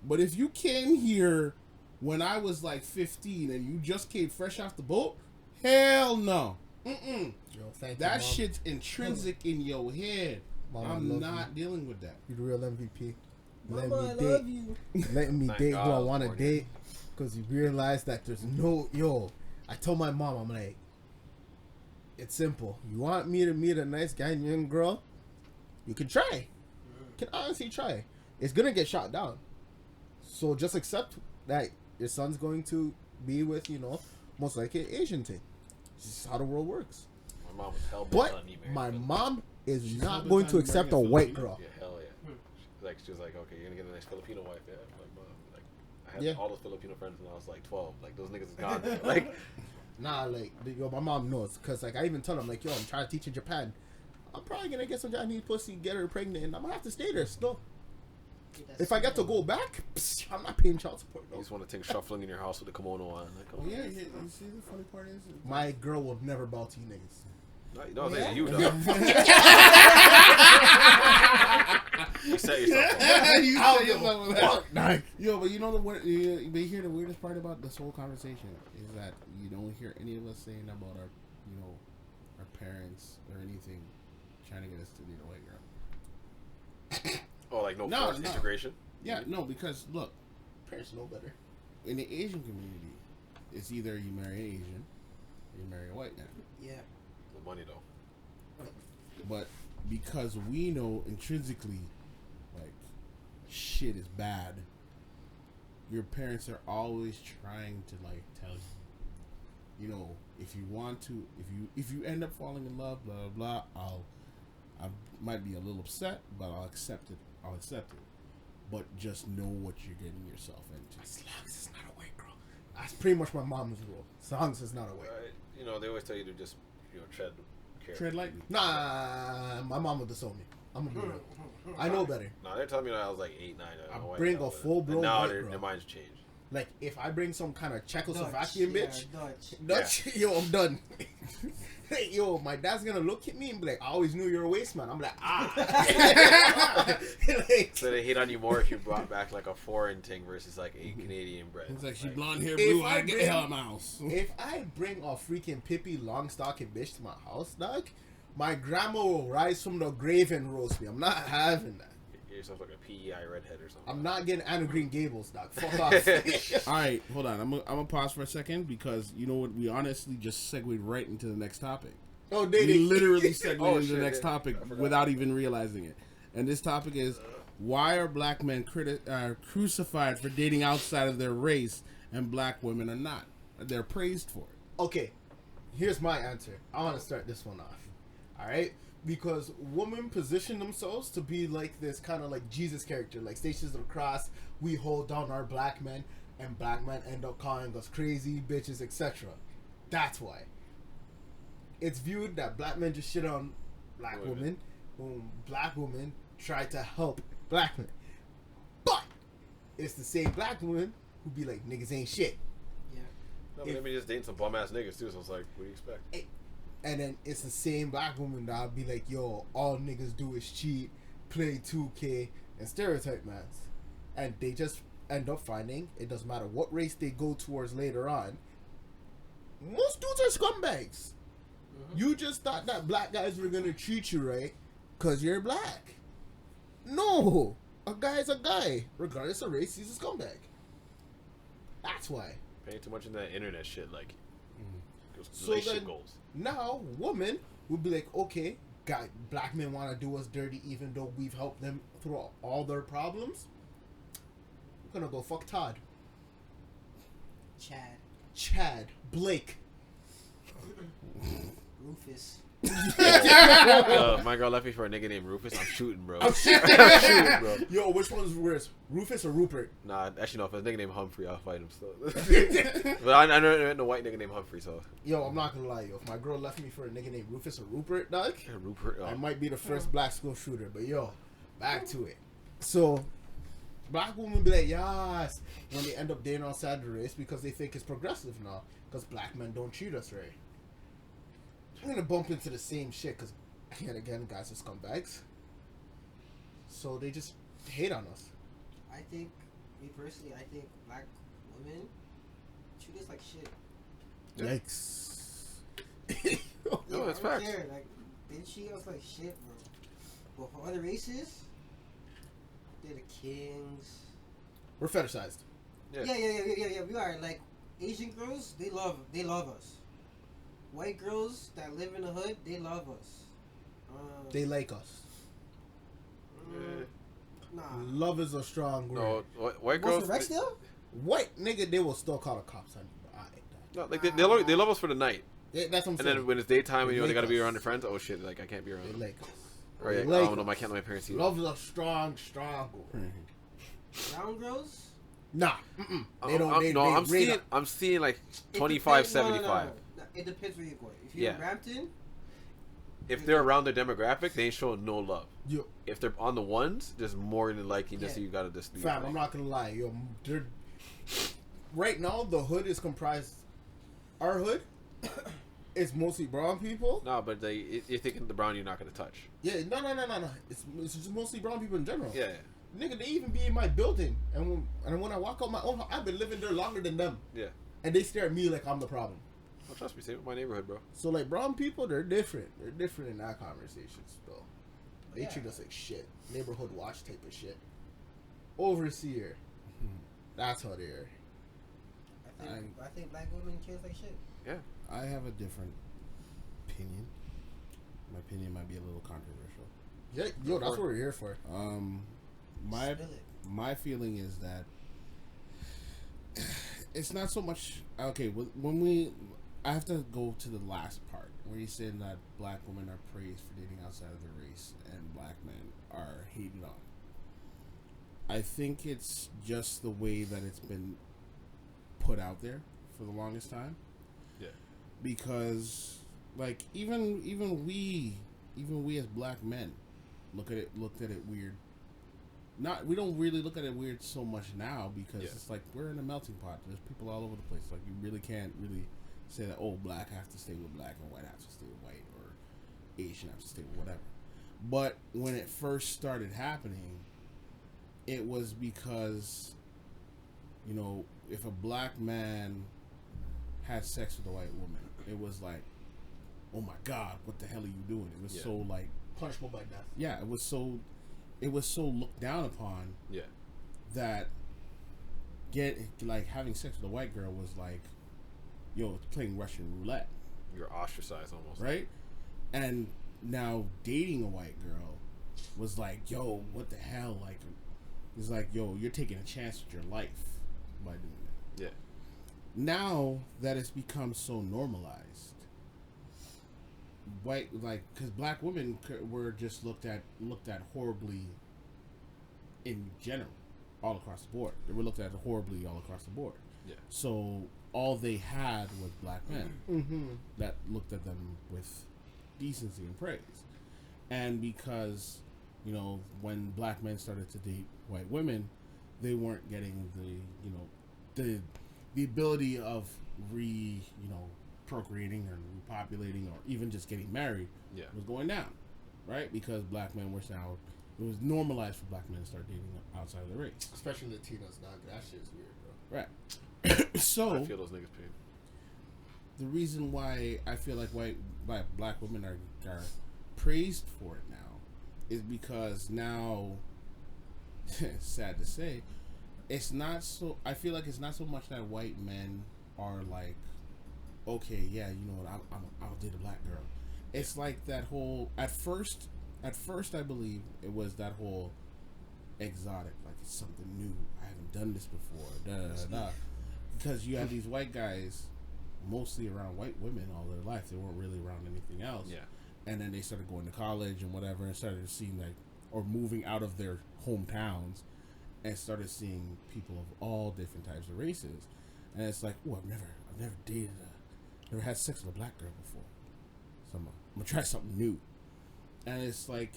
But if you came here when I was like 15 and you just came fresh off the boat, hell no. Mm-mm. Yo, thank That you, Mom. shit's intrinsic in your head. Mom, I I'm love not you. dealing with that. You're the real MVP. Mama, I love you. Letting me Thank date God who I I was want to born here. date, because you realize that there's no I told my mom, I'm like, it's simple. You want me to meet a nice guy and young girl? You can try. You can honestly try. It's gonna get shot down. So just accept that your son's going to be with, most likely an Asian thing. This is how the world works. My mom was hell bent But on me marrying my Filipino. mom is She's not hell going bent to on accept a marrying a white Filipino? girl. Yeah, hell yeah. She was like, okay, you're gonna get a nice Filipino wife. Yeah, like, Mom, like I had Yeah. all those Filipino friends when I was like 12. Like those niggas is gone. now. Like, Nah, like, yo, my mom knows. Because, like, I even tell them, like, yo, I'm trying to teach in Japan. I'm probably going to get some Japanese pussy, get her pregnant, and I'm going to have to stay there still. If I get to go back, I'm not paying child support, you though. just want to take shuffling in your house with a kimono on. Like, oh, Yeah, you see the funny part is My girl will never bow to you niggas. no, I'm saying you, dog. You set yourself up. You I'll say give a yourself that. fuck, nah. Yo, but you know but you hear the weirdest part about this whole conversation is that you don't hear any of us saying about our, our parents or anything trying to get us to date a white girl. Oh, like no, No, forced no. integration. Yeah, no, because look, Parents know better. in the Asian community, it's either you marry an Asian or you marry a white man. Yeah. The money though. But because we know intrinsically, like, shit is bad, your parents are always trying to, like, tell you, you know, if you want to, if you end up falling in love, blah blah blah, I might be a little upset, but I'll accept it. But just know what you're getting yourself into. As long as it's not a white girl. That's pretty much my mom's rule. As long as it's not a white girl. You know, they always tell you to just, you know, tread carefully. Tread lightly. Nah, my mom would disown me. I'm gonna be real. I know better. No, they're telling me that I was like 8, 9. I bring a full-blown now white their girl. minds changed. Like, if I bring some kind of Czechoslovakian bitch, Dutch. yo, I'm done. Hey, yo, my dad's gonna look at me and be like, I always knew you were a waste man. I'm like, like, So they hate on you more if you brought back like a foreign thing versus like a Canadian bread. It's like she blonde hair, If blue I eye. Get the bring- hell out of my house. if I bring a freaking Pippi Longstocking bitch to my house, dog, my grandma will rise from the grave and roast me. I'm not having that. Get yourself like a PEI redhead or something. I'm not getting Anna Green Gables, dog. Fuck off. All right, hold on. I'm gonna pause for a second because you know what? We honestly just segued right into the next topic. Oh, We dating. literally segued Oh, into shit, the next yeah. topic I forgot. without even realizing it. And this topic is why are black men crucified for dating outside of their race and black women are not? They're praised for it. Okay, here's my answer. I want to start this one off. All right, because women position themselves to be like this kind of like Jesus character, like Stations of the Cross. We hold down our black men, and black men end up calling us crazy bitches, etc. That's why it's viewed that black men just shit on black women, when black women try to help black men. But it's the same black women who be like, niggas ain't shit. Yeah. No, but I mean, just dating some bum ass niggas too. So it's like, what do you expect? And then it's the same black woman that'll be like, yo, all niggas do is cheat, play 2K, and stereotype mans. And they just end up finding, it doesn't matter what race they go towards later on, most dudes are scumbags. You just thought that black guys were gonna treat you right because you're black. No! A guy's a guy. Regardless of race, he's a scumbag. That's why. Paying too much in that internet shit, like So relationship then- goals. Now, women would be like, okay, black men want to do us dirty even though we've helped them through all their problems. We're gonna go fuck Todd. Chad. Blake. Rufus. My girl left me for a nigga named Rufus. I'm shooting, bro. I'm shooting. I'm shooting, bro. Yo, which one's worse? Rufus or Rupert? Nah, actually, no. If it's a nigga named Humphrey, I'll fight him still. But I know a white nigga named Humphrey, so. Yo, I'm not gonna lie, yo. If my girl left me for a nigga named Rufus or Rupert, dog, Yeah, Rupert. I might be the first black school shooter. But yo, back to it. So, black women be like, yes, when they end up dating outside the race because they think it's progressive now. Because black men don't treat us right. I'm gonna bump into the same shit because, again, guys are scumbags. So they just hate on us. I think, me personally, I think black women treat us like shit. Yikes. No, it's I don't facts. care. Like, they treat us like shit, bro. But for other races, they're the kings. We're fetishized. Yeah. We are like Asian girls. They love us. White girls that live in the hood, they love us. They like us. Nah. Love is a strong word. No, white What's girls. the Rex still? White nigga, they will still call the cops on you. But No, like they love us for the night, that's what I'm and saying. then when it's daytime and you know they They gotta be like around us. their friends. Oh shit, like I can't be around They them. like us. Or yeah, They I like don't know. us. I can't let my parents see. Love is a strong word. Brown girls? Nah, they don't. They, no, they I'm seeing like It 25, depends- no, 75. no. It depends where you're going. If you're in Yeah. Brampton, If they're around their demographic, they ain't showing no love. Yo, If they're on the ones, there's more than likely just Yeah. you gotta just. fam, I'm not gonna lie. Yo, right now the hood is comprised. Our hood is mostly brown people. No, but you're thinking the brown you're not gonna touch. Yeah, no. It's just mostly brown people in general. Yeah, Nigga, they even be in my building, and when I walk out my own house, I've been living there longer than them, yeah. and they stare at me like I'm the problem. Well, trust me, same with my neighborhood, bro. So like brown people, they're different. They're different in that conversation still. They Yeah. treat us like shit. Neighborhood watch type of shit. Overseer. That's how they are. I think black women kill like shit. Yeah. I have a different opinion. My opinion might be a little controversial. Yeah, yo, that's what we're here for. My Spill it. my feeling is that it's not so much okay when we I have to go to the last part where he's saying that black women are praised for dating outside of their race and black men are hated on. I think it's just the way that it's been put out there for the longest time. Yeah. Because like even we as black men looked at it weird. We don't really look at it weird so much now because it's like we're in a melting pot. There's people all over the place. Like you really can't really say that black have to stay with black and white have to stay with white or Asian have to stay with whatever. But when it first started happening, it was because, if a black man had sex with a white woman, it was like, oh my God, what the hell are you doing? It was so like punishable by death. Yeah, it was so looked down upon. Yeah. That having sex with a white girl was like, playing Russian roulette. You're ostracized almost. Right? And now dating a white girl was like, what the hell? Like, it's like, you're taking a chance with your life by doing that. Yeah. Now that it's become so normalized, because black women were just looked at horribly in general, all across the board. They were looked at horribly all across the board. Yeah. So all they had was black men that looked at them with decency and praise. And because, when black men started to date white women, they weren't getting the ability of procreating or repopulating or even just getting married was going down, right? Because black men were now, it was normalized for black men to start dating outside of their race. Especially Latinos now. That shit is weird, bro. Right. So I feel those niggas pain. The reason why I feel like black women are praised for it now is because now, sad to say, it's not so. I feel like it's not so much that white men are like, okay, yeah, you know what, I'll date a black girl. It's like that whole at first I believe it was that whole exotic, like it's something new. I haven't done this before. Da da da. Because you have these white guys mostly around white women all their life. They weren't really around anything else. Yeah. And then they started going to college and whatever and started seeing or moving out of their hometowns and started seeing people of all different types of races. And it's like, I've never dated never had sex with a black girl before. So I'm gonna try something new. And it's like,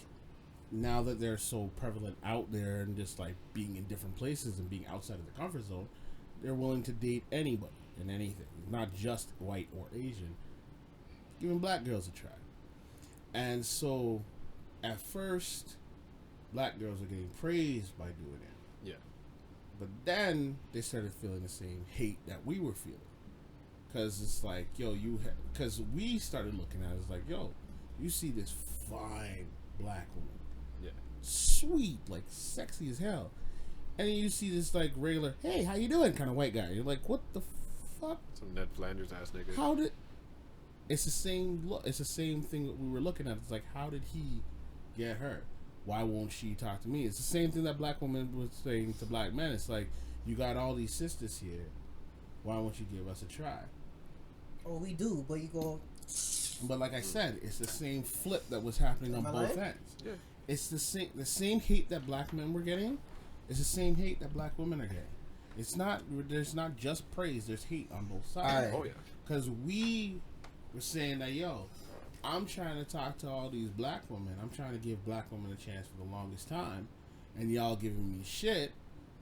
now that they're so prevalent out there and just like being in different places and being outside of the comfort zone, they're willing to date anybody and anything, not just white or Asian, giving black girls a try. And so, at first, black girls were getting praised by doing it. Yeah. But then they started feeling the same hate that we were feeling. Because it's like, because we started looking at it as like, you see this fine black woman. Yeah. Sweet, like sexy as hell. And then you see this like regular, hey, how you doing kind of white guy. You're like, what the fuck? Some Ned Flanders ass nigga. How did... It's the same look. It's the same thing that we were looking at. It's like, how did he get her? Why won't she talk to me? It's the same thing that black women was saying to black men. It's like, you got all these sisters here. Why won't you give us a try? Oh, we do, but you go... But like I said, it's the same flip that was happening on both ends. Yeah. It's the same hate that black men were getting. It's the same hate that black women are getting. It's not. There's not just praise. There's hate on both sides. Oh yeah. Because we were saying that, I'm trying to talk to all these black women. I'm trying to give black women a chance for the longest time, and y'all giving me shit.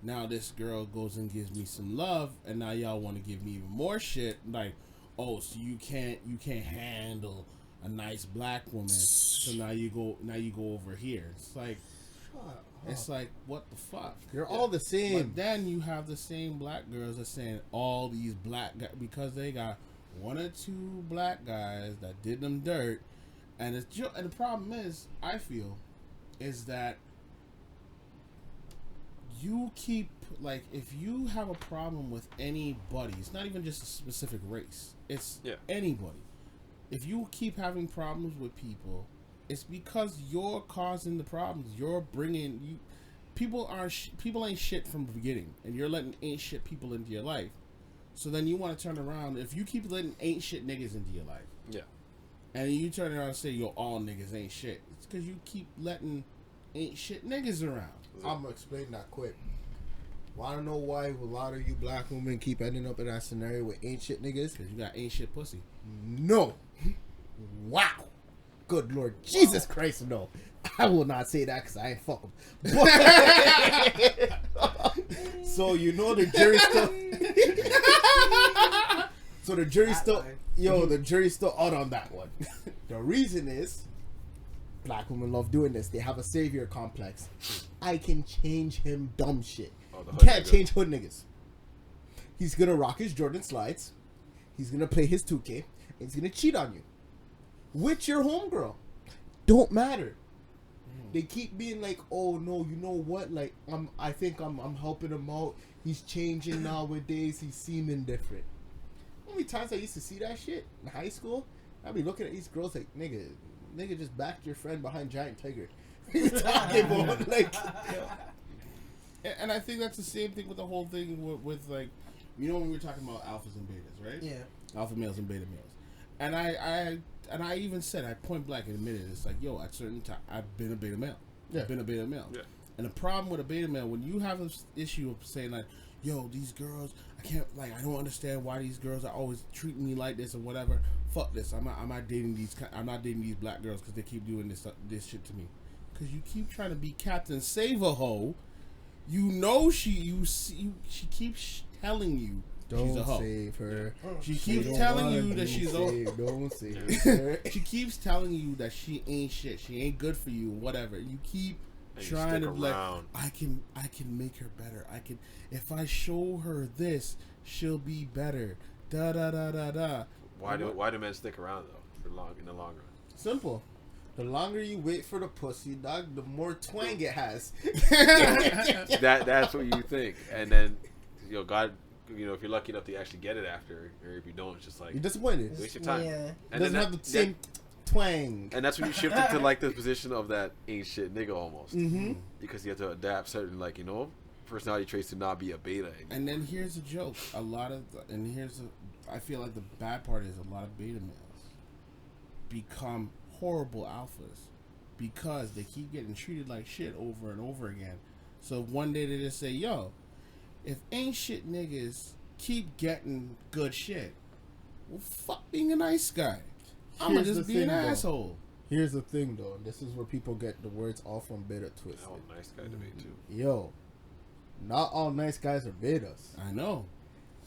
Now this girl goes and gives me some love, and now y'all want to give me even more shit. Like, oh, so you can't handle a nice black woman, so now you go over here. It's like, it's like, what the fuck? You're all the same. But then you have the same black girls that saying all these black guys, because they got one or two black guys that did them dirt, and and the problem is, I feel, is that you keep, like, if you have a problem with anybody, it's not even just a specific race, it's anybody. If you keep having problems with people, it's because you're causing the problems. You're bringing people ain't shit from the beginning, and you're letting ain't shit people into your life. So then you want to turn around. If you keep letting ain't shit niggas into your life, Yeah. and you turn around and say, yo, all niggas ain't shit, it's because you keep letting ain't shit niggas around. I'm gonna explain that quick. Wanna know why a lot of you black women keep ending up in that scenario with ain't shit niggas? Because you got ain't shit pussy. No. Wow. Good Lord Jesus Christ, no. I will not say that because I ain't fuck 'em. So you know the jury still. So the jury's still. Yo, the jury's still out on that one. The reason is, black women love doing this. They have a savior complex. I can change him dumb shit. You can't change hood niggas. He's gonna rock his Jordan slides. He's gonna play his 2K. And he's gonna cheat on you. With your homegirl. Don't matter. They keep being like, oh no, you know what? Like I think I'm helping him out. He's changing nowadays. He's seeming different. How many times I used to see that shit in high school? I'd be looking at these girls like, nigga just backed your friend behind Giant Tiger. What are you talking about? Like, and I think that's the same thing with the whole thing with like, you know, when we were talking about alphas and betas, right? Yeah. Alpha males and beta males. And I even said, I point blank admitted, it's like, yo, at certain time, I've been a beta male. Yeah. I've been a beta male. Yeah. And the problem with a beta male, when you have this issue of saying like, yo, these girls, I don't understand why these girls are always treating me like this or whatever. Fuck this. I'm not dating these black girls because they keep doing this shit to me. Because you keep trying to be Captain Save-A-Ho. You know she keeps telling you she's a hoe. Don't save her. She keeps telling you that she's saved. Don't save her. She keeps telling you that she ain't shit. She ain't good for you. Whatever. You keep trying to like, I can make her better. If I show her this, she'll be better. Da da da da da. Why do men stick around though in the long run? Simple. The longer you wait for the pussy, dog, the more twang it has. That's what you think, and then God, if you're lucky enough to actually get it after, or if you don't, it's just like you're disappointed. waste your time. Yeah. And doesn't have the same twang. And that's when you shift into like the position of that ain't shit nigga almost, Mm-hmm. because you have to adapt certain personality traits to not be a beta. And then here's a joke. I feel like the bad part is a lot of beta males become horrible alphas because they keep getting treated like shit over and over again. So one day they just say, yo, if ain't shit niggas keep getting good shit, well, fuck being a nice guy. I'm gonna just be an asshole. Here's the thing, though. This is where people get the words all from beta twisted. Oh, nice guy debate too. Yo, not all nice guys are betas. I know.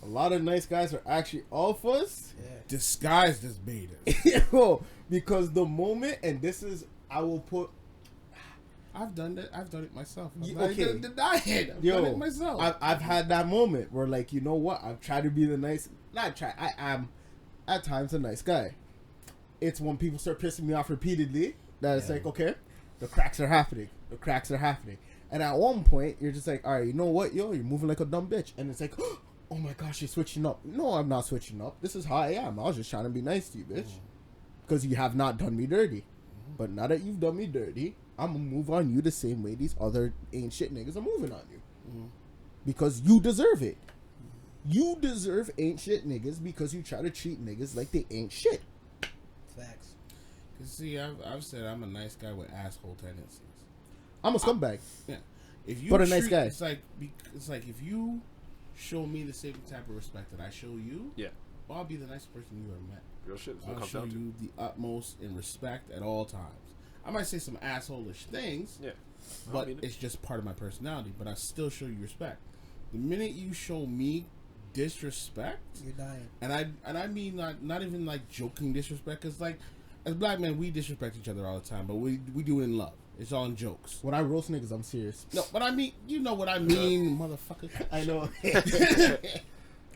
A lot of nice guys are actually alphas. Yeah. Disguised as betas. Yo, because the moment, and this is, I will put. I've done that. I've done it myself. I've Okay. done it myself. I've had that moment where, like, you know what? I've tried to be the nice. Not try. I am, at times, a nice guy. It's when people start pissing me off repeatedly that it's like, okay, the cracks are happening. The cracks are happening. And at one point, you're just like, all right, you know what, yo, you're moving like a dumb bitch. And it's like, oh my gosh, you're switching up. No, I'm not switching up. This is how I am. I was just trying to be nice to you, bitch. Because you have not done me dirty. But now that you've done me dirty, I'm going to move on you the same way these other ain't shit niggas are moving on you. Because you deserve it. You deserve ain't shit niggas because you try to treat niggas like they ain't shit. Facts. Cause see, I've said I'm a nice guy with asshole tendencies. I'm a scumbag. Yeah. If you But a nice guy. It's like if you show me the same type of respect that I show you, Yeah. I'll be the nicest person you ever met. Real shit. That's what it I'll comes show down to. you the utmost in respect at all times. I might say some asshole-ish things, Yeah. but it's just part of my personality. But I still show you respect. The minute you show me disrespect, You're dying. and I mean not even like joking disrespect, because like as black men we disrespect each other all the time, but we do it in love. It's all in jokes. When I roast niggas, I'm serious. No, but I mean, you know what I mean, motherfucker. I know.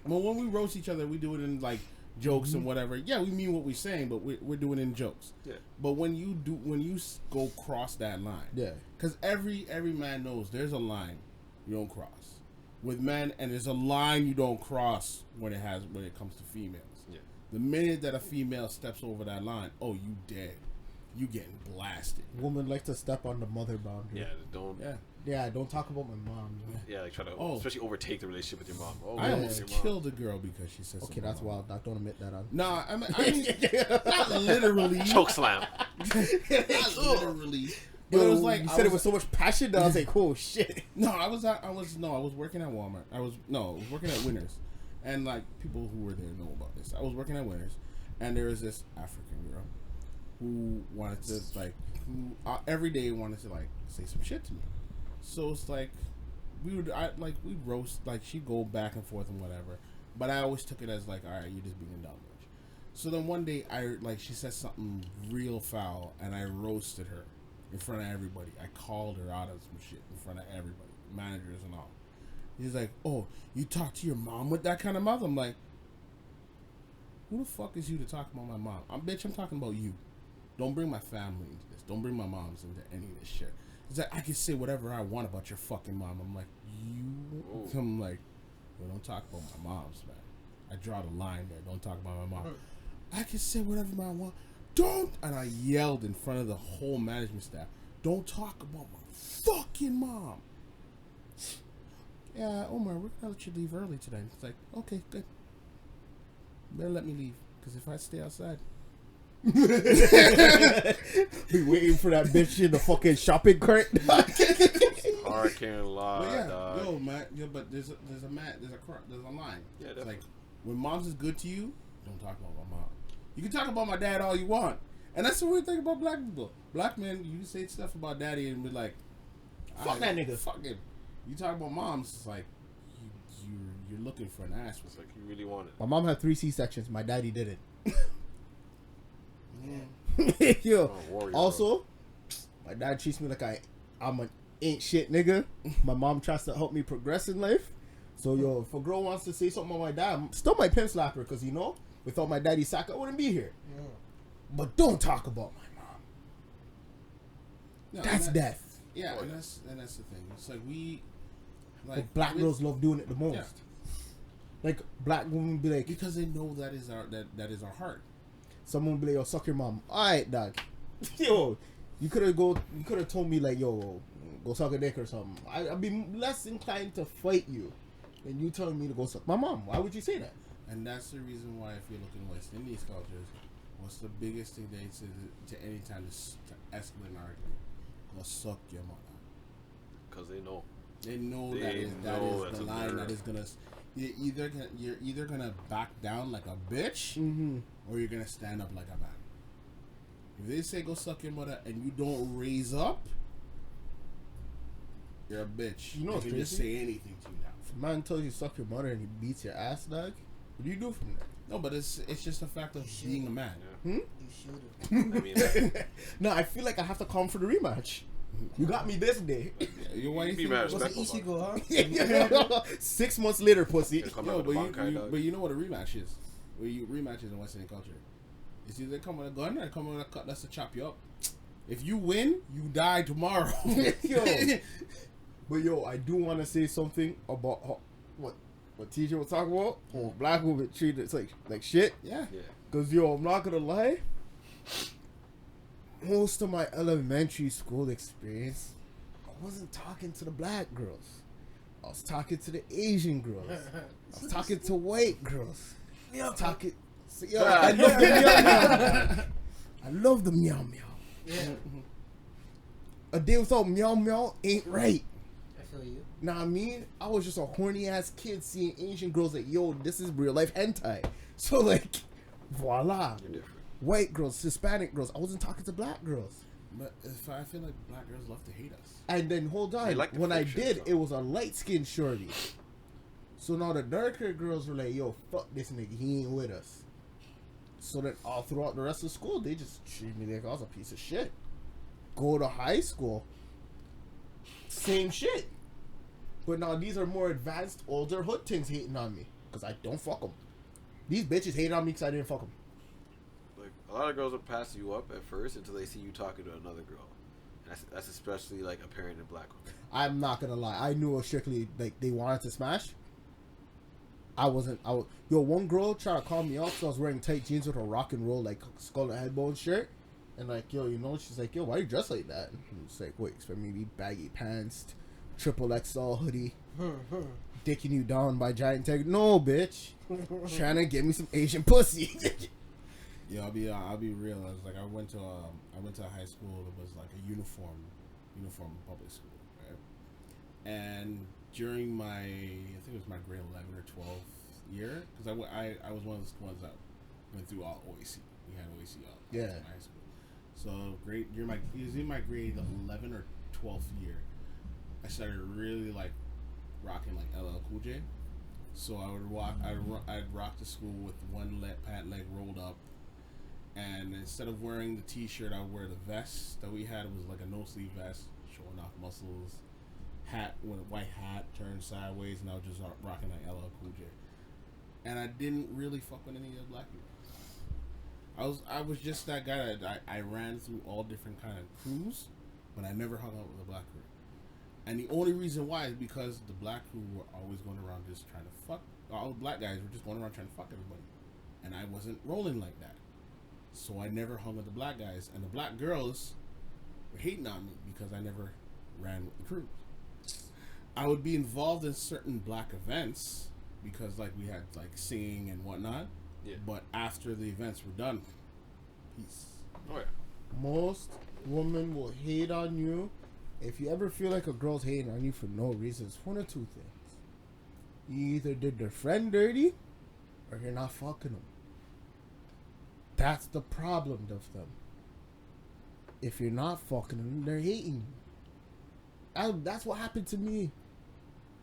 But when we roast each other, we do it in like jokes and whatever. Yeah, we mean what we're saying, but we're doing it in jokes. Yeah. But when you go cross that line, Yeah. because every man knows there's a line you don't cross with men, and there's a line you don't cross when it comes to females. Yeah. The minute that a female steps over that line, oh, you dead. you getting blasted. Women like to step on the mother boundary. Yeah, don't. Yeah. Yeah, don't talk about my mom. Yeah, like try to, Oh. especially overtake the relationship with your mom. Oh, I yeah, almost your mom. killed a girl because she said Okay, something that's wrong. wild. Doc, don't admit that on. No, I mean not literally. Choke slam. Not literally. But it was like you I said it with so much passion that I was like, oh shit. No, I was working at Walmart. I was working at Winners, and like people who were there know about this. I was working at Winners, and there was this African girl who wanted to every day wanted to like say some shit to me. So it's like we'd roast, like she'd go back and forth and whatever, but I always took it as like, all right, you're just being a dumb bitch. So then one day she said something real foul, and I roasted her in front of everybody. I called her out of some shit in front of everybody, managers and all. He's like, oh, you talk to your mom with that kind of mouth? I'm like, who the fuck is you to talk about my mom? I'm talking about you. Don't bring my family into this. Don't bring my moms into any of this shit. He's like, I can say whatever I want about your fucking mom. I'm like, I'm like, well, don't talk about my moms, man. I draw the line there. Don't talk about my mom. I can say whatever I want. Don't, and I yelled in front of the whole management staff, don't talk about my fucking mom. Yeah, Omar, we're gonna let you leave early today. It's like, okay, good. Better let me leave, because if I stay outside, Be waiting for that bitch in the fucking shopping cart. Hard can't lie, but yeah, dog. yo, man, but there's a line. Yeah, It's definitely. like, when mom's is good to you, don't talk about my mom. You can talk about my dad all you want, and that's the weird thing about black people. Black men, you can say stuff about daddy and be like, Fuck that nigga. Fuck him. You talk about moms, it's like you're looking for an ass. It's like you really want it. My mom had 3 C-sections. My daddy didn't. Yeah. Yo. Oh, warrior, Also, my dad treats me like I'm an ain't shit nigga. My mom tries to help me progress in life. So yo, if a girl wants to say something about my dad, I'm still my pimp slapper, because without my daddy's sack, I wouldn't be here. Yeah. But don't talk about my mom. No, That's death. Yeah, and that's the thing. It's like Like black girls love doing it the most. Yeah. Like black women be like, because they know that is our heart. someone be like, yo, suck your mom. Alright, dog. Yo, you could have told me like, yo, go suck a dick or something. I'd be less inclined to fight you than you telling me to go suck my mom. Why would you say that? And that's the reason why, if you look in West Indies cultures, what's the biggest thing they say to any time to escalate an argument? Go suck your mother. Because they know. They know They that is know that's the a line nerve. that is gonna. You're either gonna back down like a bitch, Mm-hmm. or you're gonna stand up like a man. If they say go suck your mother and you don't raise up, you're a bitch. You know they what's can just crazy? say anything to you now. If a man tells you suck your mother and he beats your ass, dog, what do you do from there? No, but it's just a fact of being a man. You shoot him. I mean, No, I feel like I have to come for the rematch. You got me this day. You why you be think- mad. What's Respectful, the Ichigo, huh? 6 months later, pussy. Gonna come Yo, out with but the Bankai, dog. you know what a rematch is? Well, rematches in Western culture. It's either come with a gun or come with a cut that's to chop you up. If you win, you die tomorrow. Yo. But yo, I do want to say something about what TJ was talking about. Oh, black women treated like shit. Yeah. Yeah. Cause yo, I'm not gonna lie. Most of my elementary school experience, I wasn't talking to the black girls. I was talking to the Asian girls. I was talking to white girls. I was talking. So, yo, I love the meow meow. I love the meow meow. Yeah, A day without meow meow ain't right. I feel you. Nah, I mean, I was just a horny ass kid seeing Asian girls like, yo, this is real life hentai. So like, voila. You're different. White girls, Hispanic girls. I wasn't talking to black girls. But I feel like black girls love to hate us. And then hold on, They like the when I friction, did, so. it was a light skinned shorty. So now the darker girls were like, yo, fuck this nigga, he ain't with us. So then all throughout the rest of school, they just treated me like I was a piece of shit. Go to high school, same shit. But now these are more advanced, older hood things hating on me. Because I don't fuck them. These bitches hated on me because I didn't fuck them. Like a lot of girls will pass you up at first until they see you talking to another girl. And that's especially like apparent in black women. I'm not gonna lie. I knew it was strictly like they wanted to smash. Yo, one girl tried to call me out because I was wearing tight jeans with a rock and roll like skull and headbone shirt. And like, yo, you know, she's like, yo, why you dressed like that? And it's like, wait, expect me to be baggy pants, triple XL hoodie, dicking you down by giant tag? No, bitch. Trying to get me some Asian pussy. Yeah, I'll be real. I was like, I went to a high school that was like a uniform public school, right? And during my, I think it was my grade 11 or 12 year, because I was one of the ones that went through all OAC. We had OAC all in high school. So it was in my grade 11 or 12th year, I started really like rocking like LL Cool J. So I'd rock to school with one pant leg rolled up, and instead of wearing the t-shirt, I would wear the vest that we had. It was like a no sleeve vest, showing off muscles. Hat with a white hat turned sideways, and I was just rocking like LL Cool J. And I didn't really fuck with any of the black people. I was just that guy that I ran through all different kind of crews, but I never hung out with a black crew. And the only reason why is because the black crew were always going around just trying to fuck. All the black guys were just going around trying to fuck everybody, and I wasn't rolling like that. So I never hung with the black guys, and the black girls were hating on me because I never ran with the crew. I would be involved in certain black events because like we had like singing and whatnot. Yeah. But after the events were done, peace. Oh yeah. Most women will hate on you. If you ever feel like a girl's hating on you for no reason, it's one of two things. You either did their friend dirty, or you're not fucking them. That's the problem of them. If you're not fucking them, they're hating you. That's what happened to me.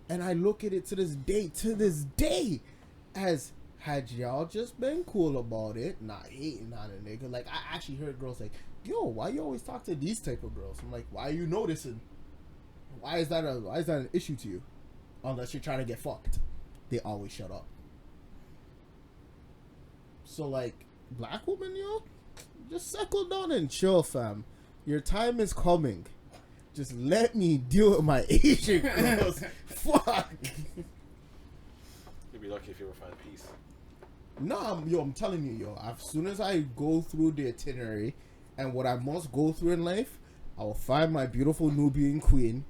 And I look at it to this day, as had y'all just been cool about it, not hating on a nigga. Like, I actually heard girls like, yo, why you always talk to these type of girls? I'm like, why are you noticing? Why is that an issue to you? Unless you're trying to get fucked. They always shut up. So like, black women, yo, just settle down and chill, fam. Your time is coming. Just let me deal with my Asian girls. Fuck. You'd be lucky if you ever find peace. No, I'm telling you, yo. As soon as I go through the itinerary and what I must go through in life, I will find my beautiful Nubian queen,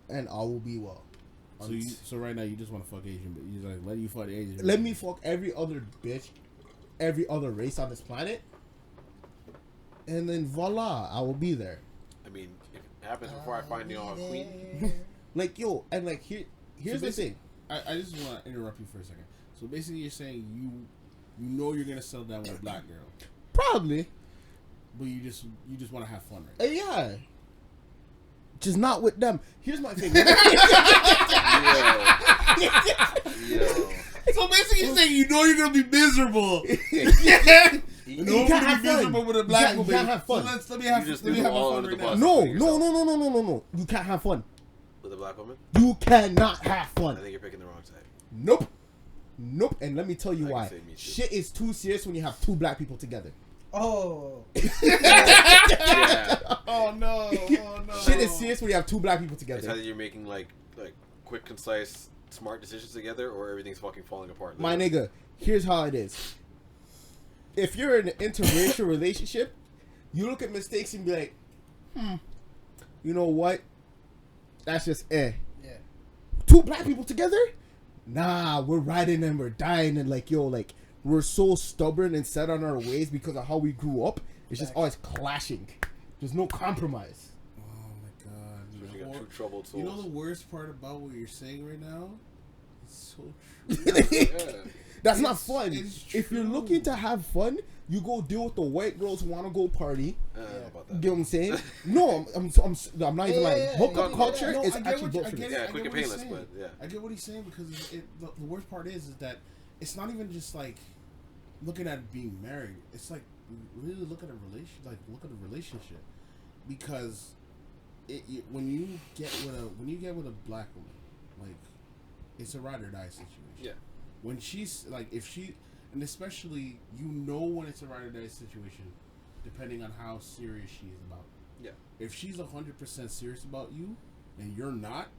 and I will be well. So right now you just want to fuck Asian, but you like let you fuck Asian. Let me fuck every other bitch, every other race on this planet, and then voila, I will be there. I mean, if it happens before I find you on a queen. Like, yo, and like here's the thing. I just want to interrupt you for a second. So basically, you're saying you know you're gonna settle down with a black girl, probably, but you just want to have fun, right? Yeah. Just not with them. Here's my thing. Yo. So basically, you're saying you know you're gonna be miserable. You can't have fun with a black woman. You can't have fun. So let me have fun right now. No. You can't have fun with a black woman. You cannot have fun. I think you're picking the wrong side. Nope. And let me tell you why. Shit is too serious when you have two black people together. Oh. Yeah. Oh no. Shit is serious when you have two black people together. It's either you're making like quick, concise, smart decisions together, or everything's fucking falling apart. My nigga, here's how it is. If you're in an interracial relationship, you look at mistakes and be like, you know what? That's just Yeah. Two black people together? Nah, we're riding and we're dying and like, yo, like, we're so stubborn and set on our ways because of how we grew up. It's just always clashing. There's no compromise. Oh my god. You got two troubled souls. You know the worst part about what you're saying right now? It's so true. Yeah. That's not fun. If you're true. looking to have fun, you go deal with the white girls who want to go party. I don't know about that. You know what I'm saying? No, I'm not even lying. Hookup culture is actually built for this. Yeah, quick and painless, but yeah. I get what he's saying because the worst part is that it's not even just like looking at being married. It's like really look at a relationship because when you get with a black woman, like it's a ride or die situation. Yeah. When she's like, and especially when it's a ride or die situation, depending on how serious she is about it. Yeah. If she's 100% serious about you and you're not,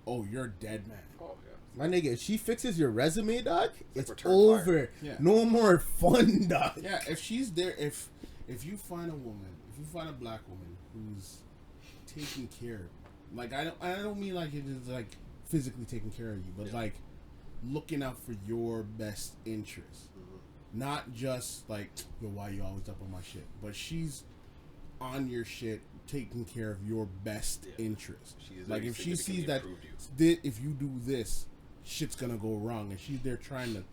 oh, you're a dead man. Oh yeah. My nigga, if she fixes your resume, dog, it's return over. fire. Yeah. No more fun, dog. Yeah, if she's there, if if you find a woman, if you find a black woman who's taking care of you, like I don't mean like it is like physically taking care of you, but like looking out for your best interest. Not just like, yo, why you always up on my shit, but she's on your shit, taking care of your best interest. Like if she sees that if you do this, shit's gonna go wrong, and she's there trying to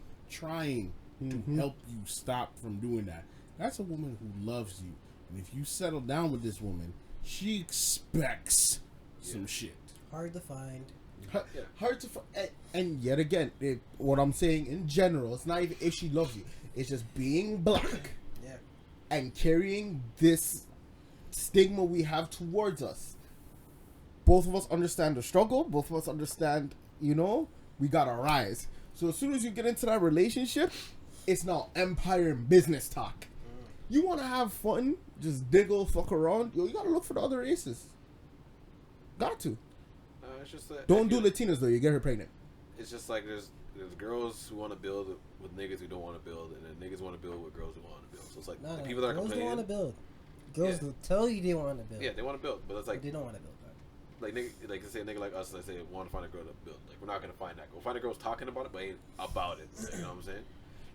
help you stop from doing that. That's a woman who loves you, and if you settle down with this woman, she expects some shit. Hard to find. Hard to find. And yet again, what I'm saying in general, it's not even if she loves you. It's just being black and carrying this stigma we have towards us. Both of us understand the struggle. Both of us understand, we gotta rise. So as soon as you get into that relationship, it's now empire and business talk. You want to have fun, just diggle, fuck around. Yo, you gotta look for the other races. Got to. It's just that Don't do Latinas though. You get her pregnant. It's just like there's girls who want to build with niggas who don't want to build, and then niggas want to build with girls who want to build. So it's like the people that are girls complaining. Girls don't want to build. Girls will tell you they want to build. Yeah, they want to build, but it's like they don't want to build. Like nigga, like say a nigga like us, let's say want to find a girl to build. Like we're not gonna find that girl. We'll find a girl who's talking about it, but ain't about it. You know what I'm saying?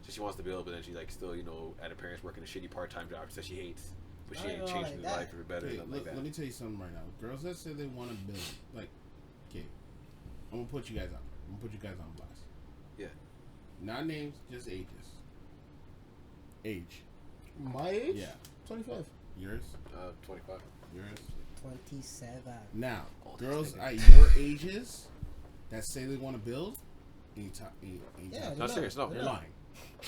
So she wants to build, but then she like still, at her parents working a shitty part-time job that she hates, but she ain't changing her life for the better. Hey, like that. Let me tell you something right now. Girls that say they want to build, like, okay, I'm gonna put you guys on. I'm gonna put you guys on blast. Yeah. Not names, just ages. Age. My age? Yeah. 25. Yours? 25. Yours? 27. Now, Oh, girls at your ages that say they want to build, ain't Not serious. No, they're lying.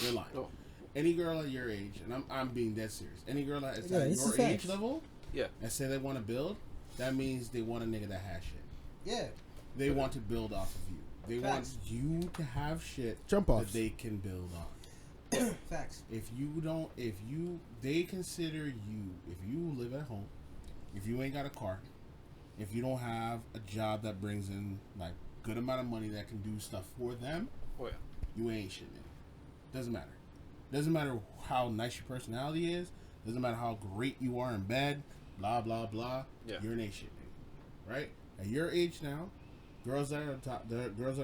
They're lying. No. Any girl at your age, and I'm being dead serious. Any girl at your is age facts. level, Yeah. that say they want to build, that means they want a nigga that has shit. Yeah. They want to build off of you. They Facts. want you to have shit Jump offs. that they can build on. Facts. They consider you, if you live at home, if you ain't got a car, if you don't have a job that brings in like good amount of money that can do stuff for them, you ain't shit, man. Doesn't matter. Doesn't matter how nice your personality is. Doesn't matter how great you are in bed. Blah blah blah. Yeah. You're an ain't shit, nigga. Right? At your age now, girls that are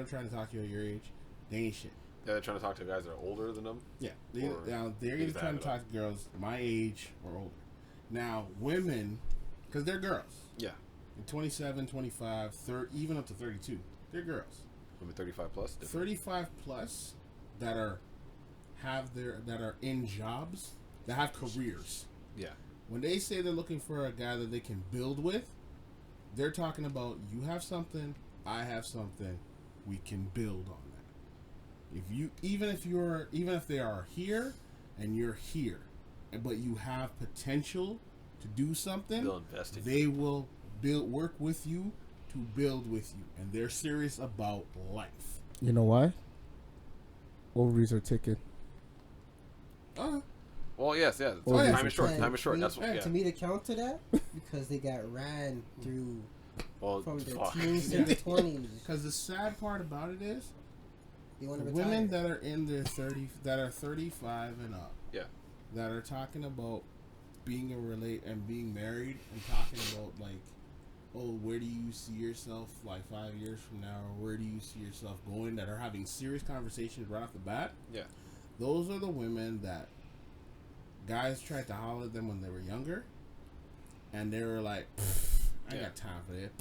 trying to talk to you at your age, they ain't shit. Yeah, they're trying to talk to guys that are older than them. Yeah, they're either trying to talk to girls my age or older. Now, women, because they're girls. Yeah. In 27, 25, 30, even up to 32, they're girls. Women 35 plus. 35 plus that are in jobs, that have careers. Yeah. When they say they're looking for a guy that they can build with, they're talking about you have something, I have something, we can build on that. Even if they are here and you're here, but you have potential to do something, they'll invest in they will work with you to build with you, and they're serious about life. You know why? Ovaries are ticking. Well, yes. Oh, yeah. Time is short. Time is short. That's what. To Yeah. me, to counter that, because they got ran through from their fuck. teens to their 20s. Because the sad part about it is, They want the to retire. women that are in their 35 and up, Yeah. that are talking about being being married and talking about like, oh, where do you see yourself like 5 years from now, or where do you see yourself going, that are having serious conversations right off the bat. Yeah. Those are the women that guys tried to holler at them when they were younger, and they were like, I got time for that.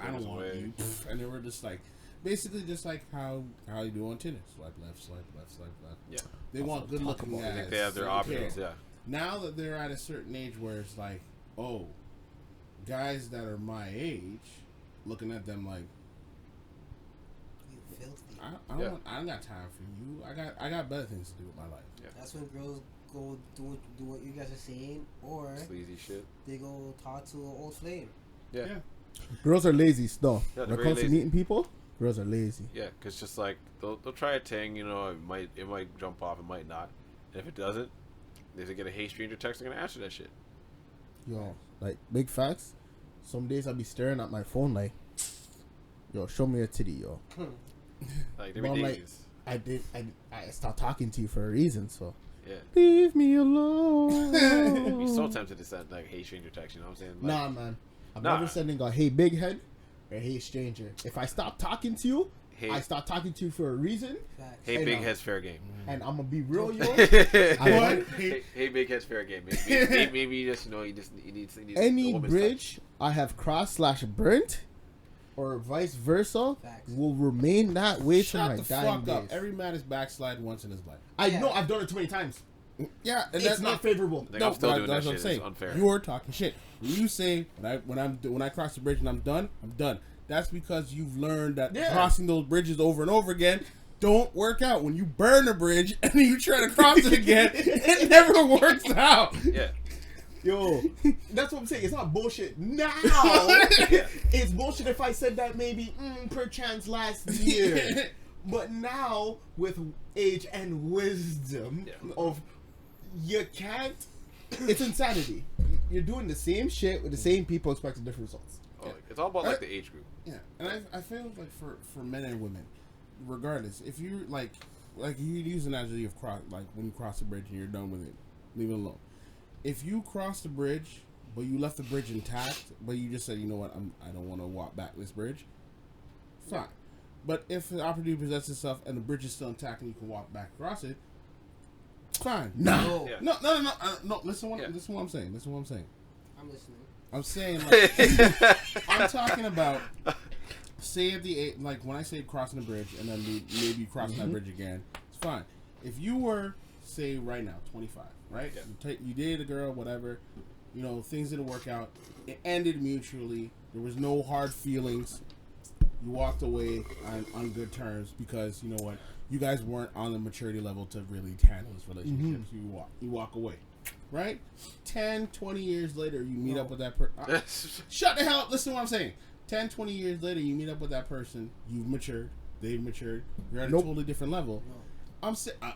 I don't want you. And they were just like, basically just like how you do on Tinder. Swipe left, swipe left, swipe left. Yeah. They want good looking guys. I think they have their so options. care. Yeah. Now that they're at a certain age where it's like, oh, guys that are my age, looking at them like, You filthy. I don't got time for you. I got better things to do with my life. Yeah. That's when girls go do what you guys are saying, or Sleazy shit. they go talk to an old flame. Yeah. Girls are lazy still. Yeah, when they're it very comes to lazy. meeting people, girls are lazy. Yeah, because just like they'll try a thing, it might jump off, it might not, and if it doesn't, if they get a hey stranger text, they're gonna answer that shit. Yo, like big facts. Some days I'll be staring at my phone like, yo, show me a titty, yo. Like But every I'm day like, I stopped talking to you for a reason, so Yeah. Leave me alone. I'd be so tempted to send like hey stranger text. You know what I'm saying? Like, Nah, man. I'm Nah. never sending a hey big head or hey stranger. If I stop talking to you, hey, I stop talking to you for a reason, Facts. hey Hey, big nah. head's fair game. and I'm gonna be real, yo. What? Hey, big head's fair game. Maybe you just he needs a Any woman's bridge I have crossed / burnt, or vice versa, Facts. will remain that way till my Shut the dying fuck days. up. Every man is backsliding once in his life. I Yeah. know I've done it too many times. Yeah, and It's not favorable. Like, I'm still but doing that that's what shit. I'm saying. It's unfair. You're talking shit. When you say when I cross the bridge and I'm done, I'm done. That's because you've learned that Yeah. crossing those bridges over and over again don't work out. When you burn a bridge and you try to cross it again, it never works out. Yeah. Yo, that's what I'm saying. It's not bullshit now. Yeah. It's bullshit if I said that maybe perchance last year. But now, with age and wisdom Yeah. of you can't, it's insanity. You're doing the same shit with the same people expecting different results. Oh, it's all about like the age group. Yeah, and I feel like for men and women, regardless, if you like you use an analogy of like when you cross the bridge and you're done with it, leave it alone. If you cross the bridge, but you left the bridge intact, but you just said, you know what, I don't want to walk back this bridge, fine. But if the opportunity presents itself and the bridge is still intact and you can walk back across it, fine. Nah. Yeah. No. Listen, Yeah. listen to what I'm saying. Listen to what I'm saying. I'm listening. I'm saying, like, I'm talking about, say at the like when I say crossing the bridge and then maybe crossing that bridge again, it's fine. If you were, say right now, 25, right? Yeah. You dated a girl, whatever, things didn't work out. It ended mutually. There was no hard feelings. You walked away on good terms because, you know what, you guys weren't on the maturity level to really handle this relationship. So you walk away. Right? 10, 20 years later, you meet up with that person. Shut the hell up. Listen to what I'm saying. 10, 20 years later, you meet up with that person. You've matured. They've matured. You're at a totally different level.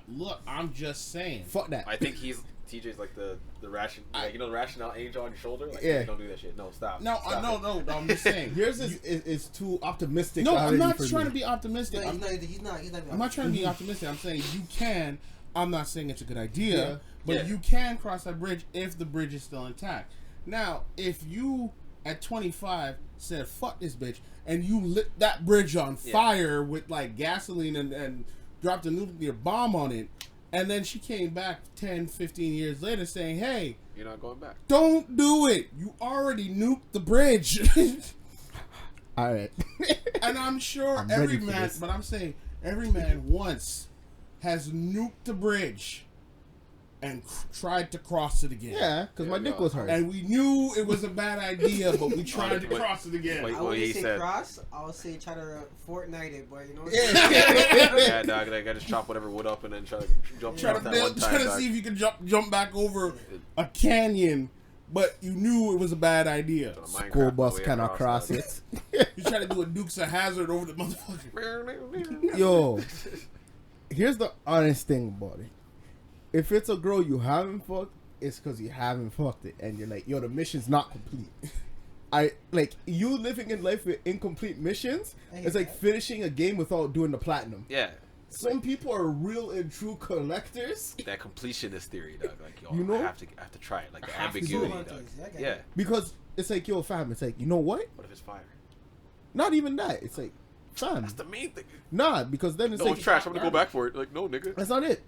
Look, I'm just saying. Fuck that. I think TJ's like the the rationale angel on your shoulder. Like, Yeah. don't do that shit. No, stop. No, Stop it. I'm just saying. Yours is too optimistic. No, I'm already not for trying me. to be optimistic. No, I'm he's not. I'm not trying to be optimistic. I'm saying you can. I'm not saying it's a good idea, Yeah. but Yeah. you can cross that bridge if the bridge is still intact. Now, if you at 25 said "fuck this bitch" and you lit that bridge on fire with like gasoline and dropped a nuclear bomb on it, and then she came back 10, 15 years later saying, "Hey, You're not going back. don't do it. You already nuked the bridge." All right. And I'm sure I'm every ready for man, this. but I'm saying every man once has nuked the bridge and tried to cross it again. Yeah, because my dick was hard. And we knew it was a bad idea, but we tried to cross it again. Wait. I Well, wouldn't he say said- cross. I would say try to Fortnite it, but you know. Yeah, dog. Like, I just chop whatever wood up and then try to jump Try off to that one try time. to dog. see if you can jump back over a canyon, but you knew it was a bad idea. On a Minecraft School bus way cannot across, cross dog. it. You try to do a Dukes of Hazzard over the motherfucker. Yo, here's the honest thing about it. If it's a girl you haven't fucked, it's because you haven't fucked it, and you're like, yo, the mission's not complete. I like you living in life with incomplete missions. It's like finishing a game without doing the platinum. Yeah, Some people are real and true collectors that completionist theory, dog. Like, yo, You know? I have to try it. Like the have to do ambiguity, it. dog. Yeah, I get Yeah. it. because it's like, yo, fam. It's like, you know what? What if it's fire? Not even that. It's like, fam. That's the main thing. Nah, because then it's No, like it's trash. I'm gonna go back for it. Like, no, nigga. That's not it.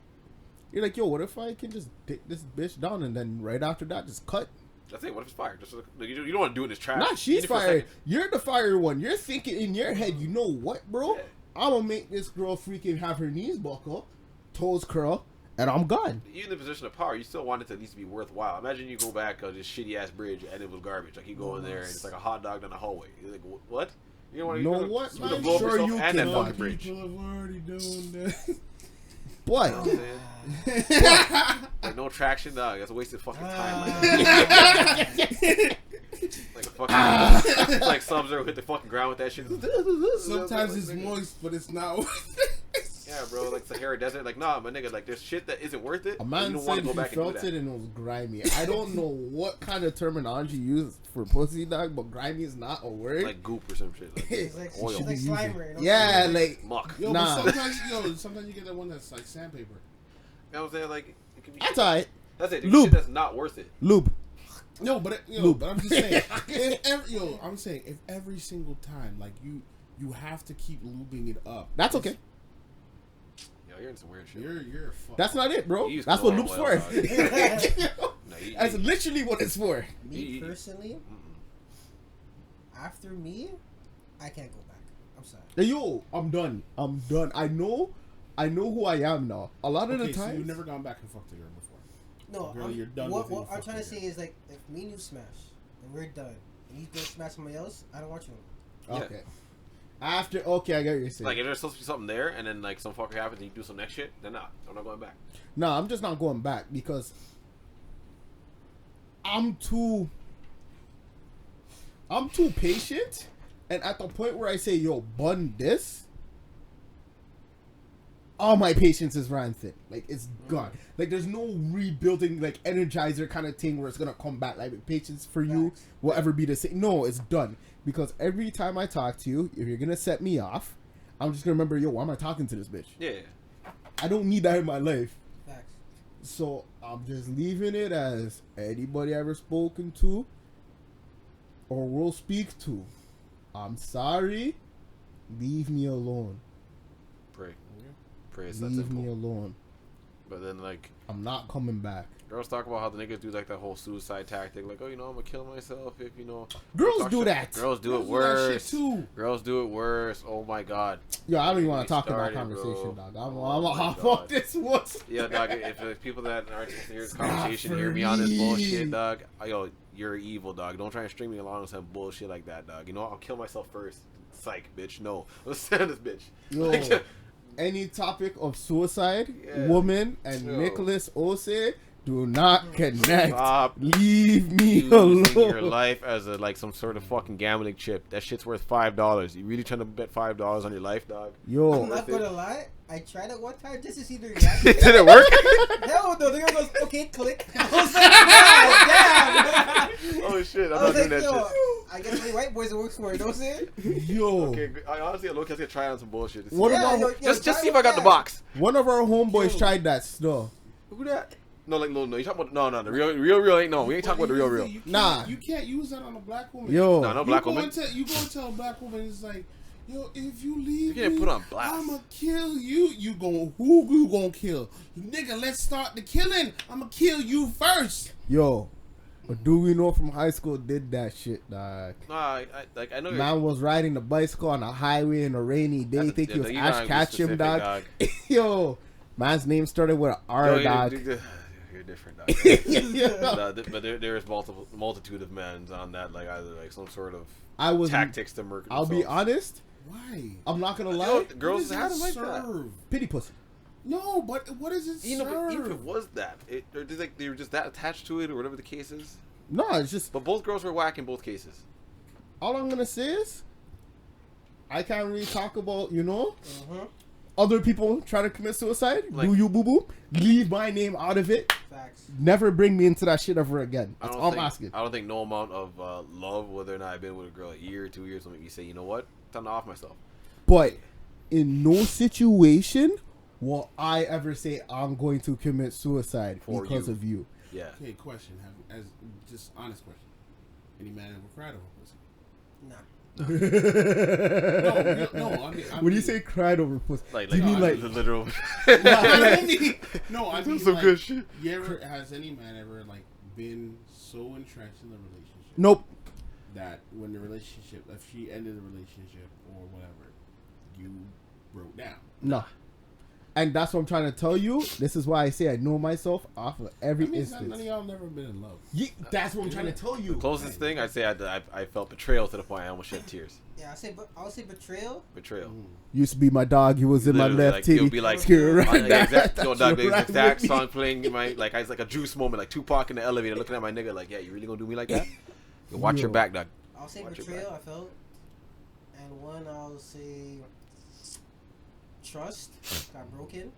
You're like, yo, what if I can just dick this bitch down and then right after that just cut? That's it. What if it's fire? Just like, you don't want to do it in this trash. Not she's Even for a fired. second. You're the fire one. You're thinking in your head, you know what, bro? Yeah. I'm gonna make this girl freaking have her knees buckle, toes curl, and I'm gone. Even in the position of power, you still want it to at least be worthwhile. Imagine you go back on this shitty ass bridge and it was garbage. Like you go in there and it's like a hot dog down the hallway. You're like, what? You don't want Know to what, You're man? gonna blow up Sure yourself you and that can. fucking bridge. People have already doing that. But You know what I'm saying? Like no traction, dog. That's a wasted fucking time. Like a fucking, it's like Sub-Zero hit the fucking ground with that shit. Sometimes it's moist, but it's not. Yeah, bro. Like Sahara Desert. Like, nah, my nigga. Like, there's shit that isn't worth it. a and man you don't want said to go he back and do felt that. it and it was grimy. I don't know what kind of terminology you use for pussy, dog, but grimy is not a word. Like goop or some shit. Like, It's like, Oil. she's like Slimer. You know? yeah, like muck. Yo, Nah. but sometimes you get that one that's like sandpaper. know what I'm saying? Like, it could be That's alright. That's it. Lube. Shit that's not worth it. Lube. No, but but I'm just saying. I'm saying if every single time, like you have to keep lubing it up. That's okay. Yo, you're in some weird shit. You're fucked. That's not it, bro. You use That's what cologne lube's oil, for. dog. No, That's literally what it's for. Me personally, after me, I can't go back. I'm sorry. Hey, yo, I'm done. I know who I am now. A lot of the So time, you've never gone back and fucked a girl before. No, Girl, you're done what with it, I'm trying to fuck say is like, if me and you smash and we're done, and he's gonna smash somebody else, I don't watch him. Yeah. okay. After, okay, I get what you're saying. Like, if there's supposed to be something there, and then like some fucker happens and you do some next shit, then I'm not going back. No, I'm just not going back because I'm too patient, and at the point where I say, yo, bun this, all my patience is ran thin. Like, it's gone. Like, there's no rebuilding, like, energizer kind of thing where it's gonna come back. Like, patience for you will ever be the same. No, it's done. Because every time I talk to you, if you're gonna set me off, I'm just gonna remember, yo, why am I talking to this bitch? Yeah. I don't need that in my life. Facts. So I'm just leaving it as anybody I ever spoken to or will speak to. I'm sorry. Leave me alone. Pray. It's that Leave me simple. alone. But then like I'm not coming back. girls talk about how the niggas do like that whole suicide tactic, like, oh, I'm gonna kill myself if Girls talk do shit. that. Girls do it Girls do that shit worse. too. Girls do it worse. Oh my god. Yo, I don't even want Get to talk in that started, conversation, bro. dog. Oh my Fuck God. this was. Yeah, dog. If the people that aren't supposed to hear this Stop conversation for hear me on this me. bullshit, dog, yo, you're evil, dog. Don't try and string me along with some bullshit like that, dog. I'll kill myself first. Psych, bitch. No, let's stand this bitch. Yo, Like, any topic of suicide, Yeah. woman, and Yo. Nicholas Ose, do not connect. Stop Leave me using alone. your life as like some sort of fucking gambling chip. That shit's worth $5. You really trying to bet $5 on your life, dog? Yo, I'm not worth it. gonna lie. I tried it one time just to see the reaction. Did it work? Hell no, the girl goes, okay, click. I was like, damn. Oh shit! I'm I not was doing like, that yo, shit. I guess the white boys it works for, you know what I'm saying? yo. Okay, I honestly, look, I was gonna try on some bullshit. To see. What Yeah, about yo, just try see if with I got the that. box. one of our homeboys Yo. tried that stuff? Who that? No, like no. You talking about no? The real ain't no. We ain't talking about the real. You can't- Nah. You can't use that on a black woman. Yo, No, no black you woman. You go and tell a black woman, it's like, yo, if you leave You can't me, put on blast. I'ma kill you. Who you gonna kill? Nigga, let's start the killing. I'ma kill you first. yo, a dude we know from high school did that shit, dog. Nah, I know. Man was riding the bicycle on a highway in a rainy day. That's- Think he was you gotta Ash be Ketchum, specific, dog. Yo, man's name started with an R, dog. You're different, dog. Yeah. But there is multitude of men on that, like either like some sort of I was. tactics to murder. I'll be themselves. honest. Why? I'm not gonna Yo, lie. girls What had does them it like that. serve? Pity pussy. No, but what does it Even serve? if it was that, or did they were just that attached to it, or whatever the case is. No, it's just But both girls were whack in both cases. all I'm gonna say is I can't really talk about Mm-hmm. other people trying to commit suicide. Like- Do you boo boo? Leave my name out of it. Facts. Never bring me into that shit ever again. That's all I'm asking. I don't think no amount of love, whether or not I've been with a girl a year or 2 years, will make me say, you know what, time to off myself. But in no situation will I ever say I'm going to commit suicide For because you. of you. Yeah. Okay, question. As just honest question. Any man ever cried over pussy? Nah. No. I mean, When you say cried over pussy, Like, do you mean like the literal? no, I Do mean some like, good shit. You ever has any man ever like been so entrenched in the relationship nope? that when the relationship, if she ended the relationship or whatever, you broke down? No. And that's what I'm trying to tell you. This is why I say I know myself off of every That means that instance. none of y'all never been in love. That's what I'm trying to tell you. Closest thing I'd say I felt betrayal to the point I almost shed tears. Yeah, I'll say betrayal. Betrayal. Used to be my dog. He was in my Literally, left like, titty. you'll be like, You're right like, back. exact, yo, dog, You're the right exact with me. song playing in my like, it's like a juice moment, like Tupac in the elevator, looking at my nigga, like, yeah, you really gonna do me like that? Yo, watch your Yo. back, dog. I'll say Watch your betrayal. back. I felt, and one I'll say trust got broken. And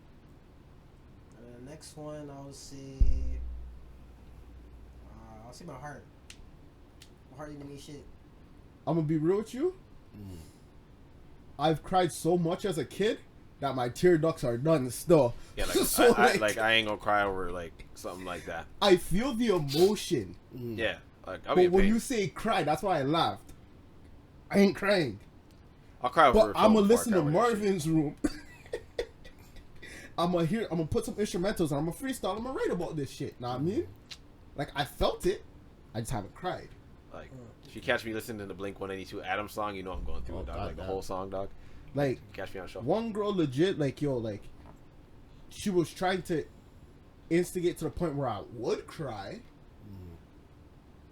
the next one I'll say my heart. My heart didn't mean shit. I'm gonna be real with you. I've cried so much as a kid that my tear ducts are done still. Yeah, like, So, I ain't gonna cry over like something like that. I feel the emotion. Yeah, like I'll But be when pain. you say cry, that's why I laughed. I ain't crying. I'll cry over. But I'm gonna before I listen cry to over that shit. Marvin's Room. I'm gonna put some instrumentals and I'm gonna freestyle. I'm gonna write about this shit. Know what I mean? Like, I felt it. I just haven't cried. Like, if you catch me listening to the Blink 182 Adam song, you know I'm going through Oh, it, dog. God, Like the damn. whole song, dog. Like, Catch me on shuffle. one girl legit, like, yo, like, she was trying to instigate to the point where I would cry.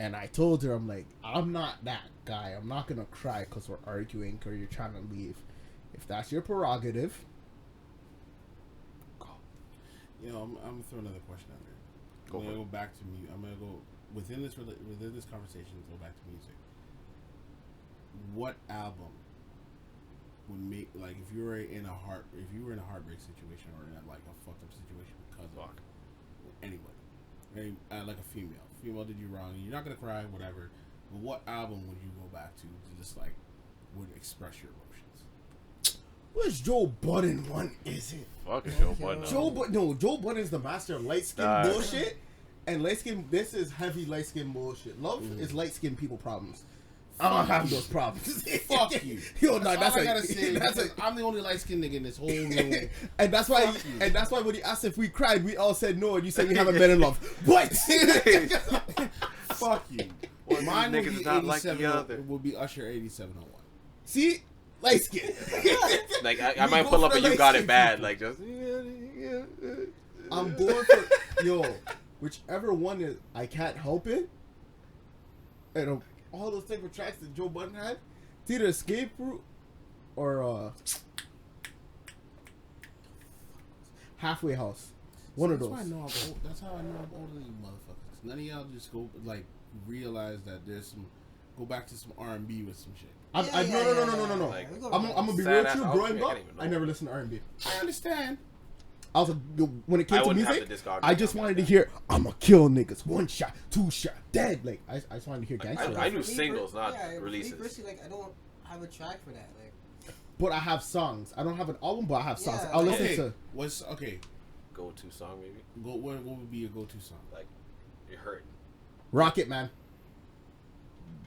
And I told her, I'm like, I'm not that guy. I'm not gonna cry because we're arguing or you're trying to leave. If that's your prerogative, go. You know, I'm gonna throw another question out there. Go I'm for gonna it. go back to me. I'm gonna go within this conversation. Go back to music. What album would make, like, if you were in a heartbreak situation or in like a fucked up situation because of anybody, like a female did you wrong, and you're not gonna cry, whatever. But what album would you go back to just like would express your emotions? Which Joe Budden one is it? Fuck is Joe Budden. Joe Budden is the master of light skin Nah. bullshit. And light skin, this is heavy light skin bullshit. Love is light skin people problems. I don't have those problems. Fuck you. Yo, That's all I gotta say. I'm the only light skinned nigga in this whole room. and that's why when you asked if we cried, we all said no, and you said we haven't been in love. What? Fuck you. One of Mine these would niggas be is not like the 87. other. Would be Usher 8701. See, light skin. Like I You might go pull for up the and you light got skin it bad. people. Like just. I'm going for whichever one is. I can't help it. And all those type of tracks that Joe Budden had, it's either Escape Route or Halfway House. One of That's those. why I know I'm old. That's how I know I'm older than you motherfuckers. None of y'all just go like realize that go back to some R&B with some shit. No. Like, I'm gonna be sad real with ass you. outfit, Growing I up, can't even know. I never listened to R&B. I understand. I was when it came I to wouldn't have music, the discography I just on wanted that. to hear "I'ma kill niggas, 1 shot, 2 shot, dead." Like I just wanted to hear gangster. I rap. knew singles, not For releases. me personally, like, I don't have a track for that. Like, But I have songs. I don't have an album, but I have songs. Yeah, I'll like- listen Okay. to Go-to song maybe. What would be your go-to song? Like, you're hurt. Rocket Man.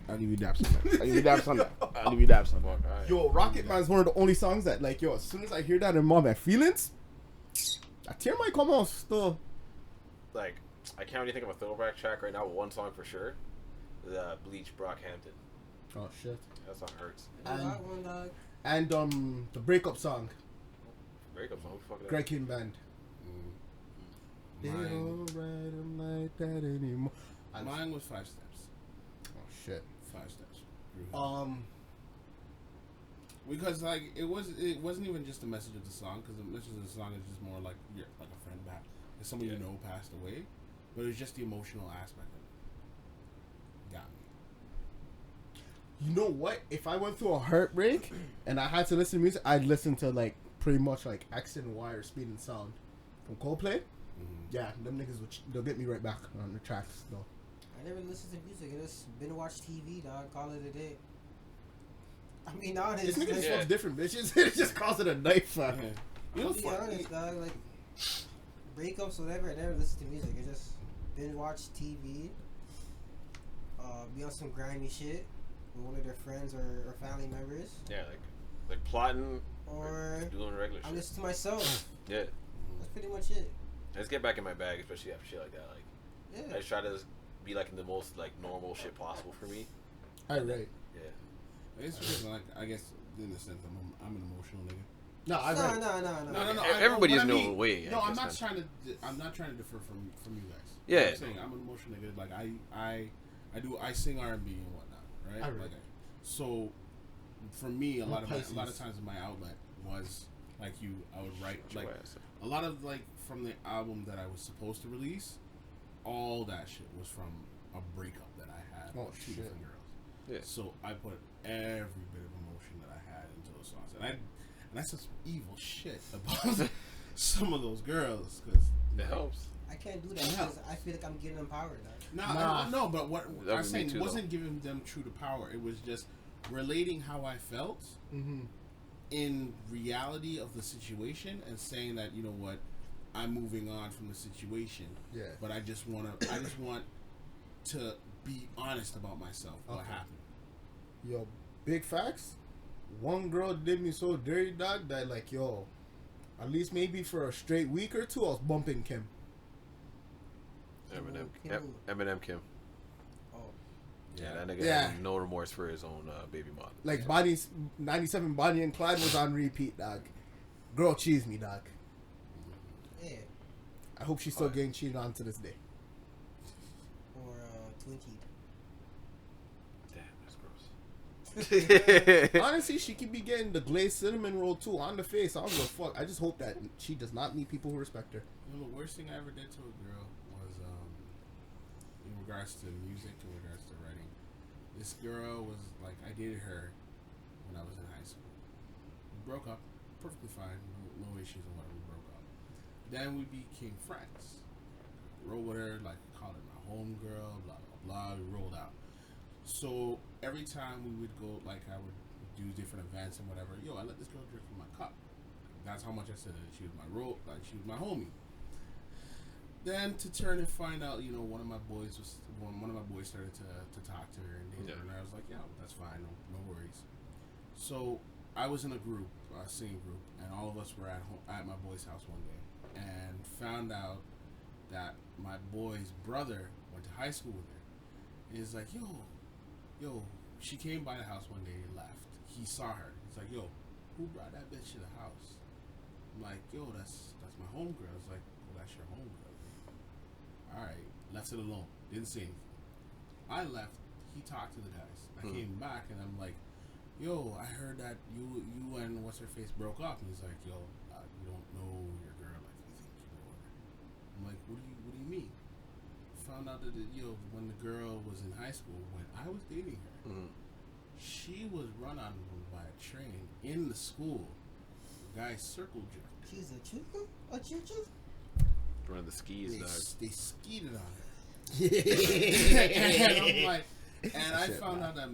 I'll give you daps on that. I'll give you daps on that. I'll give you daps on that. Fuck, alright. Yo, Rocket Man is one of the only songs that, like, yo, as soon as I hear that in my feelings, a tear might come off still. Like, I can't really think of a throwback track right now, but one song for sure. The Bleach Brockhampton. Oh shit. That song hurts. I got one, dog. And the breakup song, Breakup song. Fuck that. Greg King Band. They Mine- don't write 'em like that anymore. Mine was 5 Steps. Oh shit. 5 Steps. Because like it wasn't even just the message of the song, because the message of the song is just more like like a friend back, like someone you know passed away, but it was just the emotional aspect of it. Got me. You know what? If I went through a heartbreak and I had to listen to music, I'd listen to like pretty much like X and Y or Speed and Sound from Coldplay. Yeah, them niggas they'll get me right back on the tracks though. I never listened to music. I just been watch TV, dog. Call it a day. I mean, honest. This nigga like, just wants different bitches. It just calls it a knife. Yeah. You know, I'll be honest, dog. Like breakups, whatever. I never listen to music. I just been watch TV. Be on some grimy shit with one of their friends or family members, Yeah, like plotting or doing regular I shit. listen to myself. Yeah. That's pretty much it. I just get back in my bag, especially after shit like that. Like, Yeah. I just try to be like in the most like normal shit possible for me. Right. Yeah. it's just like, I guess in a sense I'm an emotional nigga. No, I No. No. Everybody what has I no mean- way. No, I I'm guess, not man. trying to differ from you guys. Yeah. I'm saying I'm an emotional nigga. Like I sing R&B and whatnot, right? Alright. Like, so for me, a lot of Pisces. times my outlet was like I would write Your like ass. a lot of like from the album that I was supposed to release. All that shit was from a breakup that I had Oh, with two shit. different girls. Yeah. So I put every bit of emotion that I had into those songs, and I said some evil shit about some of those girls because It helps. I can't do that because I feel like I'm getting empowered. Dog. no, but what That I'm would be saying too, wasn't giving them true to power. It was just relating how I felt Mm-hmm. in reality of the situation and saying that, you know what, I'm moving on from the situation. Yeah. But I just want to be honest about myself. What happened? Yo, big facts. One girl did me so dirty, dog, that like, yo, at least maybe for a straight week or two, I was bumping Kim. Eminem Kim. Oh. Yeah, that nigga had no remorse for his own baby mom. Like Bonnie's 97 Bonnie and Clyde was on repeat, dog. Girl cheese me, dog. Yeah. I hope she's still getting cheated on to this day. Or Twinkie. Damn, that's gross. Honestly, she could be getting the glazed cinnamon roll too on the face. I don't give a fuck. I just hope that she does not meet people who respect her. You know, the worst thing I ever did to a girl was in regards to music, in regards to writing. This girl was like, I dated her when I was in high school. We broke up, perfectly fine, no issues and whatever. We broke up. Then we became friends. Rolled with her, like called her my homegirl, blah blah blah. We rolled out. So every time we would go, like I would do different events and whatever. Yo, I let this girl drink from my cup. That's how much I said that she was my she was my homie. Then to turn and find out, you know, one of my boys started to talk to her and date her, and I was like, yeah, that's fine, no worries. So I was in a group, a singing group, and all of us were at home, at my boy's house one day, and found out that my boy's brother went to high school with her. And he's like, yo, she came by the house one day and left. He saw her. He's like, yo, who brought that bitch to the house? I'm like, yo, that's my homegirl. I was like, well, that's your homegirl. Alright, left it alone. Didn't say anything. I left. He talked to the guys. I came back and I'm like, yo, I heard that you and what's her face broke up. And he's like, yo, you don't know your girl like you think you know her. I'm like, what do you mean? Found out that when the girl was in high school, when I was dating her, she was run on by a train in the school. The guy circle jerked. She's a chicken? A chicken? Running the skis, dog. They skeeted on her. And I'm like, and I found out that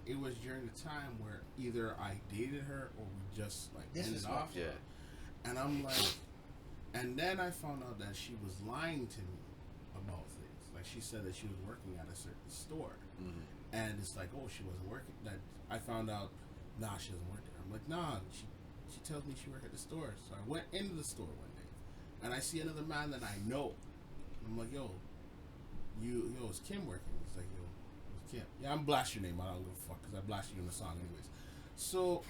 it was during the time where either I dated her or we just like ended off. Yeah. And I'm like, and then I found out that she was lying to me about things. Like she said that she was working at a certain store, and it's like, oh, she wasn't working. That I found out, nah, she doesn't work there. I'm like, nah, she tells me she worked at the store. So I went into the store one day, and I see another man that I know. I'm like, yo, is Kim working? He's like, yo, it's Kim. Yeah, I'm blast your name. I don't give a fuck because I blast you in the song anyways. So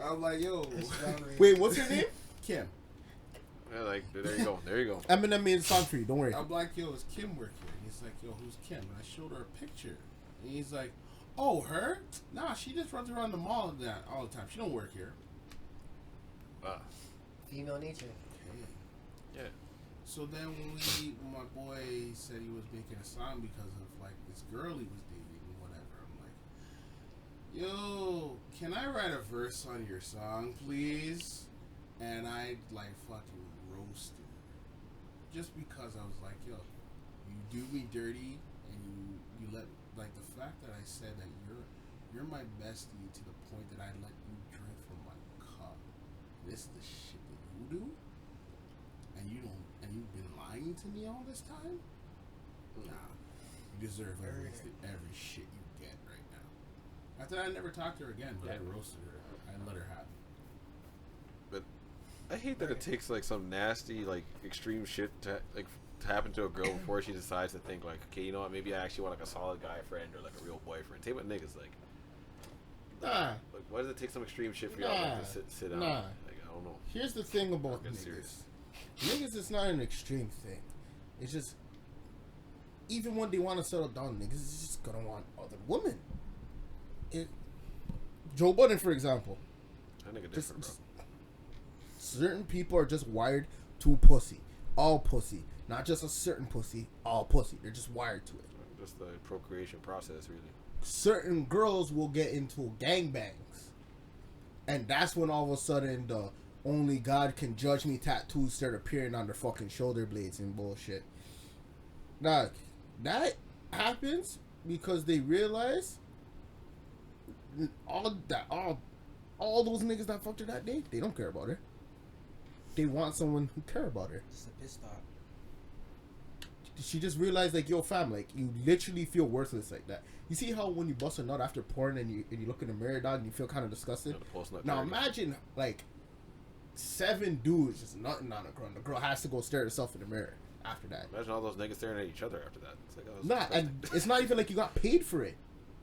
I'm like, yo, wait, what's her name? Kim. Yeah, like there you go. Eminem made a song for you. Don't worry. I'm like, yo, is Kim work here? He's like, yo, who's Kim? And I showed her a picture, and he's like, oh, her? Nah, she just runs around the mall all the time. She don't work here. Female nature. Okay. Yeah. So then when my boy said he was making a song because of like this girl he was dating and whatever, I'm like, yo, can I write a verse on your song, please? And I like fucking roasted her. Just because I was like, yo, you do me dirty and you let, like, the fact that I said that you're my bestie to the point that I let you drink from my cup. This is the shit that you do? And you've been lying to me all this time? Nah. You deserve every shit you get right now. After that, I never talked to her again, but I roasted her. I let her have it. But I hate that it takes like some nasty, like extreme shit to happen to a girl before she decides to think like, okay, you know what? Maybe I actually want like a solid guy friend or like a real boyfriend. Same with niggas, like. Nah. Like, why does it take some extreme shit for y'all like, to sit down? Nah. Like, I don't know. Here's the thing about niggas. Serious. Niggas, it's not an extreme thing. It's just, even when they want to settle down, niggas is just gonna want other women. Joe Budden, for example. That nigga different, bro. Certain people are just wired to pussy. All pussy. Not just a certain pussy. All pussy. They're just wired to it. Just the procreation process, really. Certain girls will get into gangbangs. And that's when all of a sudden the only God can judge me tattoos start appearing on their fucking shoulder blades and bullshit. Now, that happens because they realize all all those niggas that fucked her that day, they don't care about her. They want someone who care about her. Just a pissed off. She just realized, like, yo, fam, like, you literally feel worthless like that. You see how when you bust a nut after porn and you look in the mirror, dog, and you feel kind of disgusted? Now imagine, like, 7 dudes just nutting on a girl, and the girl has to go stare at herself in the mirror after that. Imagine all those niggas staring at each other after that. It's like, oh, Nah, and it's not even like you got paid for it.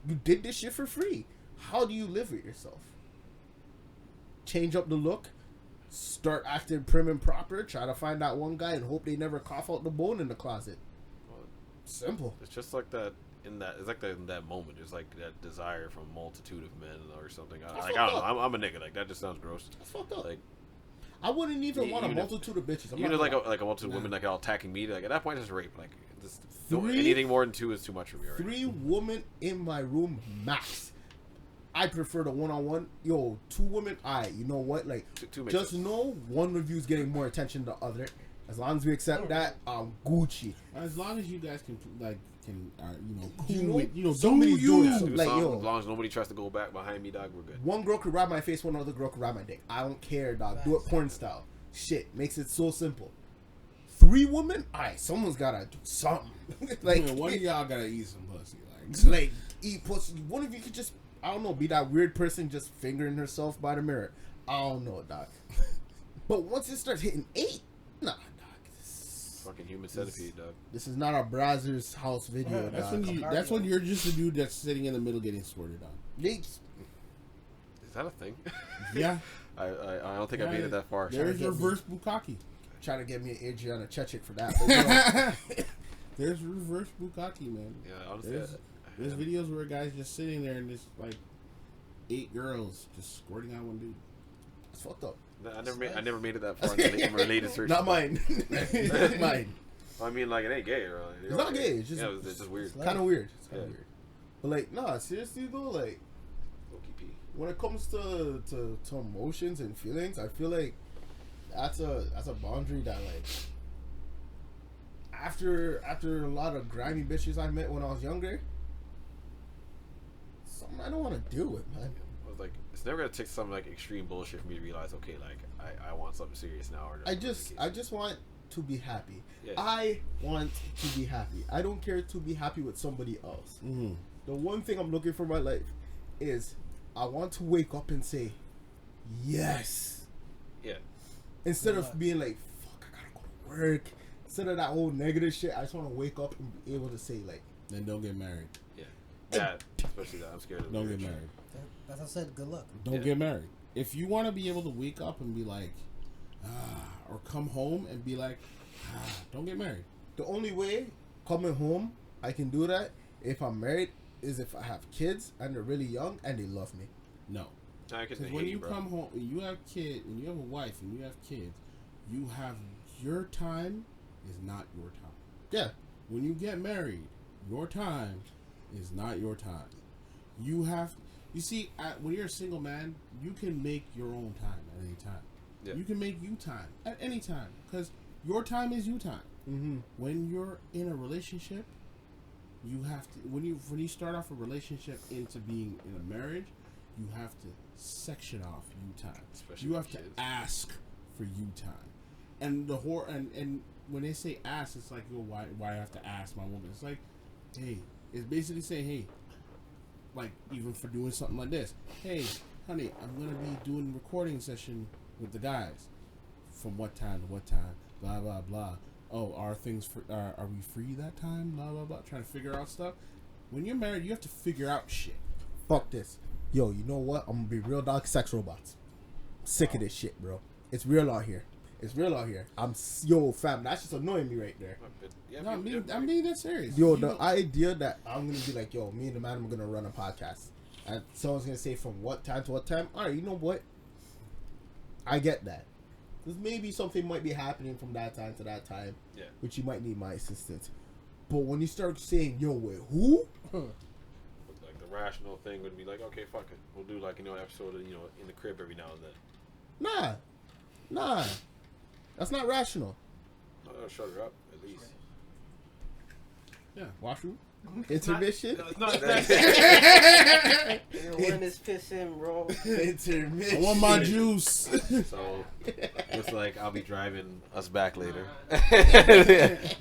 You did this shit for free. How do you live with yourself? Change up the look, start acting prim and proper, try to find that one guy and hope they never cough out the bone in the closet. Well, simple. It's just like that. In that moment, there's like that desire from a multitude of men or something. I don't know. I'm a nigga. Like that just sounds gross. That's fucked up. Like I wouldn't even want a multitude of bitches. Even like a multitude of women like all attacking me. Like at that point, it's rape. Like just anything more than 2 is too much for me. Right? 3 women in my room max. I prefer the one-on-one. Yo, 2 women. You know what? Like Two just know one review's getting more attention than the other. As long as we accept that, I'm Gucci. As long as you guys can cool You know, with, do somebody's you. doing something. Like, yo, as long as nobody tries to go back behind me, dog, we're good. One girl could ride my face, one other girl could ride my dick. I don't care, dog. Do it porn style. Shit, makes it so simple. 3 women? Someone's gotta do something. Like, one of y'all gotta eat some pussy. Like, eat pussy. One of you could just, I don't know, be that weird person just fingering herself by the mirror. I don't know, dog. But once it starts hitting 8, nah, dog. Fucking human centipede, dog. This is not a Brazzers house video, dog. That's when you're just a dude that's sitting in the middle getting squirted on. Is that a thing? Yeah. I don't think I made it that far. There's reverse bukkake. Trying to get me an Adriana Chechik for that. But, there's reverse bukkake, man. Yeah, honestly. There's videos where a guy's just sitting there and there's like 8 girls just squirting on one dude. It's fucked up. I never made it that far in related search. Not mine. Not mine. I mean, like, it ain't gay, really. It's not gay. It's just, it's just weird. Kind of weird. It's kind of weird. But, like, nah, seriously, though, like, when it comes to emotions and feelings, I feel like that's a boundary that, like, after a lot of grimy bitches I met when I was younger, something I don't want to deal with, man. I was like, it's never gonna take some like extreme bullshit for me to realize, okay, like I want something serious now. Or I just want to be happy. Yeah. I want to be happy. I don't care to be happy with somebody else. Mm-hmm. The one thing I'm looking for in my life is I want to wake up and say yes. Yeah. Instead of being like, fuck, I gotta go to work. Instead of that whole negative shit, I just want to wake up and be able to say, like, then don't get married. Yeah. That, especially that. I'm scared of Don't get married. As I said, good luck. Don't get married. If you want to be able to wake up and be like, or come home and be like, don't get married. The only way coming home I can do that if I'm married is if I have kids and they're really young and they love me. No. Because when you come home, when you have kids, when you have a wife and you have kids, you have your time is not your time. Yeah. When you get married, your time is not your time. You see, when you're a single man, you can make your own time at any time. Yeah. You can make you time at any time because your time is you time. Mm-hmm. When you're in a relationship, you have to when you start off a relationship into being in a marriage, you have to section off you time. Especially you have kids. to ask for you time, and and when they say ask, it's like, yo, why I have to ask my woman? It's like, hey, it's basically saying, hey, like even for doing something like this, hey, honey, I'm gonna be doing a recording session with the guys, from what time to what time, blah blah blah. Oh, are we free that time? Blah blah blah. Trying to figure out stuff. When you're married, you have to figure out shit. Fuck this. Yo, you know what? I'm gonna be real, dog. Sex robots. I'm sick of this shit, bro. It's real out here. It's real out here. Yo, fam, that's just annoying me right there. Yeah, No, I'm being that serious. Yo, the idea that I'm gonna be like, yo, me and the man are gonna run a podcast, and someone's gonna say from what time to what time. All right, you know what? I get that. Because maybe something might be happening from that time to that time, which you might need my assistance. But when you start saying, yo, wait, who? Like the rational thing would be like, okay, fuck it, we'll do like an episode of in the crib every now and then. Nah, that's not rational. I'll shut her up at least. Yeah. Washroom. Intermission. When is piss in, bro? Intermission. I want my juice. So looks like I'll be driving us back later.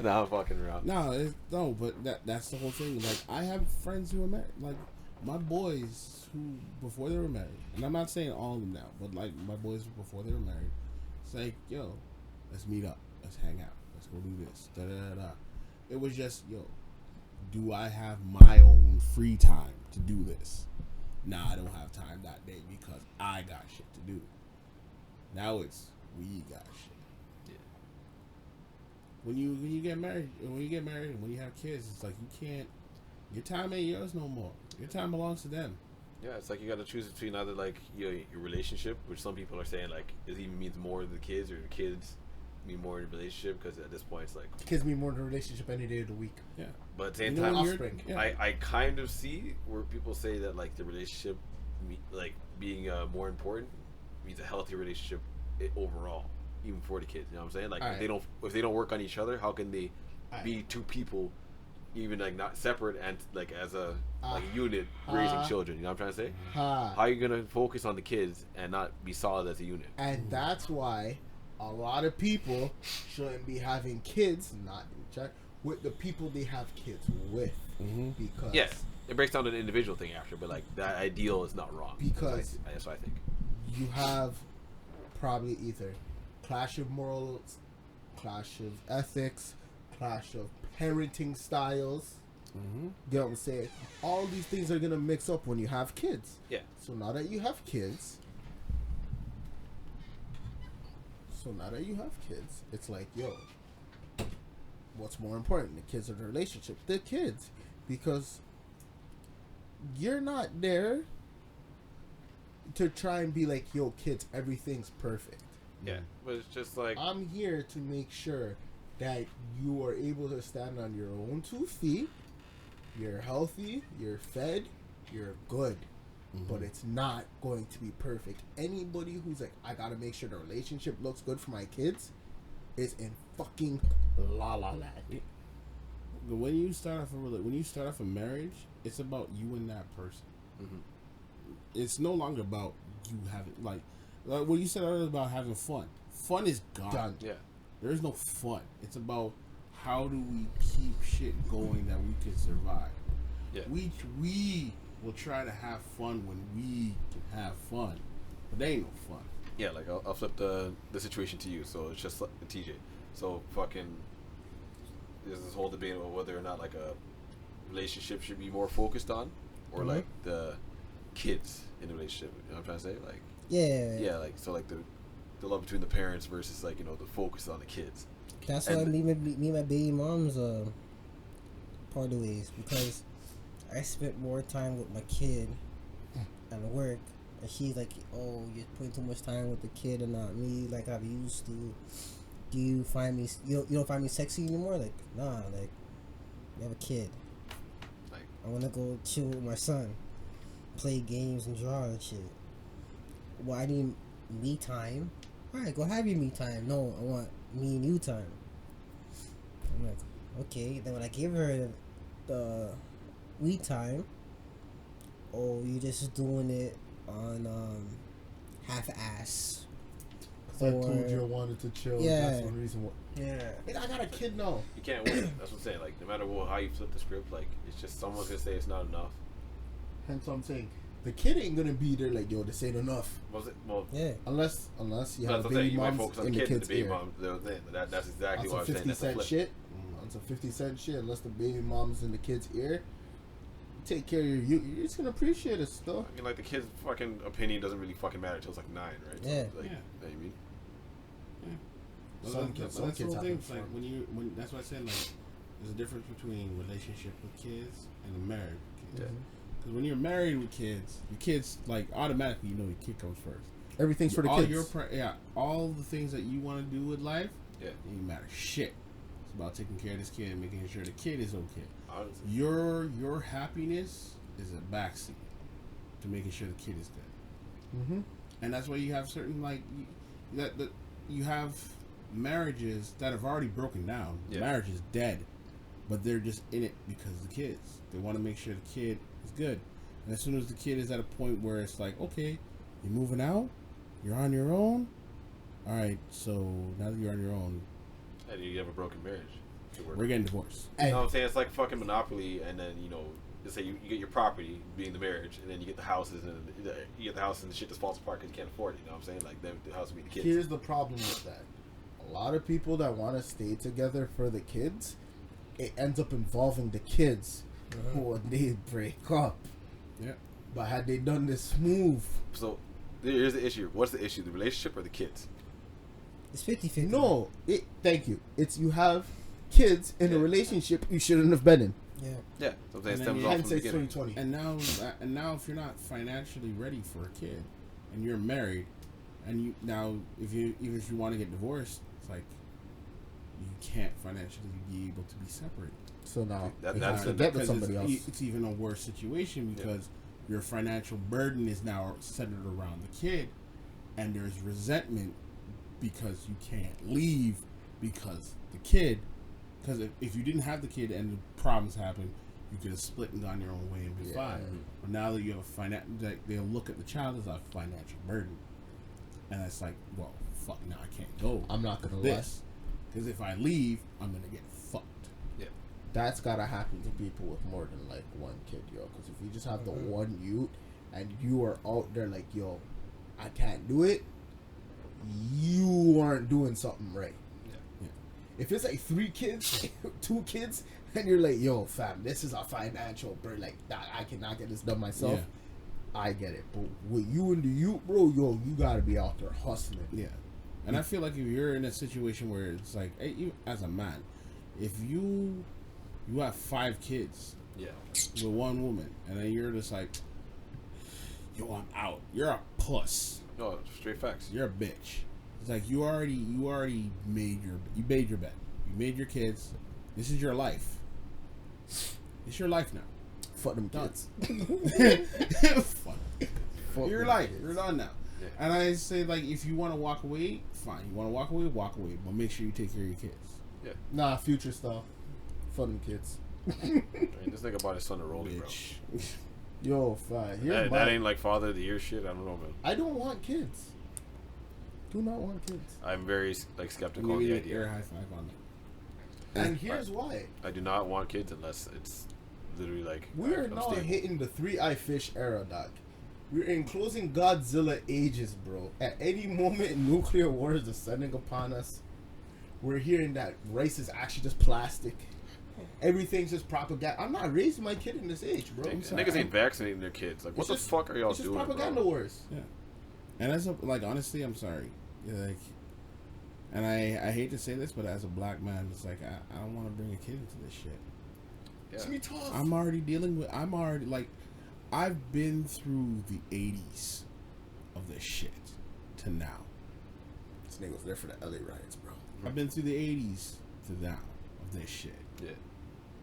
Nah, I'm fucking around. No, but that's the whole thing. Like, I have friends who are married. Like, my boys who, before they were married, and I'm not saying all of them now, but like my boys before they were married, it's like, yo, let's meet up. Let's hang out. Let's go do this. Da da da da. It was just, yo, do I have my own free time to do this? Nah, I don't have time that day because I got shit to do. Now it's we got shit. Yeah. When you get married, and when you have kids, it's like you can't. Your time ain't yours no more. Your time belongs to them. Yeah, it's like you got to choose between either like your relationship, which some people are saying like it even means more to the kids, or the kids mean more in the relationship, because at this point it's like Kids mean more in a relationship any day of the week. Yeah. But at the same You know, time, when you're- offspring. yeah. I kind of see where people say that like the relationship, like being more important, means a healthy relationship overall, even for the kids. You know what I'm saying? Like Alright. if they don't work on each other, how can they Alright. be two people, even like not separate and like as a like a unit raising children? You know what I'm trying to say? How are you gonna focus on the kids and not be solid as a unit? And that's why a lot of people shouldn't be having kids, not in check, with the people they have kids with. Mm-hmm. Because Yeah, it breaks down to the individual thing after, but like that ideal is not wrong. Because that's what I think. you have probably either clash of morals, clash of ethics, clash of parenting styles. Mm-hmm. You know what I'm saying? All these things are gonna mix up when you have kids. Yeah. So now that you have kids, it's like, yo, what's more important, the kids or the relationship? The kids, because you're not there to try and be like, yo, kids, everything's perfect. Yeah, but it's just like I'm here to make sure that you are able to stand on your own 2 feet. You're healthy, you're fed, you're good. Mm-hmm. But it's not going to be perfect. Anybody who's like, I gotta make sure the relationship looks good for my kids, is in fucking la la land. When you start off a marriage, it's about you and that person. Mhm. It's no longer about you having like what you said earlier about having fun. Fun is gone. Done. yeah, There is no fun. It's about how do we keep shit going that we can survive. yeah. We will try to have fun when we can have fun, but they ain't no fun. Yeah, like I'll flip the situation to you. So it's just like TJ. So fucking there's this whole debate about whether or not like a relationship should be more focused on, or like the kids in the relationship. You know what I'm trying to say? Like yeah, like so like the love between the parents versus like, you know, the focus on the kids. That's And- why me and my baby mom's part of ways, because I spent more time with my kid at work, and she's like, "Oh, you're putting too much time with the kid and not me like I used to. Do you find me? You don't find me sexy anymore? Like, nah. Like, you have a kid. Like I want to go chill with my son, play games and draw and shit. Well, I need me time. All right, go have your me time. No, I want me and you time. I'm like, okay. Then when I give her the we time, oh, you just doing it on half-ass. I told you I wanted to chill. Yeah. That's one reason why. Yeah. I got a kid now. you can't win. That's what I'm saying. Like no matter how you flip the script, like it's just someone's gonna say it's not enough. Hence what I'm saying. The kid ain't gonna be there like, yo, this ain't enough. Well, Yeah. Unless you that's have what I'm saying. baby You might moms focus on in the the kid and kid's the baby ear. mom. That's exactly On what some I'm saying. 50 That's a cent flip. shit. On some 50 cent shit. Unless the baby mom's in the kid's ear, take care of you're just gonna appreciate it still. I mean, like the kid's fucking opinion doesn't really fucking matter until it's like 9, right? Yeah. So, like, Yeah. You know what I mean? Well, Some that- kids- but that's the some whole kids thing. have It's like fun. when that's why I said like there's a difference between relationship with kids and a married with kids. Because when you're married with kids, your kids like automatically you know your kid comes first. Everything's for the all kids. all the things that you want to do with life, Yeah. it ain't matter shit. It's about taking care of this kid and making sure the kid is okay. Honestly. Your happiness is a backseat to making sure the kid is good. Mm-hmm. And that's why you have certain you have marriages that have already broken down. Yeah. Marriage is dead. but they're just in it because of the kids. They want to make sure the kid is good. And as soon as the kid is at a point where it's like, okay, you're moving out, you're on your own. All right, so now that you're on your own, And you have a broken marriage. we're getting divorced. You know what I'm saying? It's like fucking Monopoly, and then, you know, let's say you get your property, being the marriage, and then you get the houses, and you get the house and the shit just falls apart because you can't afford it. You know what I'm saying? Like, the house would be the kids. Here's the problem with that. A lot of people that want to stay together for the kids, it ends up involving the kids when they break up. Yeah. But had they done this smooth... So, here's the issue. What's the issue? The relationship or the kids? It's 50-50. No, thank you. It's you have kids in a relationship you shouldn't have been in. Yeah. Yeah. So I'm saying And it then stems you off Hence, from the it's beginning. 2020. And now, if you're not financially ready for a kid, and you're married, and you now, if you want to get divorced, it's like you can't financially be able to be separated. So now, That's you have to the- get with Because somebody else. it's even a worse situation because your financial burden is now centered around the kid, and there's resentment because you can't leave because the kid. Because if you didn't have the kid and the problems happen, you could have split and gone your own way and been fine. But now that you have they'll look at the child as a financial burden, and it's like, well, fuck, now I can't go. I'm not gonna lie. this because if I leave, I'm gonna get fucked. That's gotta happen to people with more than like one kid, yo. Because if you just have the one youth and you are out there like, yo, I can't do it, you aren't doing something right. Yeah. If it's like 3 kids, 2 kids, and you're like, yo, fam, this is a financial burden. Like, I cannot get this done myself. Yeah. I get it. But with you and the youth, bro, yo, you gotta be out there hustling. Yeah, and I feel like if you're in a situation where it's like, hey, you, as a man, if you have 5 kids, with one woman, and then you're just like, yo, I'm out. You're a puss. No, straight facts. You're a bitch. It's like you already made your bet. You made your kids. This is your life. It's your life now. Fuck them Done. kids. Fuck. Fuck Your them life. kids. You're done now. Yeah. And I say, like, if you want to walk away, fine. You want to walk away, but make sure you take care of your kids. Nah, future stuff. Fuck them kids. I mean, this nigga bought his son a rolling, bro. Bitch. Yo, fine. That ain't like father of the year shit. I don't know, man. I don't want kids. Do not want kids. I'm very like skeptical of Maybe the an air idea. high five on that. And here's why. I do not want kids unless it's literally like We're I'm now stable. hitting the 3-eye fish era, doc. We're in closing Godzilla ages, bro. At any moment, nuclear war is descending upon us. We're hearing that rice is actually just plastic. Everything's just propaganda. I'm not raising my kid in this age, bro. I'm sorry. Niggas ain't vaccinating their kids. Like, what the fuck are y'all It's just doing, propaganda bro? wars. Yeah. And as a, like, honestly, I'm sorry. Like, and I hate to say this, but as a black man, it's like I don't want to bring a kid into this shit. It's me tough. I'm already like, I've been through the 80s of this shit to now. This nigga was there for the LA riots, bro. I've been through the 80s to now of this shit. Yeah.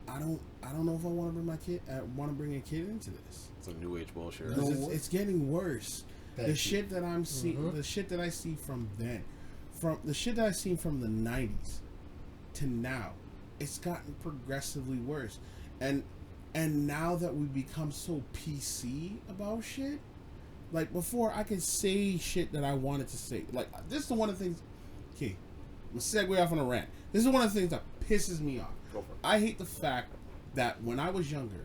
I don't know if I want to bring a kid into this. It's like new age bullshit. Because No. it's getting worse. Thank The you. shit that I'm seeing, the shit that I see from then, from the shit that I seen from the 90s to now, it's gotten progressively worse. And now that we become so PC about shit, like before I could say shit that I wanted to say. Like, this is one of the things, okay, I'm gonna segue off on a rant. This is one of the things that pisses me off. Go for it. I hate the fact that when I was younger,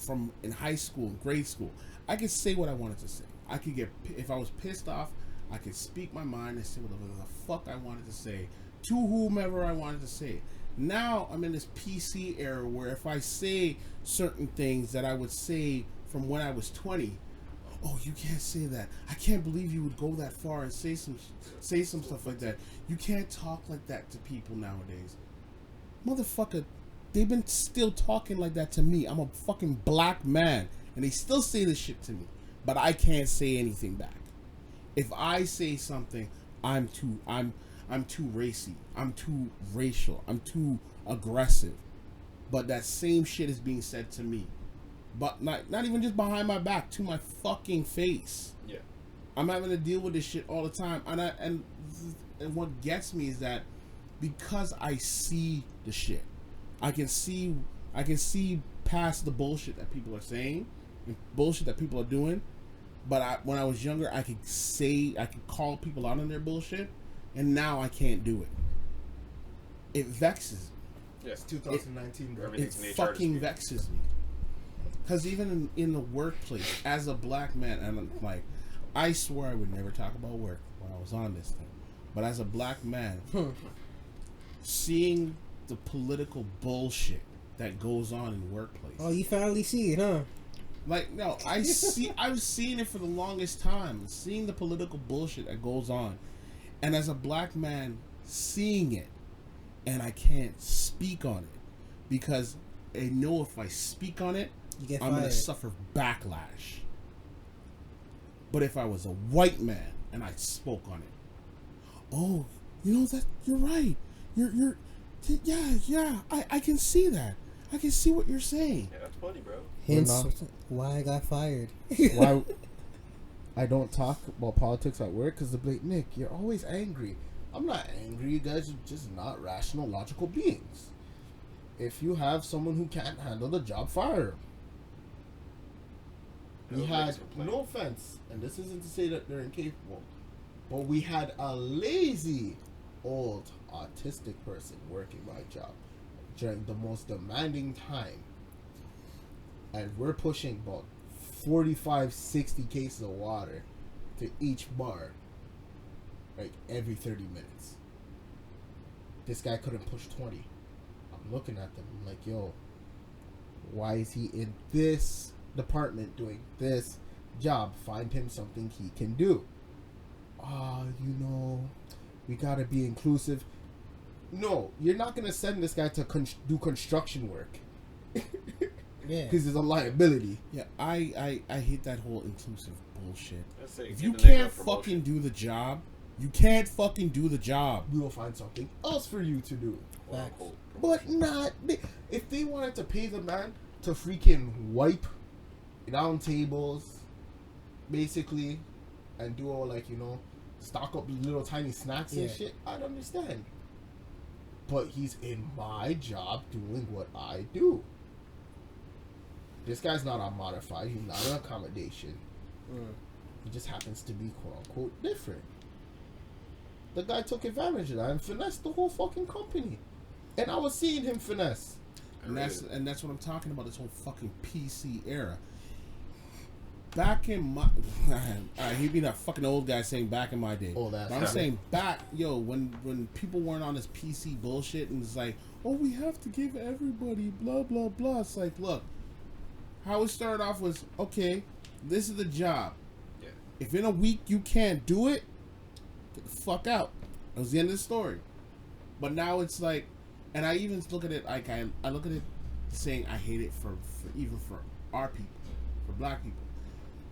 from in high school, grade school, I could say what I wanted to say. I could get, if I was pissed off, I could speak my mind and say whatever the fuck I wanted to say to whomever I wanted to say. Now I'm in this PC era where if I say certain things that I would say from when I was 20, oh, you can't say that. I can't believe you would go that far and say some stuff like that. You can't talk like that to people nowadays. Motherfucker, they've been still talking like that to me. I'm a fucking black man, and they still say this shit to me, but I can't say anything back. If I say something, I'm too racy. I'm too racial. I'm too aggressive. But that same shit is being said to me. But not even just behind my back, to my fucking face. Yeah. I'm having to deal with this shit all the time. And what gets me is that because I see the shit, I can see past the bullshit that people are saying, and bullshit that people are doing. But when I was younger, I could call people out on their bullshit, and now I can't do it. It vexes me. It's 2019, bro. It fucking vexes me. Because even in the workplace, as a black man, and I'm like, I swear I would never talk about work when I was on this thing. But as a black man, seeing the political bullshit that goes on in the workplace. Oh, you finally see it, huh? Like, no, I was seeing it for the longest time. Seeing the political bullshit that goes on. And as a black man, seeing it, and I can't speak on it. Because I know if I speak on it, I'm going to suffer backlash. But if I was a white man and I spoke on it, oh, you know that you're right. Yeah. I can see that. I can see what you're saying. Yeah, that's funny, bro. Hence why I got fired. Why I don't talk about politics at work because they're like, Nick, you're always angry. I'm not angry. You guys are just not rational, logical beings. If you have someone who can't handle the job, fire him. We had, no offense, and this isn't to say that they're incapable, but we had a lazy, old, autistic person working my job during the most demanding time. And we're pushing about 45, 60 cases of water to each bar, like every 30 minutes. This guy couldn't push 20. I'm looking at them, I'm like, yo, why is he in this department doing this job? Find him something he can do. We gotta be inclusive. No, you're not gonna send this guy to do construction work. Yeah, because there's a liability. Yeah, I hate that whole inclusive bullshit. If you the can't fucking do the job, you can't fucking do the job. We will find something else for you to do. Quote, But not if they wanted to pay the man to freaking wipe down tables, basically, and do all stock up little tiny snacks and shit, I'd understand. But he's in my job doing what I do. This guy's not on modified. He's not an accommodation. He just happens to be quote unquote different. The guy took advantage of that and finessed the whole fucking company. And I was seeing him finesse. And that's what I'm talking about, this whole fucking PC era. Back in my... he'd be that fucking old guy saying back in my day. Oh, that's... But I'm saying back, when people weren't on this PC bullshit and it's like, oh, we have to give everybody blah, blah, blah. It's like, look, how it started off was, okay, this is the job. Yeah. If in a week you can't do it, get the fuck out. That was the end of the story. But now it's like, and I even look at it like I look at it saying I hate it for even for our people, for black people.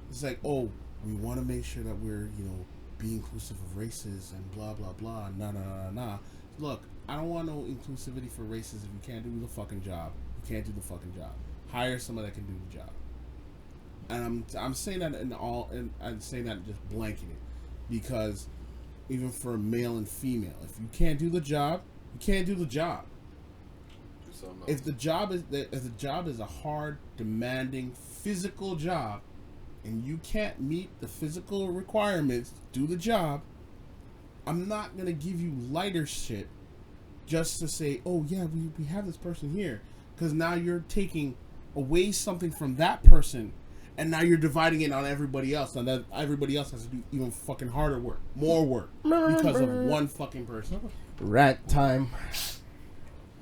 It's like, oh, we want to make sure that we're be inclusive of races and blah blah blah. Nah. Look, I don't want no inclusivity for races if you can't do the fucking job. You can't do the fucking job. Hire somebody that can do the job. And I'm saying that and I'm saying that just blanking it, because even for male and female, if you can't do the job, you can't do the job. If the job is a hard, demanding, physical job, and you can't meet the physical requirements to do the job, I'm not gonna give you lighter shit just to say, oh yeah, we have this person here, because now you're taking away something from that person, and now you're dividing it on everybody else, and that everybody else has to do even fucking harder work, more work, because of one fucking person. Rat time.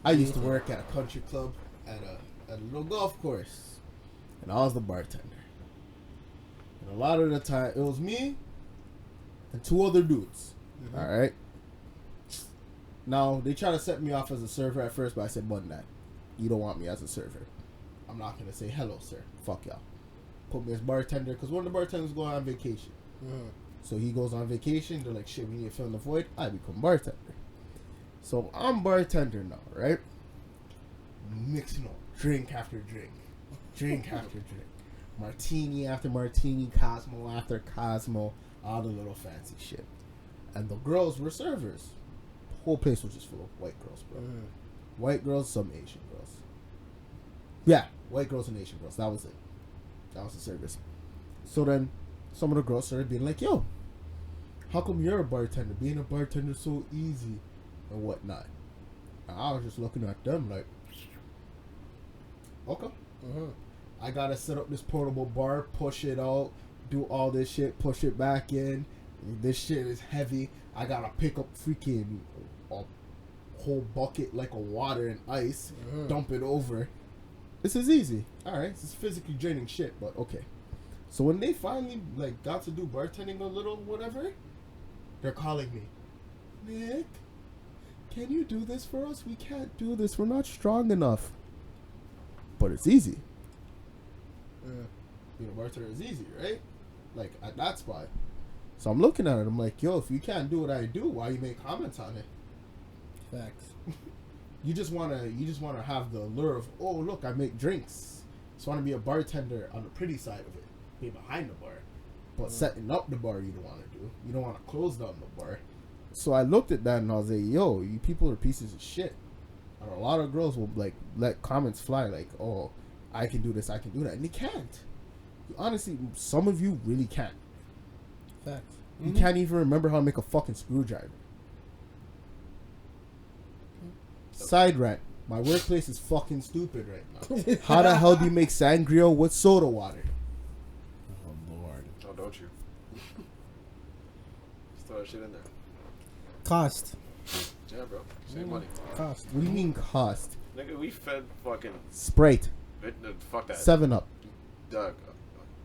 I used to work at a country club at a little golf course, and I was the bartender. And a lot of the time, it was me and two other dudes. Mm-hmm. All right. Now they try to set me off as a server at first, but I said, "Bun that. You don't want me as a server. I'm not gonna say hello, sir. Fuck y'all. Put me as bartender, because one of the bartenders going on vacation. So he goes on vacation. They're like, shit, we need to fill in the void. I become bartender. So I'm bartender now, right? Mixing up drink after drink after drink, martini after martini, Cosmo after Cosmo, all the little fancy shit. And the girls were servers. The whole place was just full of white girls, bro. white girls, some Asian girls. Yeah, white girls and Asian girls. That was it. That was the service. So then, some of the girls started being like, "Yo, how come you're a bartender? Being a bartender's so easy and whatnot." And I was just looking at them like, okay. I gotta set up this portable bar, push it out, do all this shit, push it back in. This shit is heavy. I gotta pick up freaking a whole bucket like of water and ice, dump it over. This is easy. Alright, this is physically draining shit, but okay. So when they finally like got to do bartending a little whatever, they're calling me, "Nick, can you do this for us? We can't do this. We're not strong enough." But it's easy. Being a bartender is easy, right? Like at that spot. So I'm looking at it. I'm like, yo, if you can't do what I do, why you make comments on it? Facts. You just wanna have the allure of, oh look, I make drinks. Just wanna be a bartender on the pretty side of it, be behind the bar. But setting up the bar you don't wanna do. You don't wanna close down the bar. So I looked at that and I was like, yo, you people are pieces of shit. And a lot of girls will like let comments fly like, oh, I can do this, I can do that, and they can't. Honestly, some of you really can't. Facts. You can't even remember how to make a fucking screwdriver. Side rant. My workplace is fucking stupid right now. How the hell do you make sangria with soda water? Oh Lord. Oh, don't you? Just throw that shit in there. Cost. Yeah, bro. Save money. Cost. What do you mean cost? Nigga, we fed fucking... Sprite. Fuck that. 7-Up. Doug,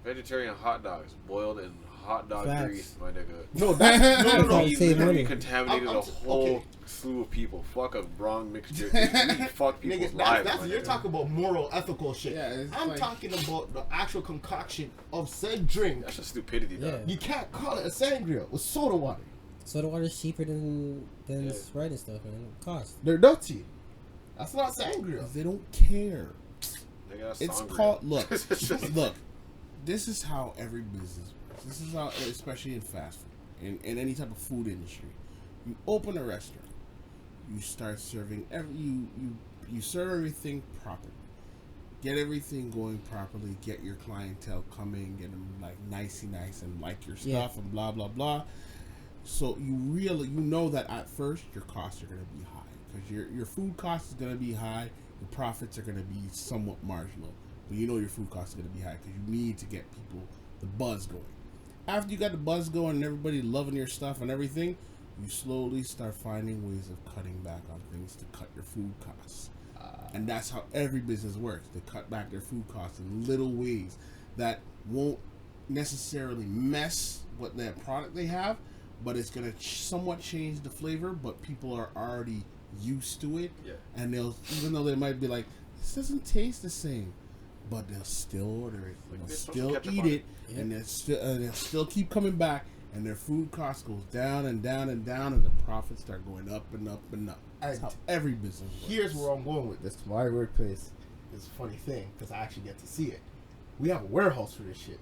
vegetarian hot dogs boiled in hot dog Facts. grease, my nigga. No, that's no. We Save literally money. contaminated a whole okay. slew of people. Fuck a wrong mixture. We fuck people's Nigga, lives, that's my you're nigga. talking about moral, ethical shit. Yeah, it's I'm like- talking about the actual concoction of said drink. That's just stupidity, Yeah. dog. You can't call it a sangria with soda water. Soda water's cheaper than Yeah. Sprite and stuff, man. Cost. They're dirty. That's not sangria. They don't care. Nigga, that's It's sangria. called look. This is how every business works. This is how, especially in fast food, in any type of food industry. You open a restaurant, you start serving you serve everything properly, get everything going properly, get your clientele coming, get them like nice and like your stuff and blah blah blah. So you know that at first your costs are gonna be high because your food cost is gonna be high, your profits are gonna be somewhat marginal. But you know your food costs are going to be high because you need to get people the buzz going. After you got the buzz going and everybody loving your stuff and everything, you slowly start finding ways of cutting back on things to cut your food costs. And that's how every business works. They cut back their food costs in little ways that won't necessarily mess with that product they have, but it's going to somewhat change the flavor, but people are already used to it. Yeah. And they'll, even though they might be like, this doesn't taste the same, but they'll still order it, Like, they'll there's still ketchup eat on it, it. and they'll still keep coming back, and their food cost goes down and down and down, and the profits start going up and up and up. That's And how every business works. Here's where I'm going with this. My workplace is a funny thing because I actually get to see it. We have a warehouse for this shit.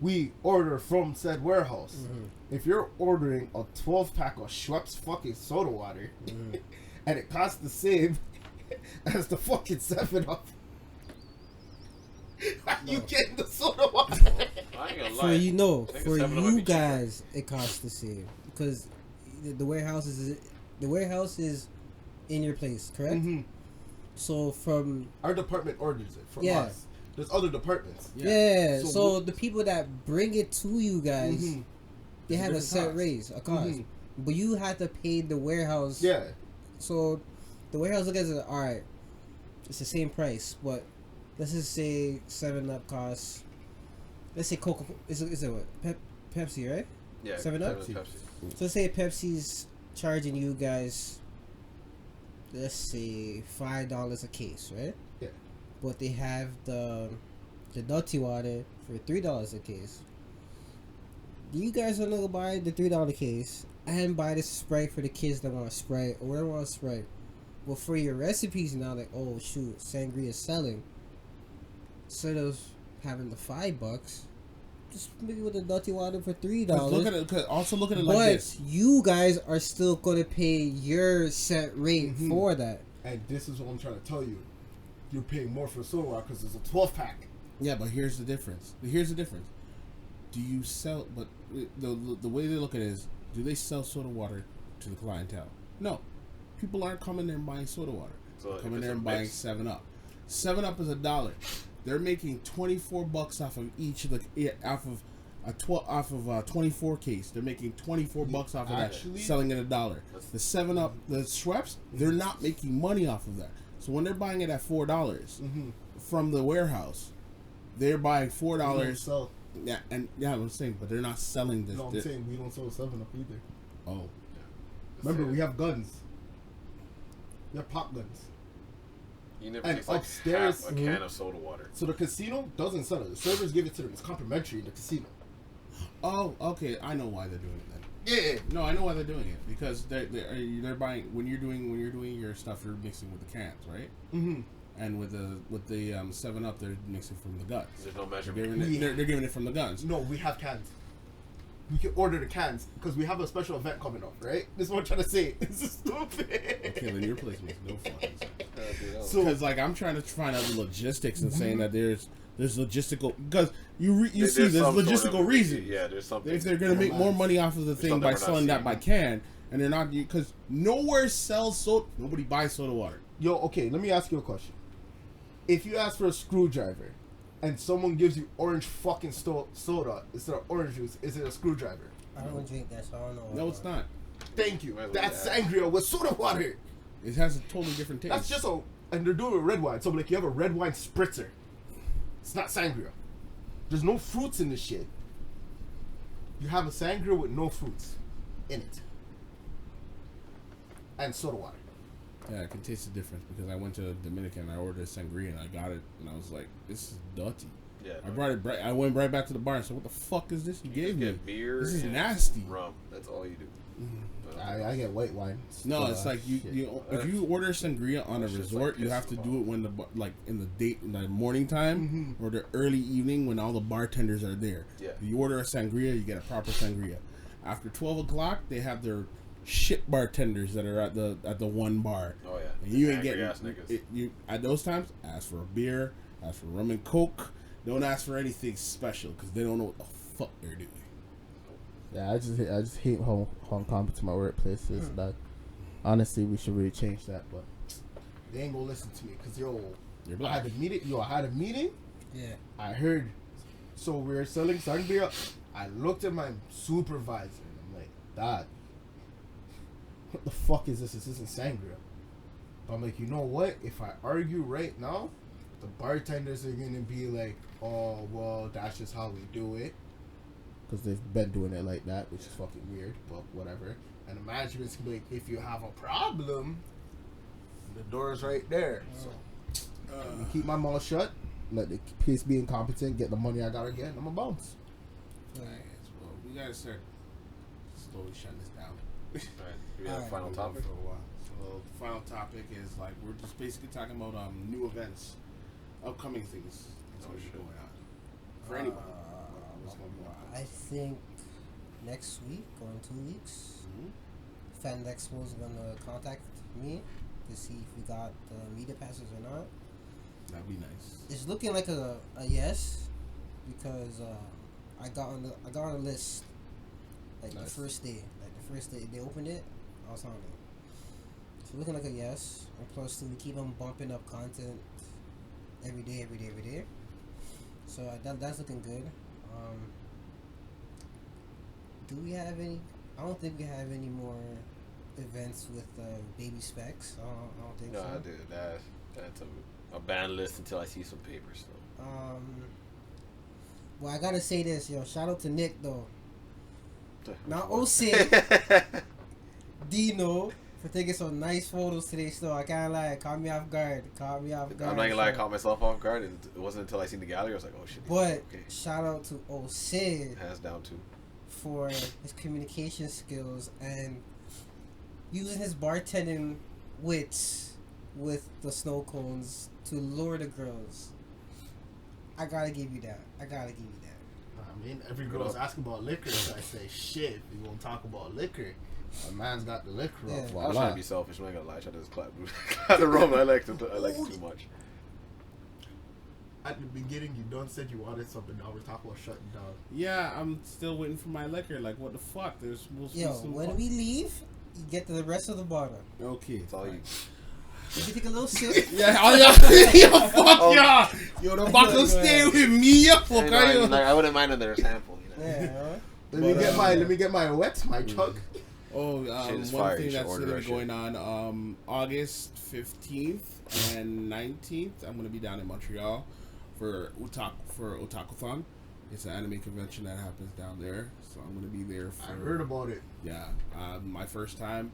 We order from said warehouse. If you're ordering a 12-pack of Schweppes fucking soda water, and it costs the same as the fucking 7-Up, you getting the soda water? I ain't gonna For lie. you know, I think for 7-Up might you be cheaper. guys, it costs the same because the warehouse is in your place, correct? So from Our department orders it from Yeah. us. There's other departments. yeah, So so we- the people that bring it to you guys, they It's a have a different set cost. raise, a cost, but you have to pay the warehouse. Yeah. So the warehouse looks at it, all right, it's the same price, but let's just say 7-Up costs. Let's say Coca. Is it what? Pepsi, right? Yeah, 7-Up? Pepsi. So let's say Pepsi's charging you guys, let's say $5 a case, right? Yeah. But they have the dirty water for $3 a case. You guys are gonna buy the $3 case and buy the Sprite for the kids that want Sprite or whatever want Sprite. Well, for your recipes now, like, oh shoot, sangria is selling. Instead of having the $5, just maybe with the dirty water for $3. Look at it. Also look at it like But this. you guys are still gonna pay your set rate for that. And this is what I'm trying to tell you. You're paying more for soda water because it's a 12 pack. Yeah, but here's the difference. Do you sell? But the way they look at it is, do they sell soda water to the clientele? No, people aren't coming there and buying soda water. So They're coming there and buying 7-Up. 7-Up is $1. They're making $24 off of each of the off of a 24 case. They're making $24 off of that, selling it $1. The 7-Up, the Schweppes, they're not making money off of that. So when they're buying it at $4 from the warehouse, they're buying $4. Yeah, I'm saying, but they're not selling this. No, I'm saying we don't sell 7-Up either. Oh, remember we have guns. We have pop guns. You never And takes like upstairs- half a can of soda water. So the casino doesn't sell it. The servers give it to them. It's complimentary in the casino. oh, okay. I know why they're doing it then. Yeah. No, I know why they're doing it because they're buying when you're doing your stuff. You're mixing with the cans, right? Mm-hmm. And with the 7-Up, they're mixing from the guns. There's no They're measurement. they're giving it from the guns. No, we have cans. We can order the cans because we have a special event coming up, right? This is what I'm trying to say. This is stupid. Okay, then your place makes no fucking sense. So Because like I'm trying to find out the logistics and saying that there's logistical because you see there's some sort logistical of- reason. Yeah, there's something. If they're gonna make more money off of the thing something by we're not selling that seeing. by can, and they're not because nowhere sells soda. Nobody buys soda water. Yo, okay, let me ask you a question. If you ask for a screwdriver and someone gives you orange fucking soda instead of orange juice, is it a screwdriver? I don't drink that, so I don't know. No, it's not. Thank you. Might as well That's add. sangria with soda water. It has a totally different taste. That's just and they're doing it with red wine. So like you have a red wine spritzer. It's not sangria. There's no fruits in this shit. You have a sangria with no fruits in it. And soda water. Yeah, I can taste the difference because I went to Dominican and I ordered sangria and I got it and I was like, this is dirty. Yeah, I brought it. I went right back to the bar and said, "What the fuck is this you you gave just me? get beer. This is and nasty." Rum. That's all you do. I get white wine. No, it's like you if you order sangria on a It's just resort, like you have to piss do it when in the morning time or the early evening when all the bartenders are there. Yeah. If you order a sangria, you get a proper sangria. After 12 o'clock, they have their shit bartenders that are at the one bar. Oh yeah. And you ain't Angry getting ass niggas. you at those times. Ask for a beer, ask for rum and coke. Don't ask for anything special because they don't know what the fuck they're doing. Yeah, I just hate how incompetent my workplace is. That honestly, we should really change that, but they ain't gonna listen to me because You're I black. had a meeting. I had a meeting. Yeah. I heard. So we're selling sangria. I looked at my supervisor and I'm like, Dad, what the fuck is this? This isn't sangria. But I'm like, you know what? If I argue right now, the bartenders are gonna be like, oh well, that's just how we do it. Because they've been doing it like that, which is fucking weird, but whatever. And the management's gonna be like, if you have a problem, the door's right there. So keep my mouth shut, let the case be incompetent, get the money I gotta get, and I'm a bounce. Well, we gotta start slowly shutting this down. Alright, we have a Alright. final topic. For a while. So the final topic is like we're just basically talking about new events, upcoming things. That's what should going on for anyone. What's going on? I think next week or in 2 weeks, Mhm. Fan Expo is gonna contact me to see if we got the media passes or not. That'd be nice. It's looking like a yes because I got on the list like Nice. the first day. Like the first day they opened it, I was on it. So looking like a yes. And plus too, we keep on bumping up content every day. So that's looking good. Do we have any? I don't think we have any more events with baby specs. I don't think No, so. dude, that's a ban list until I see some papers. So. Well, I gotta say this, yo. Shout out to Nick though. Now, Which one? OC, Dino for taking some nice photos today. So I can't lie, caught me off guard. I'm not gonna lie, I caught myself off guard. It wasn't until I seen the gallery I was like, oh shit. But okay. shout out to OC Hands down too. for his communication skills and using his bartending wits with the snow cones to lure the girls. I gotta give you that. I mean, every girl's asking about liquor, so I say, shit, we won't talk about liquor. My man's got the liquor Yeah. up. I was Voila. trying to be selfish. I'm not gonna lie. I tried to just clap the rum. I like it too much. At the beginning, you done said you wanted something. Now we're talking about shutting down. Yeah, I'm still waiting for my liquor. Like, what the fuck? There's supposed to be Yo, some when we leave, you get to the rest of the bottle. Okay. That's all you. You can take a little sip. Yeah, oh yeah, yo, fuck Oh. yeah. Yo, the bottle stay with me, yo, fuck I like, I wouldn't mind another sample. You know? Yeah, Let me get my wet, my chug. Oh, Shit is one fire. You thing should that's order gonna be that going on, August 15th and 19th, I'm gonna be down in Montreal for Otakuthon. It's an anime convention that happens down there, so I'm gonna be there for. I heard about it. Yeah, my first time.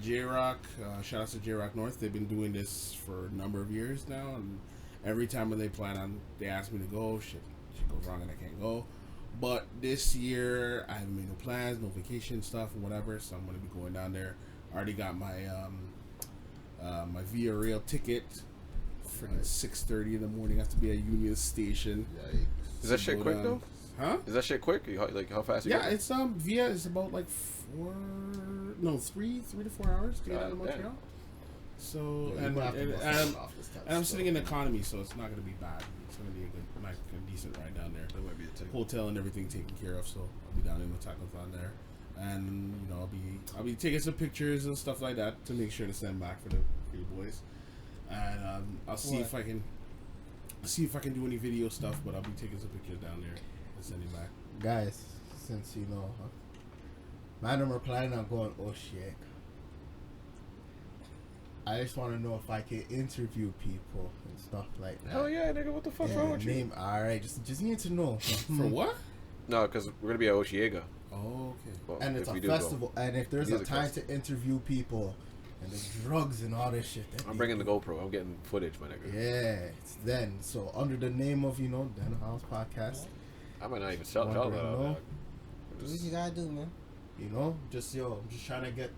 J-Rock, shout out to J-Rock North. They've been doing this for a number of years now, and every time when they ask me to go, shit goes wrong and I can't go. But this year, I haven't made no plans, no vacation stuff or whatever, so I'm going to be going down there. I already got my my Via Rail ticket. Freaking 6:30 in the morning. I have to be at Union Station. Yikes. Is that shit quick though? Huh? Is that shit quick? Like how fast? Yeah, it's Via is about like 3 to 4 hours to get out of Montreal. So Yeah, and I'm sitting in economy, so it's not going to be bad. It's going to be a good, nice, decent ride down there. That might be a thing. Hotel and everything taken care of, so I'll be down in the Tacothon there, and you know I'll be taking some pictures and stuff like that to make sure to send back for the boys, and I'll see if I can do any video stuff, but I'll be taking some pictures down there and sending back. Guys, since you know, man, I'm planning on going. Oh shit. I just want to know if I can interview people and stuff like that. Hell yeah, nigga! What the fuck's wrong with you? Name, all right, just need to know. For what? No, because we're gonna be at Oshiega. Oh, okay. Well, And it's if a we do festival, and if there's a Music time festival. to interview people and the drugs and all this shit. I'm bringing the GoPro. I'm getting footage, my nigga. Yeah, it's then. So under the name of Den House Podcast, I might not even shout that Wondering, out. no? Dog. What you gotta do, man? I'm just trying to get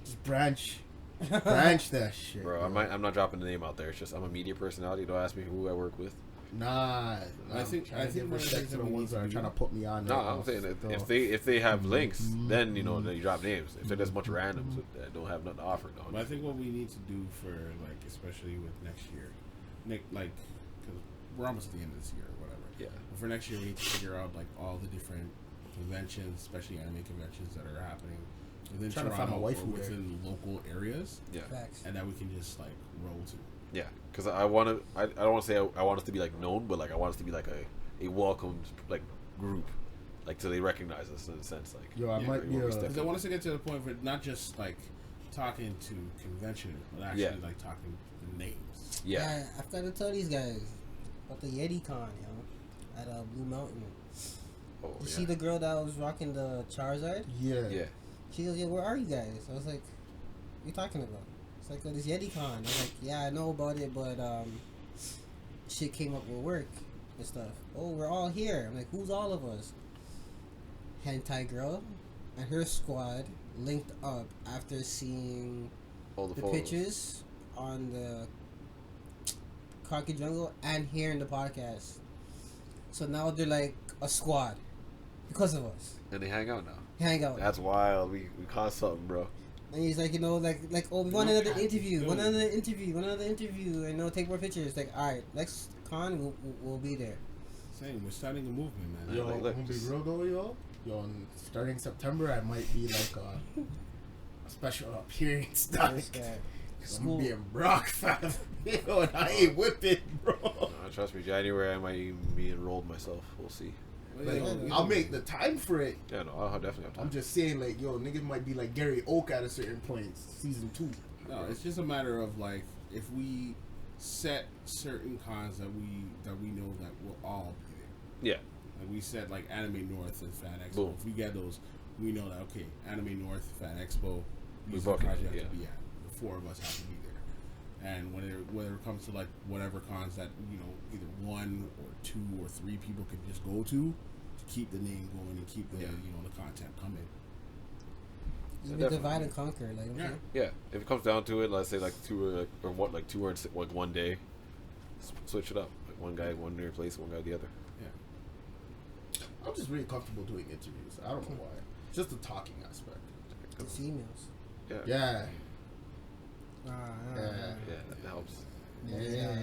just branch that shit. Bro, I'm not dropping the name out there. It's just I'm a media personality. Don't ask me who I work with. Nah, I think give one of the respect things to that the we ones need that to are do- trying to put me on. No, there, I'm saying that so- if they have links, then then you drop names. If there's a bunch of randoms that don't have nothing to offer, But no. I think what we need to do for like, especially with next year, because we're almost at the end of this year or whatever. Yeah. But for next year, we need to figure out like all the different conventions, especially anime conventions that are happening within Trying to find Toronto my wife or who there. within local areas, Yeah. Facts. and that we can just like roll to. Yeah, because I want to. I don't want to say I want us to be like known, but like I want us to be like a welcomed like group, like so they recognize us in a sense. Like Yo, I Yeah, might be when we a, step Because I in. want us to get to the point where not just like talking to conventioners, but actually Yeah. like talking to names. Yeah. I've got to tell these guys about the Yeti Con, at Blue Mountain. Oh, You yeah. see the girl that was rocking the Charizard? yeah. Yeah. She goes, "Yeah, where are you guys?" I was like, "What are you talking about?" It's like, "Oh, this Yeti Con." I was like, "Yeah, I know about it, but shit came up with work and stuff." "Oh, we're all here." I'm like, "Who's all of us?" Hentai Girl and her squad linked up after seeing All the the photos. pictures on the Cocky Jungle and hearing the podcast. So now they're like a squad because of us. And they hang out now. Hang out. That's wild. We caught something, bro. And he's like, like, oh, we want No, another interview, dude. another interview, and take more pictures. Like, all right, next con, we'll be there. Saying we're starting a movement, man. Yo, Like, I'm look, gonna be just- real though, yo, starting September, I might be like a special appearance. This Like, guy. I'm gonna be in Brock, fam. Yo, and I ain't whipping, bro. Trust me, January I might even be enrolled myself. We'll see. Well, Like, yeah, I'll make the time for it. Yeah, no, I'll definitely have time. I'm just saying, like, yo, niggas might be like Gary Oak at a certain point, season 2. No, it's just a matter of like if we set certain cons that we know that we'll all be there. Yeah. Like we said, like Anime North and Fan Expo. Boom. If we get those, we know that okay, Anime North, Fan Expo, We these are the fucking- cons you have yeah. to be at. The 4 of us have to be there. And whether it comes to like whatever cons that either 1 or 2 or 3 people can just go to keep the name going and keep the Yeah. the content coming. Even definitely. divide and conquer, like, Yeah. okay. Yeah, if it comes down to it, let's say like 2 or what, like 2 or like one day, switch it up. Like one guy one near place, one guy the other. I'm just really comfortable doing interviews. I don't know why. Just the talking aspect. The females. Yeah. Yeah, that helps. Yeah.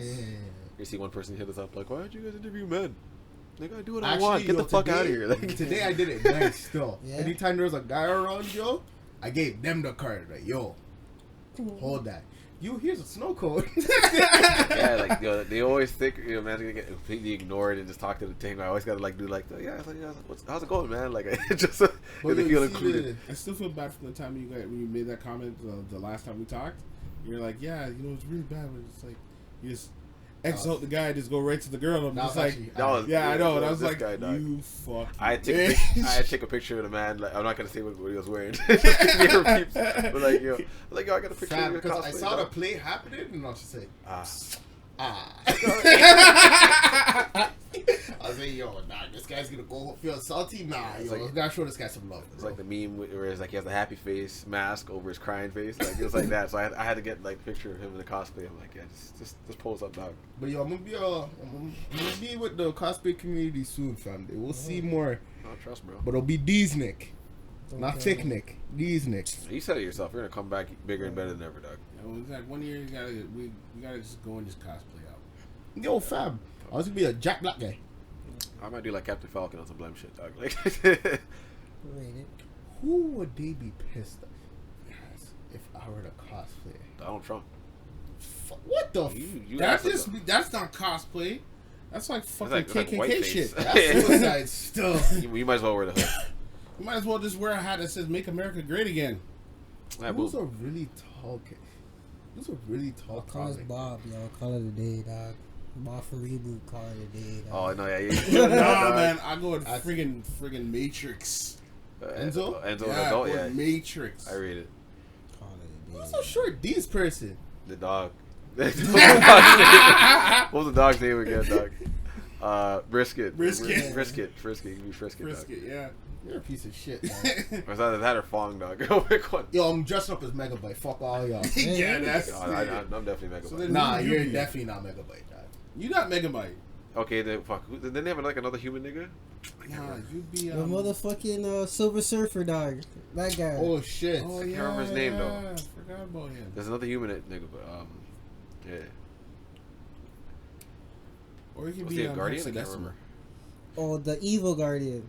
You see one person hit us up like, why don't you guys interview men? Like, I do what I Actually, want. Get the fuck out of here. Like, today I did it nice still. Yeah. Anytime there was a guy around, yo, I gave them the card. Like, yo, hold that. Here's a snow cone. yeah, like, yo, they always think, man's gonna get completely ignored and just talk to the thing. I always gotta, like, do, like, how's it going, man? Like, just they feel included. I still feel bad from the time when you made that comment the last time we talked. You're like, yeah, it's really bad, but it's like, you just exalt the guy and just go right to the girl. And I'm just like, I know. And I was like, guy, you fucking I had to take a picture of the man. Like, I'm not gonna say what he was wearing. But like, yo, I got a picture of your because cosplay. I saw the play happening, and I was just like, I was like, yo, nah, this guy's gonna go feel salty. Nah, It's yo, like- you gotta show this guy some love. It's Bro. like the meme where it's like he has a happy face mask over his crying face. Like, it was like that. So I had to get like a picture of him in the cosplay. I'm like, yeah, just pose up, dog. But yo, I'm gonna be with the cosplay community soon, fam. They will see more, Oh, trust, bro. but it'll be these Nick, not Okay. thick Nick. These Nicks. You said it yourself. You're gonna come back bigger and better than ever, dog. It's like 1 year we gotta just go and just cosplay out. Yo, fam, I was gonna be a Jack Black guy. I might do like Captain Falcon on some blame shit, dog. Like, Rated. Who would they be pissed at if I were to cosplay? Donald Trump. What the? You That's asked that's not cosplay. That's like fucking like KKK whiteface. shit. That's suicide stuff. You might as well wear the hood. You might as well just wear a hat that says "Make America Great Again." Yeah, Who's boo. a really tall kid? Who's a really tall Call us comic? Bob, yo. Call it a day, dog. Bob for reboot. Call it a day, Oh dog. no, yeah. Nah, man, I go with I- friggin' Matrix. Enzo? Enzo, Yeah, adult, or yeah. Matrix. I read it. Call it a day. Who's so short? These person. The dog. What was the dog's name again, dog? Brisket. Brisket. Brisket. Frisket. You can be Frisket, Brisket, yeah. You're a piece of shit, man. dog. Or is that that or Fong, dog? Pick one. Yo, I'm dressed up as Megabyte. Fuck all y'all. Yeah, that's. I'm definitely Megabyte. So then- Nah, Who you you're be? definitely not Megabyte, dog. You not Megabyte. Okay, then fuck. Didn't they have like another human nigga? Nah, you be The motherfucking Silver Surfer, dog. That guy. Oh shit. Oh can't yeah, remember his name, though. yeah, forgot about him. There's another human nigga, but yeah. Or he could Was be he a guardian? I can't Hexadecimal. remember. Oh, the evil guardian.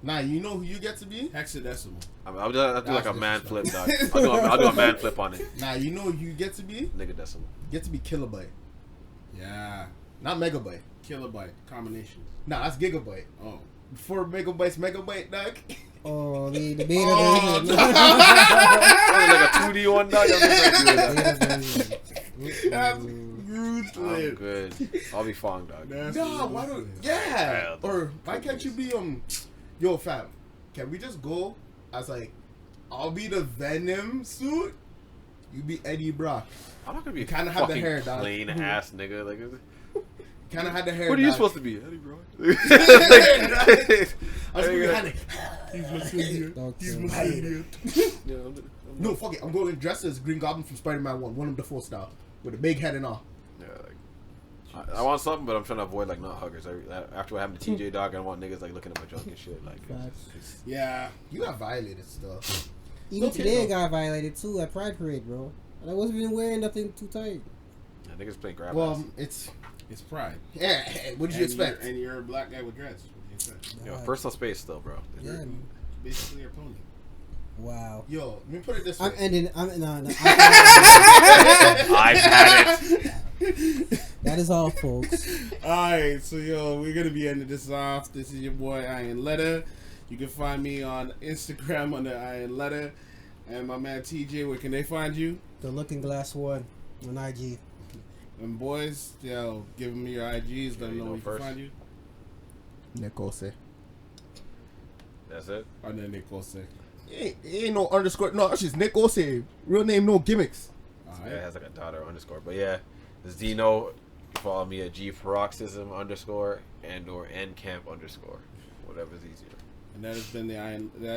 Nah, you know who you get to be? Hexadecimal. I'll do like That's a man flip, dog. disrespectful. I'll do a man flip on it. Nah, you know who you get to be? Nigga decimal. You get to be Kilobyte. Yeah, Not Megabyte. kilobyte combination. Nah, that's Gigabyte. Oh, Before Megabyte's Megabyte, dog. Oh, the beta Oh, version. Like a 2D one, dog. Beta version. that's I'm ruthless. good. I'll be Fong, dog. That's Nah, why don't? Yeah. Yeah, Or why can't you be Yo, fam, can we just go as like, I'll be the Venom suit, you be Eddie Brock. I'm not gonna be kinda have the fucking hair, dog. plain ass nigga. Like, Kind of had the hair. what are you dog. supposed to be, Eddie, bro? I was gonna be Hank. He's my symbiote. Dog He's tail. my symbiote. Yeah, No, fuck it. I'm going dressed as Green Goblin from Spider-Man 1, Willem Dafoe style, with a big head and all. yeah, like, I want something, but I'm trying to avoid like not huggers. After what happened to TJ, dog, I don't want niggas like looking at my junk and shit. Like, Facts. Yeah, You got violated stuff. Even Okay, today, I though. got violated too at Pride Parade, bro. And I wasn't even wearing nothing too tight. yeah, niggas playing grab ass. Well, it's it's pride. yeah. What did you expect? And you're a black guy with dreads. What do you expect? Yo, personal space still, bro. Yeah, man. Basically, your pony. Wow. Yo, let me put it this I'm way. ending. No. I've had it. That is all, folks. Alright, so yo, we're gonna be ending this off. This is your boy Iron Letter. You can find me on Instagram under Iron Letter. And my man TJ, where can they find you? The Looking Glass One on IG. And boys, yo, give them your IGs, let them you know know where you can first. find you. Nicole That's it. And then Nick Ose. ain't no underscore. No, that's just Nick Ose. Real name, no gimmicks. Alright. Yeah, it has like a dot or underscore. But yeah, Zeno. You follow me at G Paroxysm_ and/or NCamp_. Whatever's easier. And that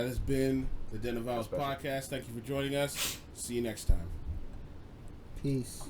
has been the Den of Vowels Special. podcast. Thank you for joining us. See you next time. Peace.